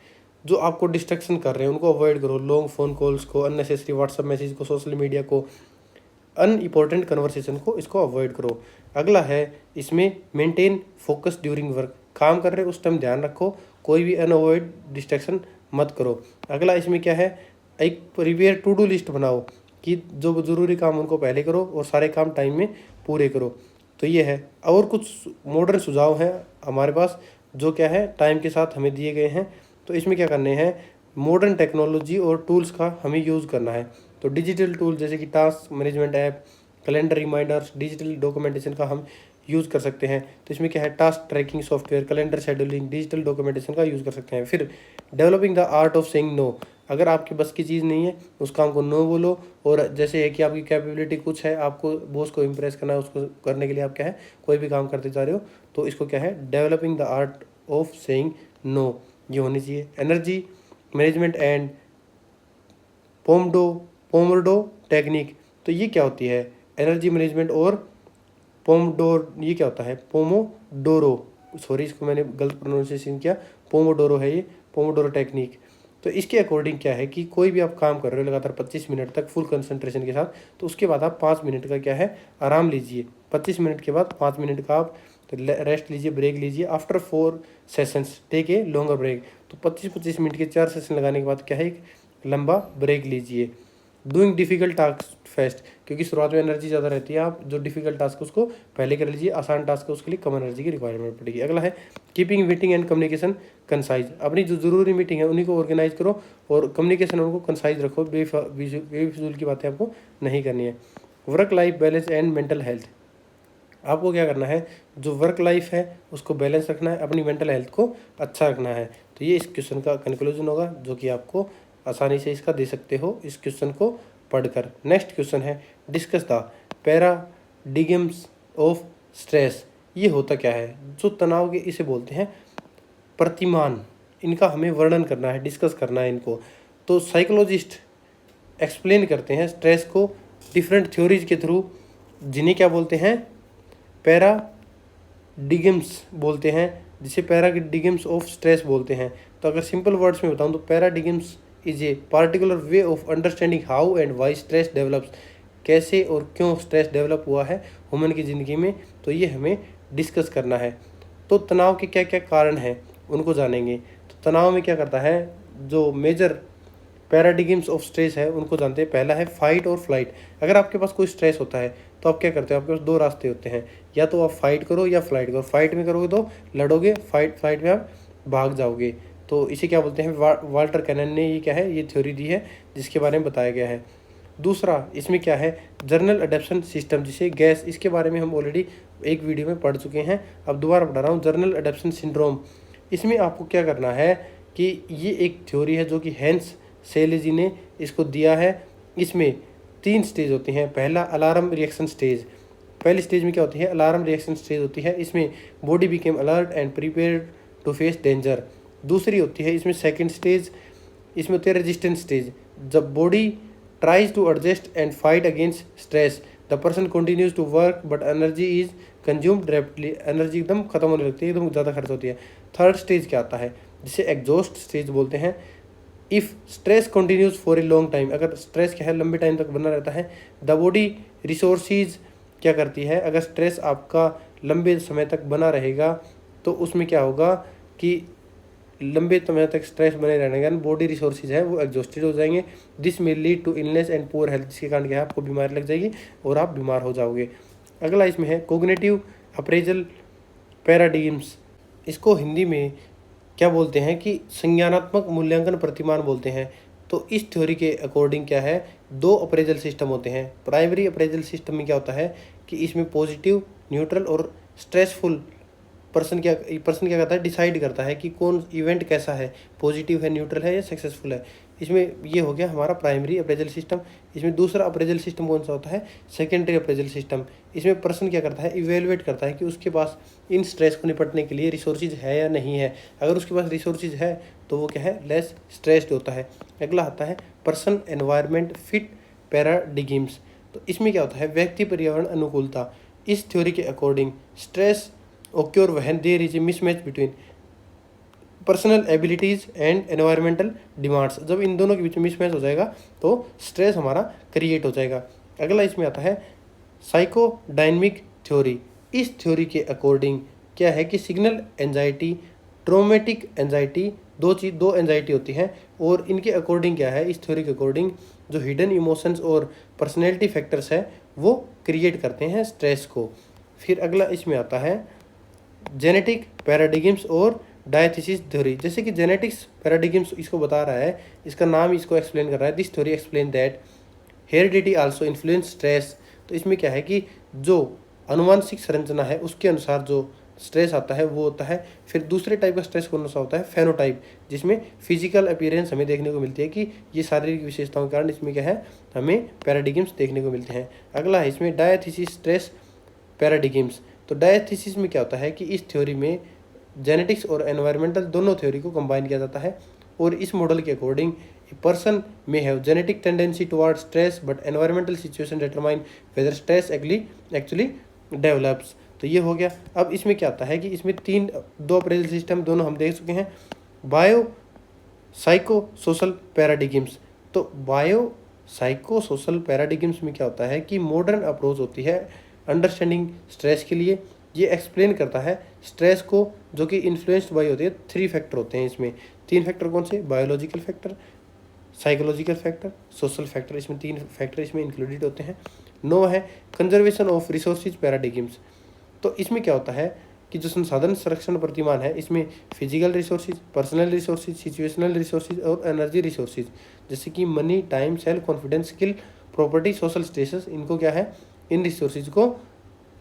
जो आपको डिस्ट्रैक्शन कर रहे हैं उनको अवॉइड करो, लॉन्ग फ़ोन कॉल्स को, अननेसेसरी व्हाट्सअप मैसेज को, सोशल मीडिया को, अनइम्पोर्टेंट कन्वर्सेशन को, इसको अवॉइड करो। अगला है इसमें मेंटेन फोकस ड्यूरिंग वर्क, काम कर रहे हो उस टाइम ध्यान रखो, कोई भी अनअवॉइड डिस्ट्रैक्शन मत करो। अगला इसमें क्या है, एक प्रिपेयर टू डू लिस्ट बनाओ कि जो ज़रूरी काम उनको पहले करो और सारे काम टाइम में पूरे करो। तो ये है। और कुछ मॉडर्न सुझाव हैं हमारे पास जो क्या है टाइम के साथ हमें दिए गए हैं। तो इसमें क्या करने हैं, मॉडर्न टेक्नोलॉजी और टूल्स का हमें यूज़ करना है। तो डिजिटल टूल जैसे कि task management app, calendar reminders, digital documentation का हम यूज़ कर सकते हैं। तो इसमें क्या है, task tracking software, calendar scheduling, digital documentation का यूज़ कर सकते हैं। फिर developing the art of saying no, अगर आपकी बस की चीज़ नहीं है उस काम को नो बोलो। और जैसे है कि आपकी कैपेबिलिटी कुछ है, आपको बॉस को इम्प्रेस करना है, उसको करने के लिए आप क्या है कोई भी काम करते जा रहे हो, तो इसको क्या है developing the art of saying no, ये होनी चाहिए। Energy management and pomodoro technique, तो ये क्या होती है, एनर्जी मैनेजमेंट और ये क्या होता है, पोमोडोरो, सॉरी इसको मैंने गलत प्रोनाउंसिएशन किया, पोमोडोरो है ये, पोमोडोरो टेक्निक। तो इसके अकॉर्डिंग क्या है कि कोई भी आप काम कर रहे हो लगातार 25 मिनट तक फुल कंसंट्रेशन के साथ, तो उसके बाद आप 5 मिनट का क्या है आराम लीजिए। 25 मिनट के बाद 5 मिनट का आप रेस्ट लीजिए, ब्रेक लीजिए। After 4 sessions take a longer break, तो 25-25 मिनट के 4 सेशन लगाने के बाद क्या है एक लंबा ब्रेक लीजिए। डूइंग डिफिकल्ट टास्क फेस्ट, क्योंकि शुरुआत में एनर्जी ज़्यादा रहती है, आप जो डिफिकल्ट टास्क है उसको पहले कर लीजिए, आसान टास्क है उसके लिए कम एनर्जी की रिक्वायरमेंट पड़ेगी। अगला है keeping meeting and communication concise, अपनी जो ज़रूरी मीटिंग है उन्हीं को ऑर्गेनाइज करो और कम्युनिकेशन उनको कंसाइज रखो, बेफिजूल की बातें आपको नहीं करनी है। Work life balance and mental health, आपको क्या करना है, जो वर्क लाइफ है उसको बैलेंस रखना है, अपनी मेंटल हेल्थ को अच्छा रखना है। तो ये इस क्वेश्चन का कंक्लूजन होगा जो कि आपको आसानी से इसका दे सकते हो इस क्वेश्चन को पढ़कर। नेक्स्ट क्वेश्चन है discuss the paradigms of stress, ये होता क्या है, जो तनाव के इसे बोलते हैं प्रतिमान, इनका हमें वर्णन करना है, डिस्कस करना है इनको। तो साइकोलॉजिस्ट एक्सप्लेन करते हैं स्ट्रेस को डिफरेंट थ्योरीज के थ्रू, जिन्हें क्या बोलते हैं पैराडिगम्स बोलते हैं, जिसे पैराडिगम्स ऑफ स्ट्रेस बोलते हैं। तो अगर सिंपल वर्ड्स में बताऊं तो paradigms is a particular way of understanding how and why stress develops, कैसे और क्यों स्ट्रेस डेवलप हुआ है ह्यूमन की ज़िंदगी में, तो ये हमें डिस्कस करना है। तो तनाव के क्या क्या कारण हैं उनको जानेंगे। तो तनाव में क्या करता है, जो मेजर पैराडिगम्स ऑफ स्ट्रेस है उनको जानते हैं। पहला है फाइट और फ्लाइट, अगर आपके पास कोई स्ट्रेस होता है तो आप क्या करते हो, आपके पास 2 रास्ते होते हैं, या तो आप फाइट करो या फ्लाइट करो। फाइट में करोगे तो लड़ोगे, फ्लाइट में आप भाग जाओगे। तो इसे क्या बोलते हैं, वाल्टर कैनन ने ये क्या है ये थ्योरी दी है जिसके बारे में बताया गया है। दूसरा इसमें क्या है जनरल अडेप्शन सिस्टम, जिसे गैस, इसके बारे में हम ऑलरेडी एक वीडियो में पढ़ चुके हैं, अब दोबारा पढ़ा रहा हूँ। जनरल अडेप्शन सिंड्रोम, इसमें आपको क्या करना है कि ये एक थ्योरी है जो कि हैंस सेले जी ने इसको दिया है। इसमें 3 स्टेज होती हैं। पहला अलार्म रिएक्शन स्टेज, पहली स्टेज में क्या होती है अलार्म रिएक्शन स्टेज होती है, इसमें body became alert and prepared to face danger. दूसरी होती है इसमें सेकंड स्टेज, इसमें होती है रेजिस्टेंस स्टेज, जब body tries to adjust and fight against stress, the person continues to work but energy is consumed rapidly, energy एकदम खत्म होने लगती है, एकदम ज़्यादा खर्च होती है। थर्ड स्टेज क्या आता है जिसे एग्जॉस्ट स्टेज बोलते हैं। If stress continues for a long time, अगर स्ट्रेस क्या है लंबे टाइम तक बना रहता है। द बॉडी रिसोर्सेज क्या करती है, अगर स्ट्रेस आपका लंबे समय तक बना रहेगा तो उसमें क्या होगा कि लंबे समय तक स्ट्रेस बने रहने के कारण बॉडी रिसोर्सेज है वो एग्जॉस्टेड हो जाएंगे। This may lead to illness and poor health, जिसके कारण क्या है आपको बीमारी लग जाएगी और आप बीमार हो जाओगे। अगला इसमें है कोग्निटिव अप्रेजल पैराडिग्म्स, इसको हिंदी में क्या बोलते हैं कि संज्ञानात्मक मूल्यांकन प्रतिमान बोलते हैं। तो इस थ्योरी के अकॉर्डिंग क्या है 2 अप्रेजल सिस्टम होते हैं। प्राइमरी अप्रेजल सिस्टम में क्या होता है कि इसमें पॉजिटिव, न्यूट्रल और स्ट्रेसफुल पर्सन क्या करता है डिसाइड करता है कि कौन इवेंट कैसा है, पॉजिटिव है, न्यूट्रल है या सक्सेसफुल है। इसमें ये हो गया हमारा प्राइमरी अप्रेजल सिस्टम। इसमें दूसरा अप्रेजल सिस्टम कौन सा होता है सेकेंडरी अप्रेजल सिस्टम। इसमें पर्सन क्या करता है इवेलुएट करता है कि उसके पास इन स्ट्रेस को निपटने के लिए रिसोर्सेज है या नहीं है। अगर उसके पास रिसोर्सेज है तो वो क्या है लेस स्ट्रेस्ड होता है। अगला आता है पर्सन एनवायरनमेंट फिट पैराडिग्म्स, तो इसमें क्या होता है व्यक्ति पर्यावरण अनुकूलता। इस थ्योरी के according stress occur when there is a mismatch between personal abilities and environmental demands. जब इन दोनों के बीच में मिसमैच हो जाएगा तो स्ट्रेस हमारा क्रिएट हो जाएगा। अगला इसमें आता है साइकोडायनेमिक थ्योरी। इस थ्योरी के अकॉर्डिंग क्या है कि सिग्नल एंजाइटी, ट्रोमेटिक एंजाइटी, दो एंजाइटी होती हैं, और इनके अकॉर्डिंग क्या है, इस थ्योरी के अकॉर्डिंग जो हिडन इमोशंस और पर्सनैलिटी फैक्टर्स है वो क्रिएट करते हैं स्ट्रेस को। फिर अगला इसमें आता है जेनेटिक पैराडिग्म्स और डायथीसिस थ्योरी। जैसे कि जेनेटिक्स पैराडिग्म्स इसको बता रहा है, इसका नाम इसको एक्सप्लेन कर रहा है। This theory explain that heredity also influence stress. तो इसमें क्या है कि जो अनुवांशिक संरचना है उसके अनुसार जो स्ट्रेस आता है वो होता है। फिर दूसरे टाइप का स्ट्रेस कौन सा होता है, फेनोटाइप, जिसमें फिजिकल अपीयरेंस हमें देखने को मिलती है कि ये शारीरिक विशेषताओं के कारण इसमें क्या है, हमें पैराडिग्म्स देखने को मिलते हैं। अगला है इसमें डायथीसिस स्ट्रेस पैराडिग्म्स। तो डायथीसिस में क्या होता है कि इस थ्योरी में जेनेटिक्स और एनवायरमेंटल दोनों थ्योरी को कंबाइन किया जाता है, और इस मॉडल के अकॉर्डिंग पर्सन में have genetic tendency toward stress but environmental situation determine whether stress actually develops. तो ये हो गया। अब इसमें क्या आता है कि इसमें दो अप्रेजल सिस्टम दोनों हम देख चुके हैं। Bio psycho social paradigms. तो बायो साइको सोशल पैराडिग्म्स में क्या होता है कि मॉडर्न अप्रोच होती है अंडरस्टैंडिंग स्ट्रेस के लिए। ये एक्सप्लेन करता है स्ट्रेस को, जो कि इन्फ्लुएंस्ड बाय होती है 3 फैक्टर होते हैं इसमें। 3 फैक्टर कौन से, biological factor, psychological factor, social factor, इसमें 3 फैक्टर इसमें इंक्लूडेड होते हैं। 9 है कंजर्वेशन ऑफ रिसोर्सेज पैराडिग्म्स। तो इसमें क्या होता है कि जो संसाधन संरक्षण प्रतिमान है इसमें physical resources, personal resources, situational resources और एनर्जी रिसोर्सेज, जैसे कि money, time, self confidence, skill, property, social status, इनको क्या है, इन रिसोर्सेज को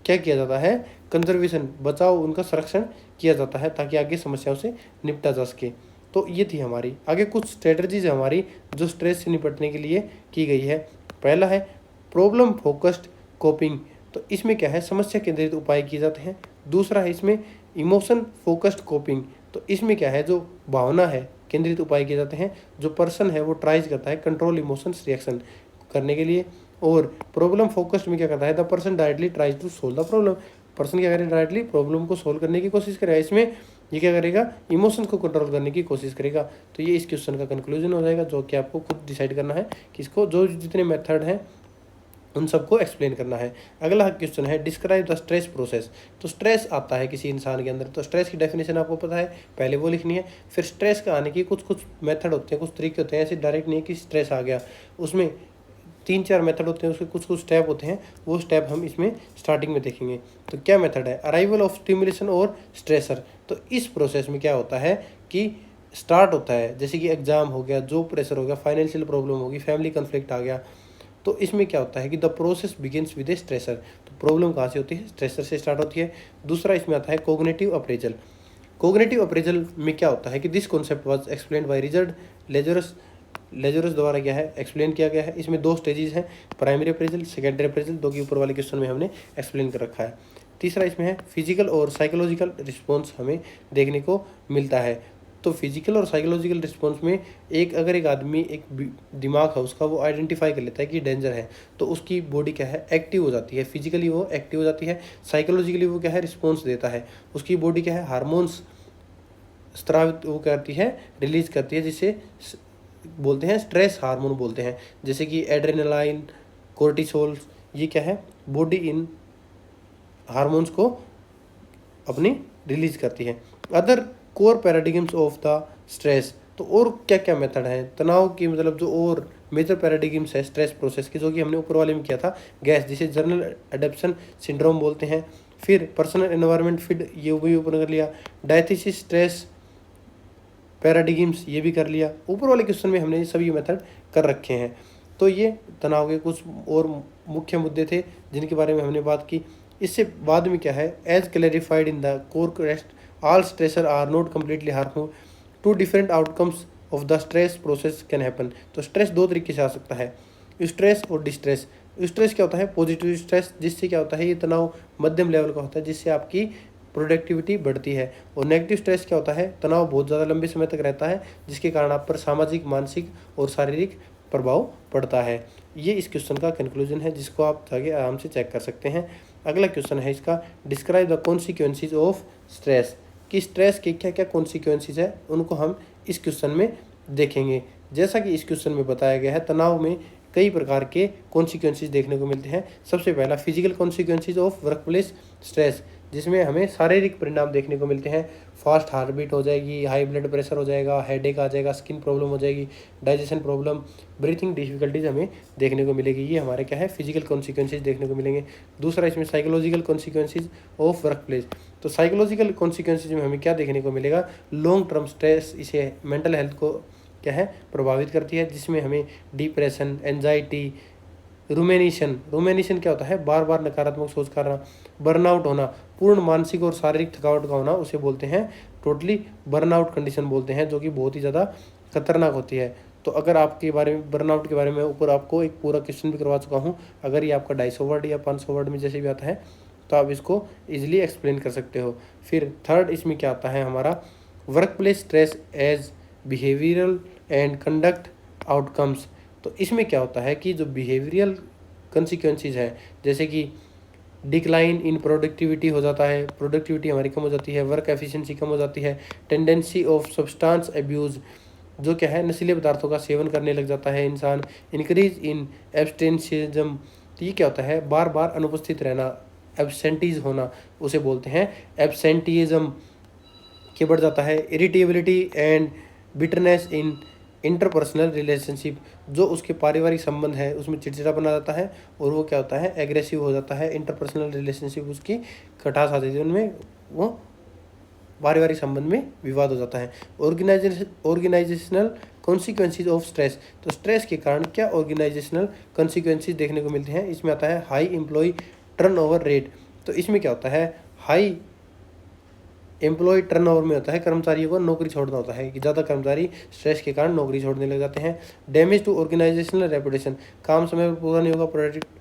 क्या किया जाता है, कंजर्वेशन, बचाव, उनका संरक्षण किया जाता है ताकि आगे समस्याओं से निपटा जा सके। तो ये थी हमारी। आगे कुछ स्ट्रेटजीज है हमारी जो स्ट्रेस से निपटने के लिए की गई है। पहला है प्रॉब्लम फोकस्ड कोपिंग। तो इसमें क्या है, समस्या केंद्रित उपाय किए जाते हैं। दूसरा है इसमें इमोशन फोकस्ड कोपिंग। तो इसमें क्या है, जो भावना है केंद्रित उपाय किए जाते हैं। जो पर्सन है वो ट्राइज करता है कंट्रोल इमोशंस रिएक्शन करने के लिए। और प्रॉब्लम फोकस्ड में क्या करता है, the person directly tries to solve the problem. Person क्या करेगा, डायरेक्टली प्रॉब्लम को सोल्व करने की कोशिश करेगा। इसमें ये क्या करेगा, इमोशंस को कंट्रोल करने की कोशिश करेगा। तो ये इस क्वेश्चन का कंक्लूजन हो जाएगा, जो कि आपको खुद डिसाइड करना है कि इसको जो जितने मेथड हैं उन सबको एक्सप्लेन करना है। अगला क्वेश्चन है डिस्क्राइब द स्ट्रेस प्रोसेस। तो स्ट्रेस आता है किसी इंसान के अंदर, तो स्ट्रेस की डेफिनेशन आपको पता है, पहले वो लिखनी है। फिर स्ट्रेस का आने की कुछ मेथड होते हैं, कुछ तरीके होते हैं। ऐसे डायरेक्ट नहीं है कि स्ट्रेस आ गया, उसमें 3-4 मेथड होते हैं, उसके कुछ स्टेप होते हैं। वो स्टेप हम इसमें स्टार्टिंग में देखेंगे। तो क्या मेथड है, अराइवल ऑफ स्टिमुलेशन और स्ट्रेसर। तो इस प्रोसेस में क्या होता है कि स्टार्ट होता है, जैसे कि एग्जाम हो गया, जॉब प्रेशर हो गया, फाइनेंशियल प्रॉब्लम होगी, फैमिली कन्फ्लिक्ट आ गया। तो इसमें क्या होता है कि the process begins with A stressor. तो प्रॉब्लम कहाँ से होती है, स्ट्रेसर से स्टार्ट होती है। दूसरा इसमें आता है कोग्निटिव अप्रेजल। कोग्निटिव अप्रेजल में क्या होता है कि this concept was explained by Richard Lazarus द्वारा क्या है, एक्सप्लेन किया गया है। इसमें 2 स्टेजेस हैं, प्राइमरी अप्रेजल, सेकेंडरी अप्रेजल, जो कि ऊपर वाले क्वेश्चन में हमने एक्सप्लेन कर रखा है। तीसरा इसमें है फिजिकल और साइकोलॉजिकल रिस्पॉन्स हमें देखने को मिलता है। तो फिजिकल और साइकोलॉजिकल रिस्पॉन्स में अगर एक आदमी, एक दिमाग है उसका, वो आइडेंटिफाई कर लेता है कि डेंजर है, तो उसकी बॉडी क्या है, एक्टिव हो जाती है। फिजिकली वो एक्टिव हो जाती है, साइकोलॉजिकली वो क्या है, रिस्पॉन्स देता है। उसकी बॉडी क्या है, हार्मोन्स स्त्रावित वो करती है, रिलीज करती है, जिसे बोलते हैं स्ट्रेस हार्मोन बोलते हैं, जैसे कि एड्रेनालाइन, कोर्टिसोल। ये क्या है, बॉडी इन हार्मोन्स को अपनी रिलीज करती है। Other core paradigms of the stress. तो और क्या क्या मेथड है तनाव की, मतलब जो और मेजर पैराडिग्म्स है स्ट्रेस प्रोसेस के, जो कि हमने ऊपर वाले में किया था, गैस, जिसे जर्नल एडेप्शन सिंड्रोम बोलते हैं। फिर पर्सनल एनवायरनमेंट फिट, ये भी ऊपर कर लिया। डायथीसिस स्ट्रेस पैराडिग्म्स, ये भी कर लिया। ऊपर वाले क्वेश्चन में हमने सभी मेथड कर रखे हैं। तो ये तनाव के कुछ और मुख्य मुद्दे थे जिनके बारे में हमने बात की। इससे बाद में क्या है, as clarified in the core quest, all stressor are not completely harmful, 2 different outcomes of the stress process can happen. तो स्ट्रेस 2 तरीके से आ सकता है, स्ट्रेस और डिस्ट्रेस। स्ट्रेस क्या होता है, पॉजिटिव स्ट्रेस, जिससे क्या होता है, ये तनाव मध्यम लेवल का होता है, जिससे आपकी प्रोडक्टिविटी बढ़ती है। और नेगेटिव स्ट्रेस क्या होता है, तनाव बहुत ज़्यादा लंबे समय तक रहता है, जिसके कारण आप पर सामाजिक, मानसिक और शारीरिक प्रभाव पड़ता है। ये इस क्वेश्चन का कंक्लूजन है, जिसको आप आगे आराम से चेक कर सकते हैं। अगला क्वेश्चन है इसका, describe the consequences of stress. कि स्ट्रेस के क्या क्या कॉन्सिक्वेंसेस है उनको हम इस क्वेश्चन में देखेंगे। जैसा कि इस क्वेश्चन में बताया गया है, तनाव में कई प्रकार के कॉन्सिक्वेंसेस देखने को मिलते हैं। सबसे पहला physical consequences of work place stress, जिसमें हमें शारीरिक परिणाम देखने को मिलते हैं। फास्ट हार्ट बीट हो जाएगी, हाई ब्लड प्रेशर हो जाएगा, हेडेक आ जाएगा, स्किन प्रॉब्लम हो जाएगी, डाइजेशन प्रॉब्लम, ब्रीथिंग डिफिकल्टीज हमें देखने को मिलेगी। ये हमारे क्या है, फिजिकल कॉन्सिक्वेंसेज देखने को मिलेंगे। दूसरा इसमें psychological consequences of work place. तो साइकोलॉजिकल कॉन्सिक्वेंसेज में हमें क्या देखने को मिलेगा, लॉन्ग टर्म स्ट्रेस इसे मेंटल हेल्थ को क्या है, प्रभावित करती है, जिसमें हमें डिप्रेशन, एंजाइटी, रूमेनेशन क्या होता है, बार बार नकारात्मक सोच करना, बर्नआउट होना, पूर्ण मानसिक और शारीरिक थकावट का होना, उसे बोलते हैं टोटली बर्नआउट कंडीशन बोलते हैं, जो कि बहुत ही ज़्यादा खतरनाक होती है। तो अगर आपके बारे में बर्नआउट के बारे में ऊपर आपको एक पूरा क्वेश्चन भी करवा चुका हूँ, अगर ये आपका 250 वर्ड या 500 वर्ड में जैसे भी आता है तो आप इसको ईजिली एक्सप्लेन कर सकते हो। फिर थर्ड इसमें क्या आता है हमारा, work place stress as behavioural and conduct outcomes. तो इसमें क्या होता है कि जो बिहेवियरल कंसिक्वेंसेज है, जैसे कि डिक्लाइन इन प्रोडक्टिविटी हो जाता है, प्रोडक्टिविटी हमारी कम हो जाती है, वर्क एफिशिएंसी कम हो जाती है, टेंडेंसी ऑफ सब्सटेंस एब्यूज़, जो क्या है नशीले पदार्थों का सेवन करने लग जाता है इंसान, इंक्रीज इन एब्सटेंशिज्म, तो ये क्या होता है, बार बार अनुपस्थित रहना, एब्सेंटीज होना, उसे बोलते हैं एब्सेंटीज़म के बढ़ जाता है। Irritability and bitterness in interpersonal relationship, जो उसके पारिवारिक संबंध है उसमें चिड़चिड़ा बना जाता है और वो क्या होता है, एग्रेसिव हो जाता है। इंटरपर्सनल रिलेशनशिप उसकी खटास आ जाती है, उनमें वो पारिवारिक संबंध में विवाद हो जाता है। ऑर्गेनाइजेशनल कॉन्सिक्वेंसेज ऑफ स्ट्रेस, तो स्ट्रेस के कारण क्या ऑर्गेनाइजेशनल कॉन्सिक्वेंसेज देखने को मिलते हैं, इसमें आता है हाई एम्प्लॉय टर्नओवर रेट। तो इसमें क्या होता है, हाई एम्प्लॉय टर्नओवर में होता है, कर्मचारियों को नौकरी छोड़ना होता है कि ज़्यादा कर्मचारी स्ट्रेस के कारण नौकरी छोड़ने लग जाते हैं। डैमेज टू ऑर्गेनाइजेशनल रेपुटेशन, काम समय पर पूरा नहीं होगा,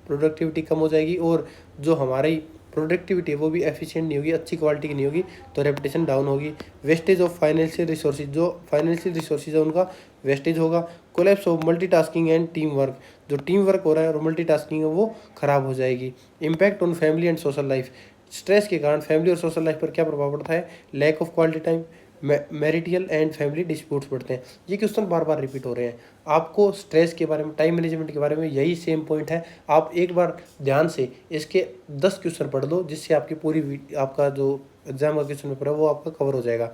प्रोडक्टिविटी कम हो जाएगी और जो हमारी प्रोडक्टिविटी है वो भी एफिशिएंट नहीं होगी, अच्छी क्वालिटी की नहीं होगी, तो रेपुटेशन डाउन होगी। वेस्टेज ऑफ फाइनेंशियल रिसोर्सेज, जो फाइनेंशियल रिसोर्सेज है उनका वेस्टेज होगा। Collapse of multitasking and team work, जो टीम वर्क हो रहा है और मल्टीटास्किंग है वो खराब हो जाएगी। Impact on family and social life, stress के कारण फैमिली और सोशल लाइफ पर क्या प्रभाव पड़ता है, lack of quality time, marital and family disputes बढ़ते हैं। ये क्वेश्चन बार बार रिपीट हो रहे हैं। आपको स्ट्रेस के बारे में, टाइम मैनेजमेंट के बारे में यही सेम पॉइंट है, आप एक बार ध्यान से इसके 10 क्वेश्चन पढ़ लो, जिससे आपकी पूरी आपका जो एग्जाम का क्वेश्चन पेपर है वो आपका कवर हो जाएगा।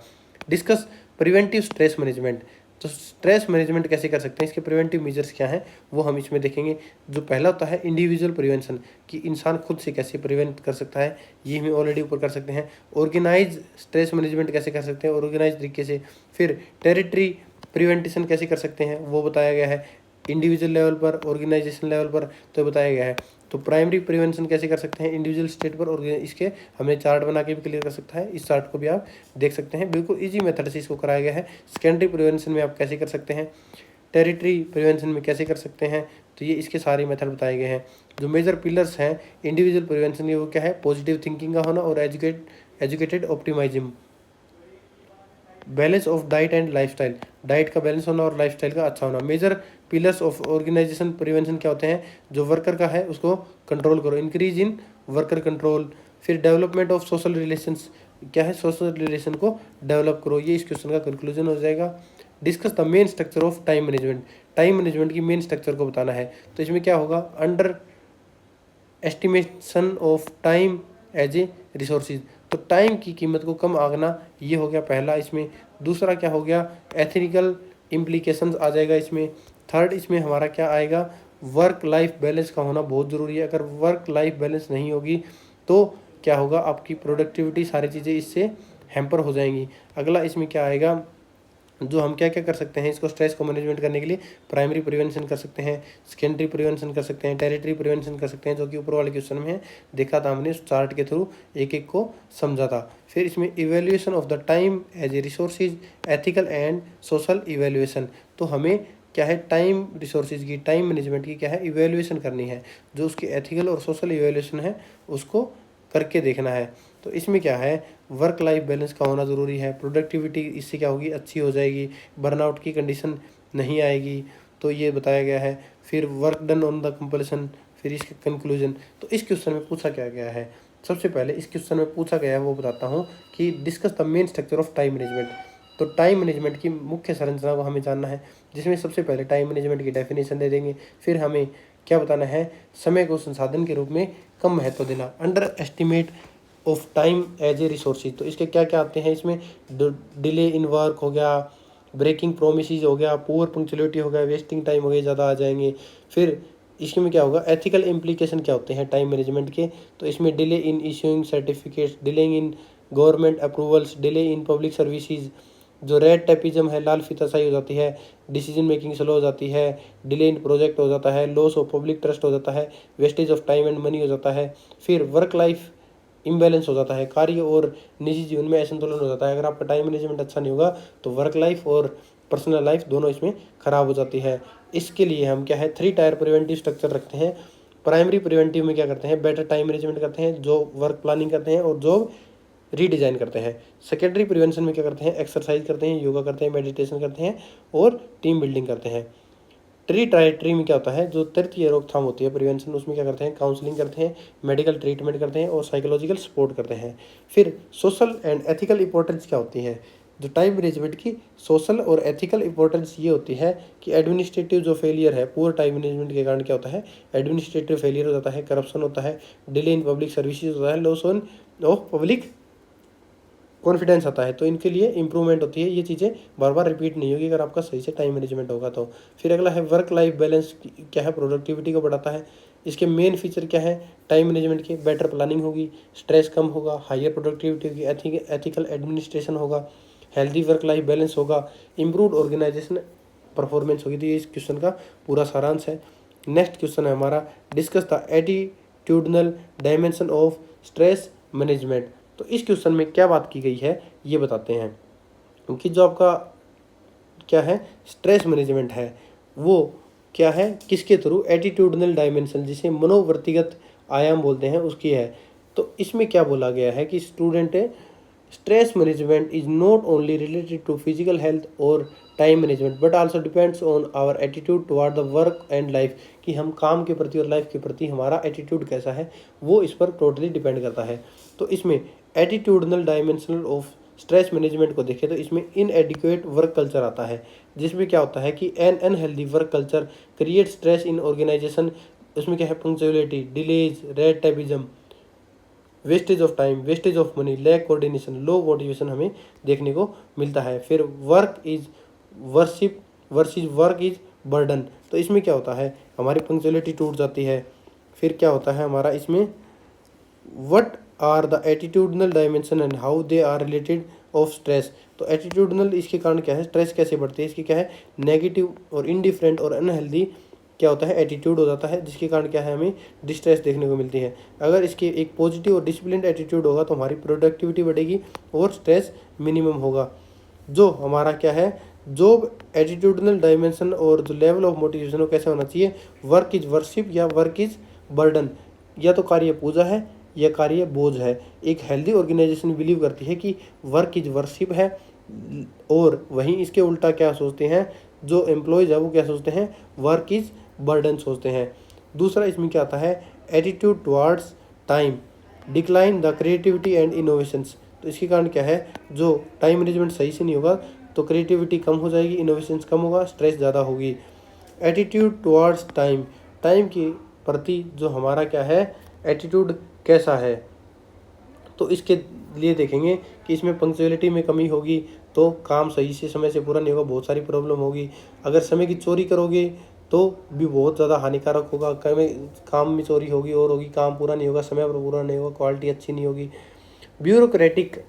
डिस्कस प्रिवेंटिव स्ट्रेस मैनेजमेंट, तो स्ट्रेस मैनेजमेंट कैसे कर सकते हैं, इसके प्रिवेंटिव मेजर्स क्या हैं वो हम इसमें देखेंगे। जो पहला होता है इंडिविजुअल प्रिवेंशन, कि इंसान खुद से कैसे प्रिवेंट कर सकता है, ये हम ऑलरेडी ऊपर कर सकते हैं। ऑर्गेनाइज स्ट्रेस मैनेजमेंट कैसे कर सकते हैं, ऑर्गेनाइज तरीके से। फिर टेरिटरी प्रिवेंटेशन कैसे कर सकते हैं वो बताया गया है, इंडिविजुअल लेवल पर, ऑर्गेनाइजेशन लेवल पर तो बताया गया है। तो प्राइमरी प्रिवेंशन कैसे कर सकते हैं, इंडिविजुअल स्टेट पर, और इसके हमें चार्ट बना के भी क्लियर कर सकता है, इस चार्ट को भी आप देख सकते हैं, बिल्कुल इजी मेथड से इसको कराया गया है। सेकेंडरी प्रिवेंशन में आप कैसे कर सकते हैं, टेरिटरी प्रिवेंशन में कैसे कर सकते हैं, तो ये इसके सारे मेथड बताए गए हैं। जो मेजर पिलर्स हैं इंडिविजुअल प्रिवेंशन के वो क्या है, पॉजिटिव थिंकिंग का होना और educated optimism, balance of diet and lifestyle, diet का बैलेंस होना और लाइफस्टाइल का अच्छा होना। Major pillars of organisation prevention क्या होते हैं, जो वर्कर का है उसको कंट्रोल करो, इंक्रीज इन वर्कर कंट्रोल। फिर डेवलपमेंट ऑफ सोशल रिलेशंस, क्या है, सोशल रिलेशन को डेवलप करो, ये इस क्वेश्चन का कंक्लूजन हो जाएगा। Discuss the main structure of time management, time management की मेन स्ट्रक्चर को बताना है। तो इसमें क्या होगा, underestimation of time as a resources, तो टाइम की कीमत को कम आंकना, ये हो गया पहला इसमें। दूसरा क्या हो गया, एथिकल इम्प्लीकेशंस आ जाएगा इसमें। थर्ड इसमें हमारा क्या आएगा, वर्क लाइफ बैलेंस का होना बहुत ज़रूरी है, अगर वर्क लाइफ बैलेंस नहीं होगी तो क्या होगा, आपकी प्रोडक्टिविटी सारी चीज़ें इससे हैम्पर हो जाएंगी। अगला इसमें क्या आएगा, जो हम क्या क्या कर सकते हैं इसको स्ट्रेस को मैनेजमेंट करने के लिए, प्राइमरी प्रिवेंशन कर सकते हैं, सेकेंडरी प्रिवेंशन कर सकते हैं, टेरिटरी प्रिवेंशन कर सकते हैं, जो कि ऊपर वाले क्वेश्चन में है, देखा था हमने उस चार्ट के थ्रू, एक एक को समझा था। फिर इसमें evaluation of the time as a resources, ethical and social evaluation, तो हमें क्या है, टाइम रिसोर्सेज की, टाइम मैनेजमेंट की क्या है, इवेल्युएशन करनी है, जो उसकी एथिकल और सोशल इवेल्युएशन है उसको करके देखना है। तो इसमें क्या है, वर्क लाइफ बैलेंस का होना ज़रूरी है, प्रोडक्टिविटी इससे क्या होगी, अच्छी हो जाएगी, बर्नआउट की कंडीशन नहीं आएगी, तो ये बताया गया है। फिर work done on the compulsion, फिर इसके कंक्लूजन। तो इस क्वेश्चन में पूछा क्या गया है, सबसे पहले इस क्वेश्चन में पूछा गया है वो बताता हूँ कि discuss the main structure of time management. तो टाइम मैनेजमेंट की मुख्य संरचना को हमें जानना है, जिसमें सबसे पहले टाइम मैनेजमेंट की डेफिनेशन दे देंगे। फिर हमें क्या बताना है, समय को संसाधन के रूप में कम महत्व देना, underestimate of time as a resources. तो इसके क्या क्या आते हैं, इसमें डिले इन वर्क हो गया, ब्रेकिंग प्रोमिसेस हो गया, पुअर पंक्चुअलिटी हो गया, वेस्टिंग टाइम हो गया, ज़्यादा आ जाएंगे। फिर इसमें क्या होगा, एथिकल इम्प्लीकेशन क्या होते हैं टाइम मैनेजमेंट के। तो इसमें delay in issuing certificates, delay in government approvals, delay in public services, जो रेड टेपिज्म है, लाल फीताशाही हो जाती है, डिसीजन मेकिंग स्लो हो जाती है, डिले इन प्रोजेक्ट हो जाता है, लॉस ऑफ पब्लिक ट्रस्ट हो जाता है, wastage of time and money हो जाता है। फिर वर्क लाइफ इम्बैलेंस हो जाता है, कार्य और निजी जीवन में असंतुलन हो जाता है। अगर आपका टाइम मैनेजमेंट अच्छा नहीं होगा तो वर्क लाइफ और पर्सनल लाइफ दोनों इसमें खराब हो जाती है। इसके लिए हम क्या है, 3 टायर प्रिवेंटिव स्ट्रक्चर रखते हैं। प्राइमरी प्रिवेंटिव में क्या करते हैं, बेटर टाइम मैनेजमेंट करते हैं, जॉब वर्क प्लानिंग करते हैं और जॉब रीडिजाइन करते हैं। सेकेंडरी प्रिवेंशन में क्या करते हैं, एक्सरसाइज करते हैं, योगा करते हैं, मेडिटेशन करते हैं और टीम बिल्डिंग करते हैं। ट्री में क्या होता है, जो तृतीय रोकथाम होती है प्रिवेंशन, उसमें क्या करते हैं, काउंसलिंग करते हैं, मेडिकल ट्रीटमेंट करते हैं और साइकोलॉजिकल सपोर्ट करते हैं। फिर सोशल एंड एथिकल इंपॉर्टेंस क्या होती है, जो टाइम मैनेजमेंट की सोशल और एथिकल इंपॉर्टेंस ये होती है कि एडमिनिस्ट्रेटिव जो फेलियर है, पूअर टाइम मैनेजमेंट के कारण क्या होता है, एडमिनिस्ट्रेटिव फेलियर हो जाता है, करप्शन होता है, डिले इन पब्लिक सर्विसेज होता है, loss on off public confidence आता है। तो इनके लिए इंप्रूवमेंट होती है, ये चीज़ें बार बार रिपीट नहीं होगी अगर आपका सही से टाइम मैनेजमेंट होगा तो। फिर अगला है वर्क लाइफ बैलेंस, क्या है, प्रोडक्टिविटी को बढ़ाता है। इसके मेन फीचर क्या है टाइम मैनेजमेंट के, बेटर प्लानिंग होगी, स्ट्रेस कम होगा, हायर प्रोडक्टिविटी होगी, एथिकल एडमिनिस्ट्रेशन होगा, हेल्दी वर्क लाइफ बैलेंस होगा, इम्प्रूव्ड ऑर्गेनाइजेशन परफॉर्मेंस होगी। तो ये इस क्वेश्चन का पूरा सारांश है। नेक्स्ट क्वेश्चन है हमारा, discuss the attitudinal dimension of stress management. तो इस क्वेश्चन में क्या बात की गई है ये बताते हैं, क्योंकि जो आपका क्या है स्ट्रेस मैनेजमेंट है वो क्या है, किसके थ्रू, एटीट्यूडनल डायमेंशन जिसे मनोवर्तिगत आयाम बोलते हैं उसकी है। तो इसमें क्या बोला गया है कि student stress management is not only related to physical health और time management but also depends on our attitude toward the work and life, कि हम काम के प्रति और लाइफ के प्रति हमारा एटीट्यूड कैसा है वो इस पर टोटली डिपेंड करता है। तो इसमें attitudinal dimensional of stress management को देखें तो इसमें इनएडिक्वेट वर्क कल्चर आता है, जिसमें क्या होता है कि an unhealthy work culture create stress in organisation. उसमें क्या है, punctuality, delays, red tapism, wastage of time, wastage of money, lack coordination, low motivation हमें देखने को मिलता है। फिर work is worship versus work is burden. तो इसमें क्या होता है, हमारी पंक्चुअलिटी टूट जाती है। फिर क्या होता है हमारा इसमें, what are the attitudinal dimension and how they are related of stress. तो एटीट्यूडनल इसके कारण क्या है, स्ट्रेस कैसे बढ़ती है, इसकी क्या है, नेगेटिव और इनडिफरेंट और अनहेल्दी क्या होता है, एटीट्यूड हो जाता है, जिसके कारण क्या है, हमें डिस्ट्रेस देखने को मिलती है। अगर इसके एक पॉजिटिव और डिसिप्लिन एटीट्यूड होगा तो हमारी प्रोडक्टिविटी बढ़ेगी और स्ट्रेस मिनिमम होगा। जो हमारा क्या है, जो एटीट्यूडनल डायमेंशन और जो लेवल ऑफ मोटिवेशन वो कैसे होना चाहिए, वर्क इज वर्शिप या वर्क इज बर्डन, या तो कार्य पूजा है या कार्य बोझ है। एक हेल्दी ऑर्गेनाइजेशन बिलीव करती है कि वर्क इज वर्शिप है, और वहीं इसके उल्टा क्या सोचते हैं जो एम्प्लॉयज है वो क्या सोचते हैं, वर्क इज बर्डन सोचते हैं। दूसरा इसमें क्या आता है, attitude towards time decline the creativity and innovations. तो इसके कारण क्या है, जो टाइम मैनेजमेंट सही से नहीं होगा तो क्रिएटिविटी कम हो जाएगी, इनोवेशंस कम होगा, स्ट्रेस ज़्यादा होगी। एटीट्यूड टुवर्ड्स टाइम, टाइम के प्रति जो हमारा क्या है एटीट्यूड कैसा है, तो इसके लिए देखेंगे कि इसमें पंक्चुअलिटी में कमी होगी तो काम सही से समय से पूरा नहीं होगा, बहुत सारी प्रॉब्लम होगी। अगर समय की चोरी करोगे तो भी बहुत ज़्यादा हानिकारक होगा, काम में चोरी होगी और होगी, काम पूरा नहीं होगा, समय पर पूरा नहीं होगा, क्वालिटी अच्छी नहीं होगी। ब्यूरोक्रेटिक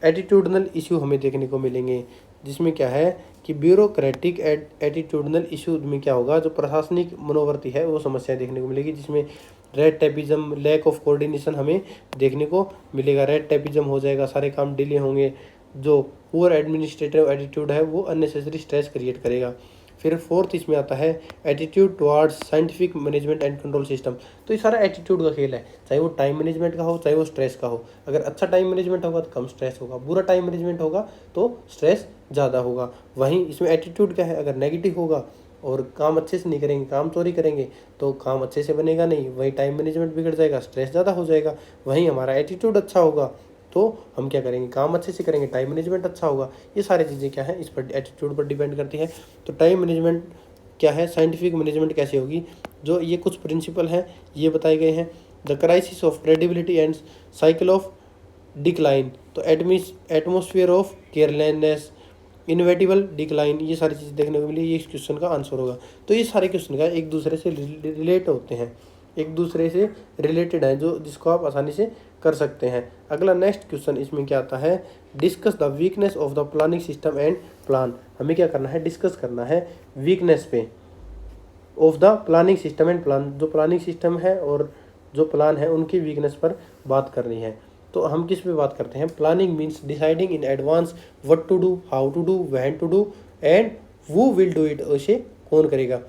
एटीट्यूडनल इशू हमें देखने को मिलेंगे, जिसमें क्या है कि ब्यूरोक्रेटिक एटीट्यूडनल इशू में क्या होगा, जो प्रशासनिक मनोवृत्ति है वो समस्याएं देखने को मिलेगी, जिसमें red tapism, lack of coordination हमें देखने को मिलेगा। रेड टेपिज्म हो जाएगा, सारे काम डिले होंगे, जो पुअर एडमिनिस्ट्रेटिव एटीट्यूड है वो अननेसेसरी स्ट्रेस क्रिएट करेगा। फिर फोर्थ इसमें आता है attitude towards scientific management and control system. तो ये सारा एटीट्यूड का खेल है, चाहे वो टाइम मैनेजमेंट का हो चाहे वो स्ट्रेस का हो। अगर अच्छा टाइम मैनेजमेंट होगा तो कम स्ट्रेस होगा, बुरा टाइम मैनेजमेंट होगा तो स्ट्रेस ज़्यादा होगा। वहीं इसमें एटीट्यूड क्या है, अगर नेगेटिव होगा और काम अच्छे से नहीं करेंगे, काम चोरी करेंगे, तो काम अच्छे से बनेगा नहीं, वहीं टाइम मैनेजमेंट बिगड़ जाएगा, स्ट्रेस ज़्यादा हो जाएगा। वहीं हमारा एटीट्यूड अच्छा होगा तो हम क्या करेंगे, काम अच्छे से करेंगे, टाइम मैनेजमेंट अच्छा होगा। ये सारी चीज़ें क्या है, इस पर एटीट्यूड पर डिपेंड करती है। तो टाइम मैनेजमेंट क्या है, साइंटिफिक मैनेजमेंट कैसे होगी, जो ये कुछ प्रिंसिपल हैं ये बताए गए हैं। The crisis of credibility and cycle of decline, तो एटमोसफियर ऑफ केयरलेसनेस, इनवेटिबल डिक्लाइन, ये सारी चीज़ देखने को मिली। ये इस क्वेश्चन का आंसर होगा। तो ये सारे क्वेश्चन का एक दूसरे से रिलेट होते हैं, एक दूसरे से रिलेटेड है, जो जिसको आप आसानी से कर सकते हैं। अगला नेक्स्ट क्वेश्चन इसमें क्या आता है, discuss the weakness of the planning system and plan. हमें क्या करना है, डिस्कस करना है वीकनेस पे of the planning system and plan. जो प्लानिंग सिस्टम है और जो प्लान है उनकी वीकनेस पर बात करनी है। तो हम किस पे बात करते हैं, planning means deciding in advance what to do, how to do, when to do and who will do it, उसे कौन करेगा।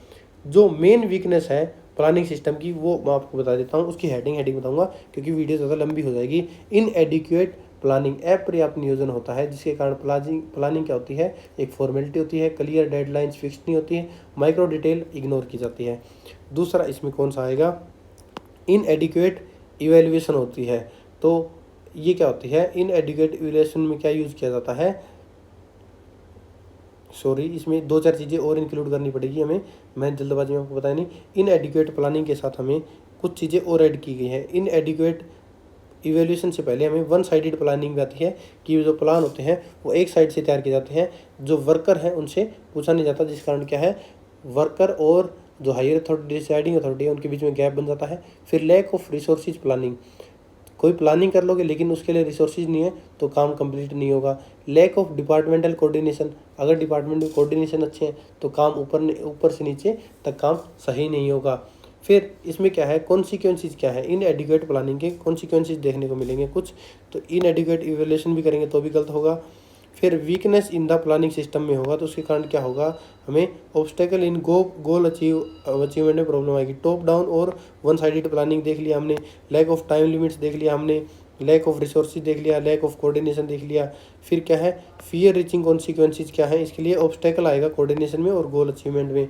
जो मेन वीकनेस है प्लानिंग सिस्टम की वो मैं आपको बता देता हूँ, उसकी हेडिंग बताऊंगा क्योंकि वीडियो ज़्यादा लंबी हो जाएगी। इनएडिक्वेट प्लानिंग, अपर्याप्त नियोजन होता है जिसके कारण प्लानिंग क्या होती है, एक फॉर्मेलिटी होती है, क्लियर डेडलाइंस फिक्स नहीं होती है, माइक्रो डिटेल इग्नोर की जाती है। दूसरा इसमें कौन सा आएगा, इनएडिक्वेट इवेल्युएशन होती है। तो ये क्या होती है, इनएडिक्वेट इवेल्युएशन में क्या यूज़ किया जाता है, सॉरी इसमें दो चार चीज़ें और इंक्लूड करनी पड़ेगी हमें, मैं जल्दबाजी में आपको बताया नहीं। इनएडिक्वेट प्लानिंग के साथ हमें कुछ चीज़ें और ऐड की गई हैं। इनएडिक्वेट इवेल्यूशन से पहले हमें वन साइडेड प्लानिंग भी आती है कि जो प्लान होते हैं वो एक साइड से तैयार किए जाते हैं, जो वर्कर हैं उनसे पूछा नहीं जाता, जिस कारण क्या है, वर्कर और जो हायर अथॉरिटी डिसाइडिंग अथॉरिटी है उनके बीच में गैप बन जाता है। फिर लैक ऑफ रिसोर्सेज प्लानिंग, कोई प्लानिंग कर लोगे लेकिन उसके लिए रिसोर्सेज नहीं है तो काम कंप्लीट नहीं होगा। लैक ऑफ डिपार्टमेंटल कोऑर्डिनेशन, अगर डिपार्टमेंट में कोऑर्डिनेशन अच्छे हैं तो काम ऊपर से नीचे तक काम सही नहीं होगा। फिर इसमें क्या है, कॉन्सिक्वेंसेज क्या है, इनएडिक्वेट प्लानिंग के कॉन्सिक्वेंसेज देखने को मिलेंगे कुछ, तो इनएडिक्वेट इवैल्यूएशन भी करेंगे तो भी गलत होगा। फिर weakness in the planning system में होगा तो उसके कारण क्या होगा, हमें ऑब्स्टेकल इन गोल अचीवमेंट में प्रॉब्लम आएगी। टॉप डाउन और वन साइडेड प्लानिंग देख लिया हमने, लैक ऑफ टाइम लिमिट्स देख लिया हमने, लैक ऑफ रिसोर्सेज देख लिया, लैक ऑफ कोऑर्डिनेशन देख लिया। फिर क्या है, फियर रीचिंग कॉन्सिक्वेंसेज क्या है, इसके लिए ऑब्स्टेकल आएगा कोऑर्डिनेशन में और गोल अचीवमेंट में।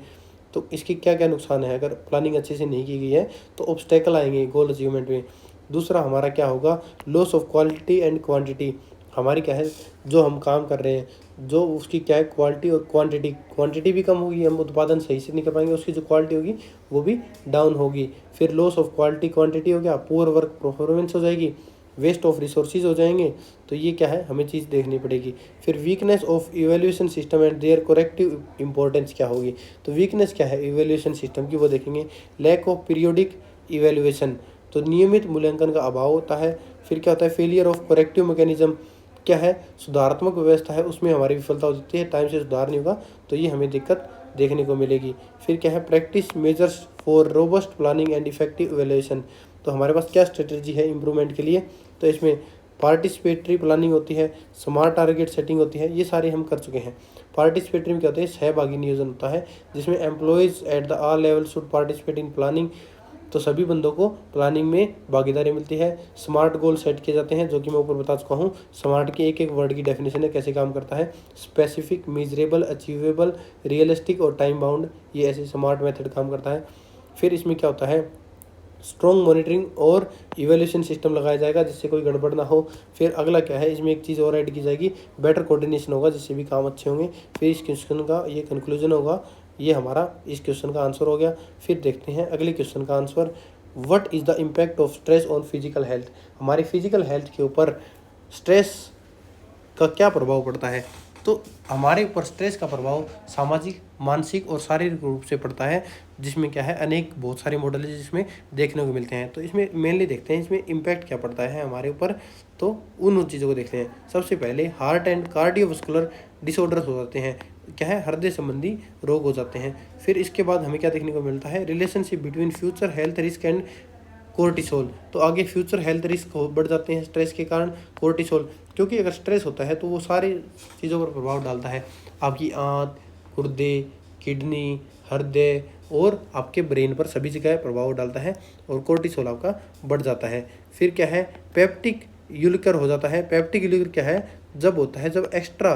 तो इसके क्या क्या नुकसान है, अगर प्लानिंग अच्छे से नहीं की गई है तो ऑब्स्टेकल आएंगे गोल अचीवमेंट में। दूसरा हमारा क्या होगा, loss of quality and quantity, हमारी क्या है जो हम काम कर रहे हैं जो उसकी क्या है क्वालिटी और क्वांटिटी भी कम होगी, हम उत्पादन सही से नहीं कर पाएंगे, उसकी जो क्वालिटी होगी वो भी डाउन होगी। फिर लॉस ऑफ क्वालिटी क्वांटिटी हो गया, पुअर वर्क परफॉर्मेंस हो जाएगी, वेस्ट ऑफ रिसोर्सेज हो जाएंगे। तो ये क्या है, हमें चीज़ देखनी पड़ेगी। फिर weakness of evaluation system and their corrective importance क्या होगी, तो वीकनेस क्या है इवैल्यूएशन सिस्टम की वो देखेंगे। लैक ऑफ पीरियोडिक इवैल्यूएशन, तो नियमित मूल्यांकन का अभाव होता है। फिर क्या होता है, फेलियर ऑफ करेक्टिव मैकेनिज्म, क्या है सुधारात्मक व्यवस्था है उसमें हमारी विफलता हो जाती है, टाइम से सुधार नहीं होगा तो ये हमें दिक्कत देखने को मिलेगी। फिर क्या है, practice measures for robust planning and effective evaluation, तो हमारे पास क्या स्ट्रेटजी है इम्प्रूवमेंट के लिए, तो इसमें पार्टिसिपेटरी प्लानिंग होती है, स्मार्ट टारगेट सेटिंग होती है, ये सारे हम कर चुके हैं। पार्टिसिपेटरी में क्या होता है, सहभागी नियोजन होता है जिसमें employees at the all level should participate in planning, तो सभी बंदों को प्लानिंग में भागीदारी मिलती है। स्मार्ट गोल सेट किए जाते हैं जो कि मैं ऊपर बता चुका हूँ, स्मार्ट की एक एक वर्ड की डेफिनेशन है कैसे काम करता है, स्पेसिफिक, मेजरेबल, अचीवेबल, रियलिस्टिक और टाइम बाउंड, ये ऐसे स्मार्ट मेथड काम करता है। फिर इसमें क्या होता है, स्ट्रॉन्ग मॉनिटरिंग और इवैल्यूएशन सिस्टम लगाया जाएगा जिससे कोई गड़बड़ ना हो। फिर अगला क्या है, इसमें एक चीज़ और ऐड की जाएगी, बेटर कोऑर्डिनेशन होगा जिससे भी काम अच्छे होंगे। फिर इस क्वेश्चन का ये कंक्लूजन होगा, ये हमारा इस क्वेश्चन का आंसर हो गया। फिर देखते हैं अगले क्वेश्चन का answer, what is the impact of stress on physical health, हमारी फिजिकल हेल्थ के ऊपर स्ट्रेस का क्या प्रभाव पड़ता है। तो हमारे ऊपर स्ट्रेस का प्रभाव सामाजिक, मानसिक और शारीरिक रूप से पड़ता है, जिसमें क्या है अनेक बहुत सारे मॉडल है जिसमें देखने को मिलते हैं। तो इसमें मेनली देखते हैं इसमें इम्पैक्ट क्या पड़ता है हमारे ऊपर, तो उन चीज़ों को देखते हैं। सबसे पहले हार्ट एंड कार्डियोवास्कुलर डिसऑर्डर्स हो जाते हैं, क्या है हृदय संबंधी रोग हो जाते हैं। फिर इसके बाद हमें क्या देखने को मिलता है, relationship between future health risk and cortisol, तो आगे फ्यूचर हेल्थ रिस्क बढ़ जाते हैं स्ट्रेस के कारण। कोर्टिसोल, क्योंकि अगर स्ट्रेस होता है तो वो सारी चीज़ों पर प्रभाव डालता है, आपकी आंत, गुर्दे, किडनी, हृदय और आपके ब्रेन पर सभी जगह प्रभाव डालता है और कोर्टिसोल आपका बढ़ जाता है। फिर क्या है, पेप्टिक यूरिकर हो जाता है। पेप्टिक यूरिकर क्या है, जब होता है जब extra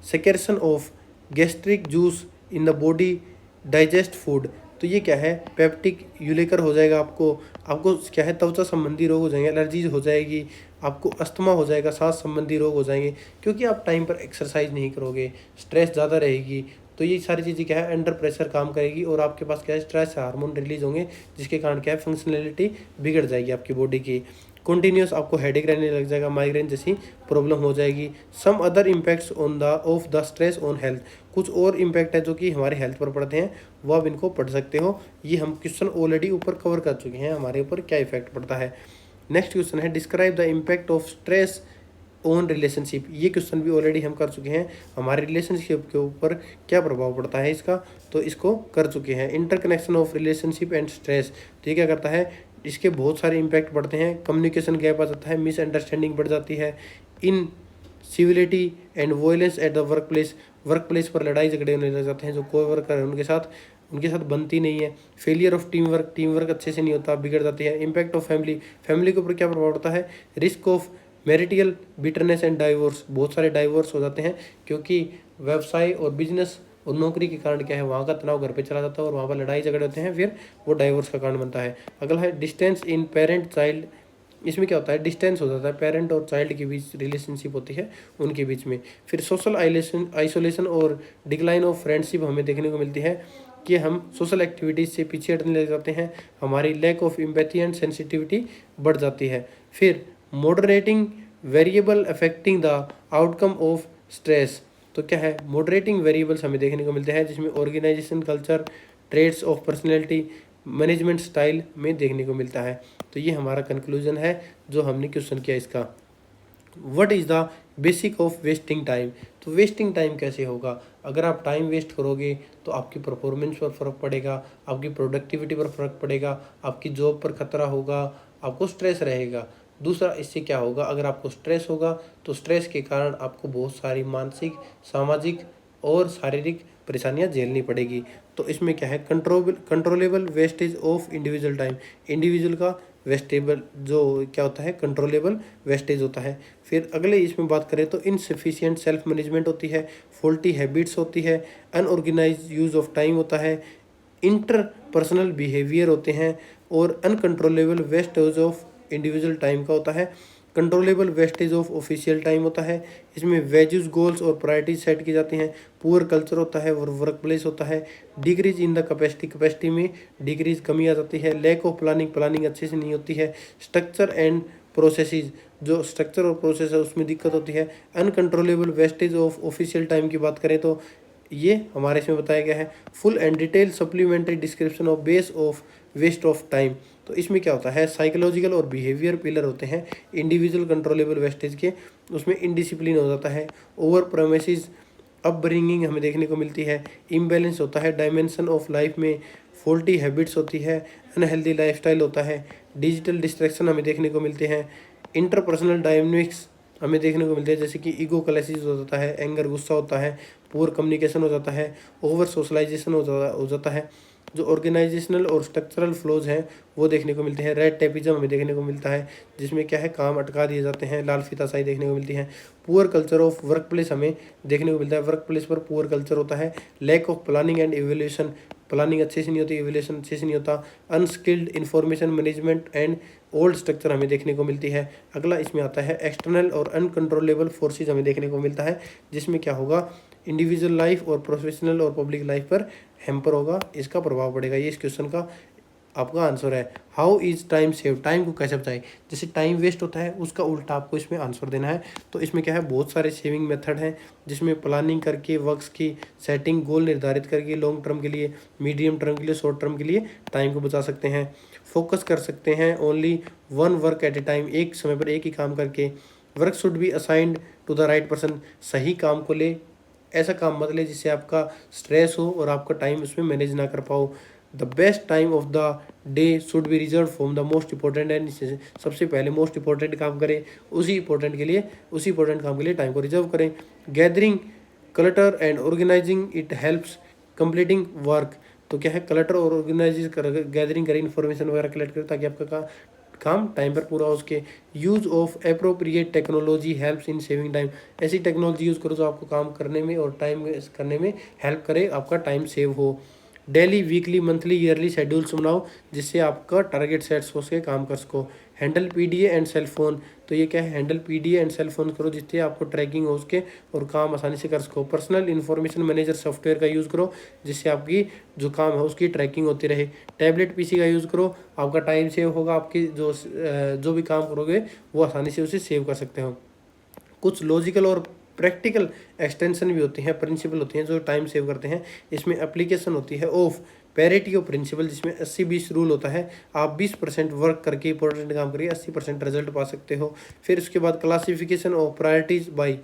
secretion of gastric juice in the body digest food, तो ये क्या है, पेप्टिक यूलेकर हो जाएगा आपको, आपको क्या है त्वचा संबंधी रोग हो जाएंगे, एलर्जीज हो जाएगी, आपको अस्थमा हो जाएगा, सांस संबंधी रोग हो जाएंगे, क्योंकि आप टाइम पर एक्सरसाइज नहीं करोगे, स्ट्रेस ज़्यादा रहेगी। तो ये सारी चीज़ें क्या है अंडर प्रेशर काम करेगी और आपके पास क्या है स्ट्रेस हार्मोन रिलीज होंगे, जिसके कारण क्या है फंक्शनैलिटी बिगड़ जाएगी आपकी बॉडी की। कंटिन्यूस आपको हेडेक रहने लग जाएगा, माइग्रेन जैसी प्रॉब्लम हो जाएगी। Some other impacts on the of the stress on health, कुछ और इम्पैक्ट है जो कि हमारे हेल्थ पर पड़ते हैं, वो आप इनको पढ़ सकते हो। ये हम क्वेश्चन ऑलरेडी ऊपर कवर कर चुके हैं, हमारे ऊपर क्या इफेक्ट पड़ता है। नेक्स्ट क्वेश्चन है describe the impact of stress on relationship, ये क्वेश्चन भी ऑलरेडी हम कर चुके हैं, हमारे रिलेशनशिप के ऊपर क्या प्रभाव पड़ता है इसका, तो इसको कर चुके हैं। Interconnection of relationship and stress, तो ये क्या करता है, इसके बहुत सारे इम्पैक्ट पड़ते हैं। कम्युनिकेशन गैप आ जाता है, मिसअंडरस्टैंडिंग बढ़ जाती है, incivility and violence at the work place, work place पर लड़ाई झगड़े होने लग जाते हैं, जो को वर्कर है उनके साथ बनती नहीं है। Failure of team work, team work अच्छे से नहीं होता, बिगड़ जाती है। इम्पैक्ट ऑफ फैमिली, फैमिली के ऊपर क्या प्रभाव पड़ता है, risk of marital bitterness and divorce, बहुत सारे डाइवोर्स हो जाते हैं, क्योंकि व्यवसाय और बिजनेस और नौकरी के कारण क्या है वहाँ का तनाव घर पे चला जाता है और वहाँ पर लड़ाई झगड़े होते हैं, फिर वो डाइवोर्स का कारण बनता है। अगला है डिस्टेंस इन पेरेंट चाइल्ड, इसमें क्या होता है डिस्टेंस हो जाता है, पेरेंट और चाइल्ड के बीच रिलेशनशिप होती है उनके बीच में। फिर सोशल आइसोलेशन और डिक्लाइन ऑफ फ्रेंडशिप हमें देखने को मिलती है कि हम सोशल एक्टिविटीज़ से पीछे हटने लग जाते हैं, हमारी lack of empathy and sensitivity बढ़ जाती है। फिर moderating variable affecting the outcome of stress, तो क्या है मॉडरेटिंग वेरिएबल्स हमें देखने को मिलते हैं, जिसमें organisation culture, traits of personality, management style में देखने को मिलता है। तो ये हमारा कंक्लूजन है जो हमने क्वेश्चन किया इसका। What is the basic of wasting time, तो वेस्टिंग टाइम कैसे होगा, अगर आप टाइम वेस्ट करोगे तो आपकी परफॉर्मेंस पर फ़र्क पड़ेगा, आपकी प्रोडक्टिविटी पर फ़र्क पड़ेगा, आपकी जॉब पर खतरा होगा, आपको स्ट्रेस रहेगा। दूसरा इससे क्या होगा, अगर आपको स्ट्रेस होगा तो स्ट्रेस के कारण आपको बहुत सारी मानसिक, सामाजिक और शारीरिक परेशानियां झेलनी पड़ेगी। तो इसमें क्या है controllable wastage of individual time, individual का वेस्टेबल जो क्या होता है कंट्रोलेबल वेस्टेज होता है। फिर अगले इसमें बात करें तो इनसफिशिएंट सेल्फ मैनेजमेंट होती है, फॉल्टी हैबिट्स होती है, अनऑर्गेनाइज यूज़ ऑफ टाइम होता है, इंटर पर्सनल बिहेवियर होते हैं और uncontrollable wastage of individual time का होता है। Controllable wastage of official time होता है, इसमें वैल्यूज, गोल्स और प्रायोरिटीज सेट की जाती हैं। पुअर कल्चर होता है और वर्क प्लेस होता है। डिक्रीज इन द कैपेसिटी में डिक्रीज कमी आ जाती है। लैक ऑफ प्लानिंग अच्छे से नहीं होती है। स्ट्रक्चर एंड प्रोसेसेस, जो स्ट्रक्चर और प्रोसेस है उसमें दिक्कत होती है। Uncontrollable wastage of official time की बात करें तो ये हमारे इसमें बताया गया है। Full and detail supplementary description of base of waste of time, तो इसमें क्या होता है साइकोलॉजिकल और बिहेवियर पिलर होते हैं इंडिविजुअल कंट्रोलेबल वेस्टेज के, उसमें इनडिसिप्लिन हो जाता है। ओवर प्रोमिसेस अपब्रिंगिंग हमें देखने को मिलती है। इम्बैलेंस होता है डायमेंशन ऑफ लाइफ में। फॉल्टी हैबिट्स होती है। अनहेल्दी लाइफस्टाइल होता है। डिजिटल डिस्ट्रैक्शन हमें देखने को मिलते हैं। इंटरपर्सनल डायनेमिक्स हमें देखने को मिलते हैं, जैसे कि ईगो क्लैशेस हो जाता है, एंगर गुस्सा होता है, पुअर कम्युनिकेशन हो जाता है, ओवर सोशलाइजेशन हो जाता है। जो ऑर्गेनाइजेशनल और स्ट्रक्चरल फ्लॉज हैं वो देखने को मिलते हैं। रेड टेपिज्म हमें देखने को मिलता है, जिसमें क्या है काम अटका दिए जाते हैं। लाल फीताशाही देखने को मिलती है। Poor culture of work place हमें देखने को मिलता है, वर्क प्लेस पर पुअर कल्चर होता है। Lack of planning and evaluation, planning अच्छे से नहीं होती, इवैल्यूएशन अच्छे से नहीं होता। Unskilled information management and old structure हमें देखने को मिलती है। अगला इसमें आता है एक्सटर्नल और अनकंट्रोलेबल फोर्सेज हमें देखने को मिलता है, जिसमें क्या होगा इंडिविजुअल लाइफ और प्रोफेशनल और पब्लिक लाइफ पर हैम्पर होगा, इसका प्रभाव पड़ेगा। ये इस क्वेश्चन का आपका आंसर है। How is time save, time को कैसे बचाएं। जैसे टाइम वेस्ट होता है उसका उल्टा आपको इसमें आंसर देना है। तो इसमें क्या है बहुत सारे सेविंग मेथड हैं, जिसमें प्लानिंग करके, वर्क्स की सेटिंग, गोल निर्धारित करके लॉन्ग टर्म के लिए, मीडियम टर्म के लिए, शॉर्ट टर्म के लिए टाइम को बचा सकते हैं। फोकस कर सकते हैं only one work at a time, एक समय पर एक ही काम करके। Work should be assigned to the right person, सही काम को ले, ऐसा काम मत ले जिससे आपका स्ट्रेस हो और आपका टाइम उसमें मैनेज ना कर पाओ। The best time of the day should be reserve from the most important and, सबसे पहले मोस्ट इंपॉर्टेंट काम करें, उसी इंपॉर्टेंट काम के लिए टाइम को रिजर्व करें। Gathering clutter and organising it helps completing work, तो क्या है क्लटर और ऑर्गेनाइज गैदरिंग करें, इन्फॉर्मेशन वगैरह कलेक्ट करें ताकि आपका काम टाइम पर पूरा हो सके। Use of appropriate technology helps in saving time, ऐसी टेक्नोलॉजी यूज़ करो जो आपको काम करने में और टाइम करने में हेल्प करे, आपका टाइम सेव हो। Daily, weekly, monthly, yearly schedules बनाओ जिससे आपका टारगेट सेट्स हो सके, काम कर सको। Handle PDA and cell phone, तो ये क्या है, handle PDA and cell phone करो जिससे आपको ट्रैकिंग हो सके और काम आसानी से कर सको। पर्सनल इन्फॉर्मेशन मैनेजर सॉफ्टवेयर का यूज़ करो जिससे आपकी जो काम है उसकी ट्रैकिंग होती रहे। टैबलेट पीसी का यूज़ करो, आपका टाइम सेव होगा, आपकी जो भी काम करोगे वो आसानी से उसे सेव कर सकते हो। कुछ लॉजिकल और प्रैक्टिकल एक्सटेंशन भी होती हैं, प्रिंसिपल होती हैं जो टाइम सेव करते हैं। इसमें एप्लीकेशन होती है ऑफ पेरेटियो प्रिंसिपल जिसमें 80-20 रूल होता है। आप 20% वर्क करके इंपॉर्टेंट काम करके 80% रिजल्ट पा सकते हो। फिर उसके बाद classification of priorities by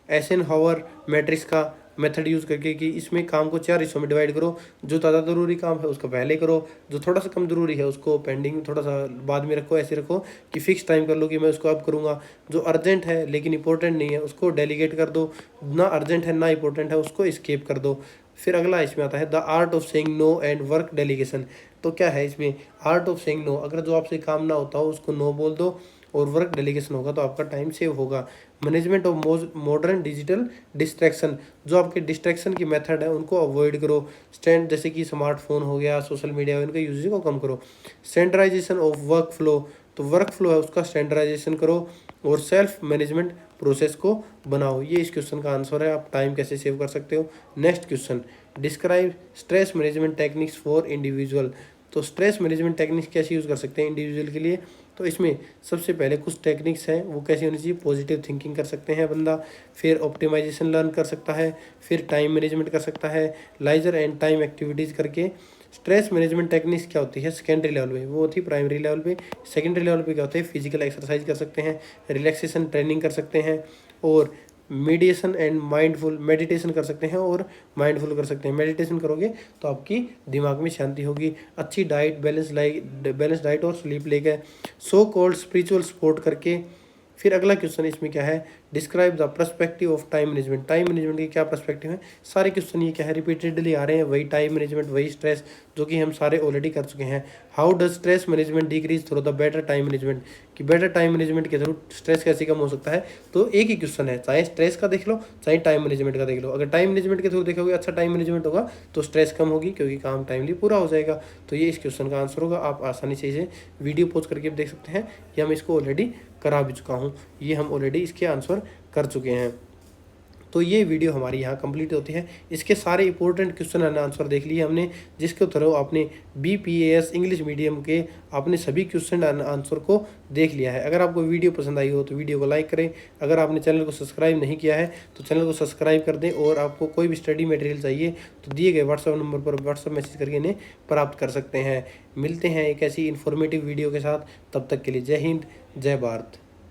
Eisenhower matrix का मेथड यूज़ करके कि इसमें काम को 4 हिस्सों में डिवाइड करो। जो ज़्यादा ज़रूरी काम है उसको पहले करो, जो थोड़ा सा कम ज़रूरी है उसको पेंडिंग थोड़ा सा बाद में रखो। ऐसे रखो कि फिक्स टाइम कर लो कि मैं उसको अब करूँगा। जो अर्जेंट है लेकिन इंपॉर्टेंट नहीं है उसको डेलीगेट कर दो, ना अर्जेंट है ना इंपॉर्टेंट है उसको स्केप कर दो। फिर अगला इसमें आता है the art of saying no and work delegation. तो क्या है इसमें, आर्ट ऑफ सेइंग नो, अगर जो आपसे काम ना होता हो उसको नो बोल दो, और वर्क डेलीगेशन होगा तो आपका टाइम सेव होगा। Management of modern digital distraction, जो आपके डिस्ट्रैक्शन की मेथड है उनको अवॉइड करो। स्टैंड जैसे कि स्मार्टफोन हो गया, सोशल मीडिया, इनका यूजेज को कम करो। स्टैंडर्डाइजेशन ऑफ वर्क फ्लो, तो वर्क फ्लो है उसका स्टैंडर्डाइजेशन करो और सेल्फ मैनेजमेंट प्रोसेस को बनाओ। ये इस क्वेश्चन का आंसर है, आप टाइम कैसे सेव कर सकते हो। Next question, describe stress management techniques for individual. तो स्ट्रेस मैनेजमेंट टेक्निक्स कैसे यूज़ कर सकते हैं इंडिविजुअल के लिए। तो इसमें सबसे पहले कुछ टेक्निक्स हैं वो कैसे होनी चाहिए, पॉजिटिव थिंकिंग कर सकते हैं बंदा, फिर ऑप्टिमाइजेशन लर्न कर सकता है, फिर टाइम मैनेजमेंट कर सकता है, लाइजर एंड टाइम एक्टिविटीज़ करके। स्ट्रेस मैनेजमेंट टेक्निक्स क्या होती है सेकेंडरी लेवल पे, वो होती है प्राइमरी लेवल पे। सेकेंडरी लेवल पे क्या होता है, फिजिकल एक्सरसाइज कर सकते हैं, रिलैक्सेशन ट्रेनिंग कर सकते हैं, और मेडिटेशन एंड माइंडफुल मेडिटेशन कर सकते हैं और माइंडफुल कर सकते हैं। मेडिटेशन करोगे तो आपकी दिमाग में शांति होगी। अच्छी डाइट, बैलेंस डाइट और स्लीप लेके, सो कॉल्ड स्पिरिचुअल सपोर्ट करके। फिर अगला क्वेश्चन इसमें क्या है, describe the perspective of time management. Time management के क्या पर्सपेक्टिव है, सारे क्वेश्चन ये क्या है रिपीटेडली आ रहे हैं, वही टाइम मैनेजमेंट, वही स्ट्रेस, जो कि हम सारे ऑलरेडी कर चुके हैं। How does stress management decrease through the better time management, कि बेटर टाइम मैनेजमेंट के थ्रू स्ट्रेस कैसे कम हो सकता है। तो एक ही क्वेश्चन है, चाहे स्ट्रेस का देख लो चाहे टाइम मैनेजमेंट का देख लो। अगर टाइम मैनेजमेंट के थ्रू देखोगे अच्छा टाइम मैनेजमेंट होगा तो स्ट्रेस कम होगी क्योंकि काम टाइमली पूरा हो जाएगा। तो ये इस क्वेश्चन का आंसर होगा। आप आसानी से इसे वीडियो पॉज करके देख सकते हैं, या मैं इसको ऑलरेडी करा भी चुका हूँ, ये हम ऑलरेडी इसके आंसर कर चुके हैं। तो ये वीडियो हमारी यहाँ कंप्लीट होती है। इसके सारे इंपॉर्टेंट क्वेश्चन एंड आंसर देख लिए हमने, जिसके थ्रू आपने BPAS इंग्लिश मीडियम के आपने सभी क्वेश्चन एंड आंसर को देख लिया है। अगर आपको वीडियो पसंद आई हो तो वीडियो को लाइक करें। अगर आपने चैनल को सब्सक्राइब नहीं किया है तो चैनल को सब्सक्राइब कर दें, और आपको कोई भी स्टडी मटेरियल चाहिए तो दिए गए व्हाट्सएप नंबर पर व्हाट्सएप मैसेज करके इन्हें प्राप्त कर सकते हैं। मिलते हैं एक ऐसी इन्फॉर्मेटिव वीडियो के साथ, तब तक के लिए जय हिंद, जय भारत।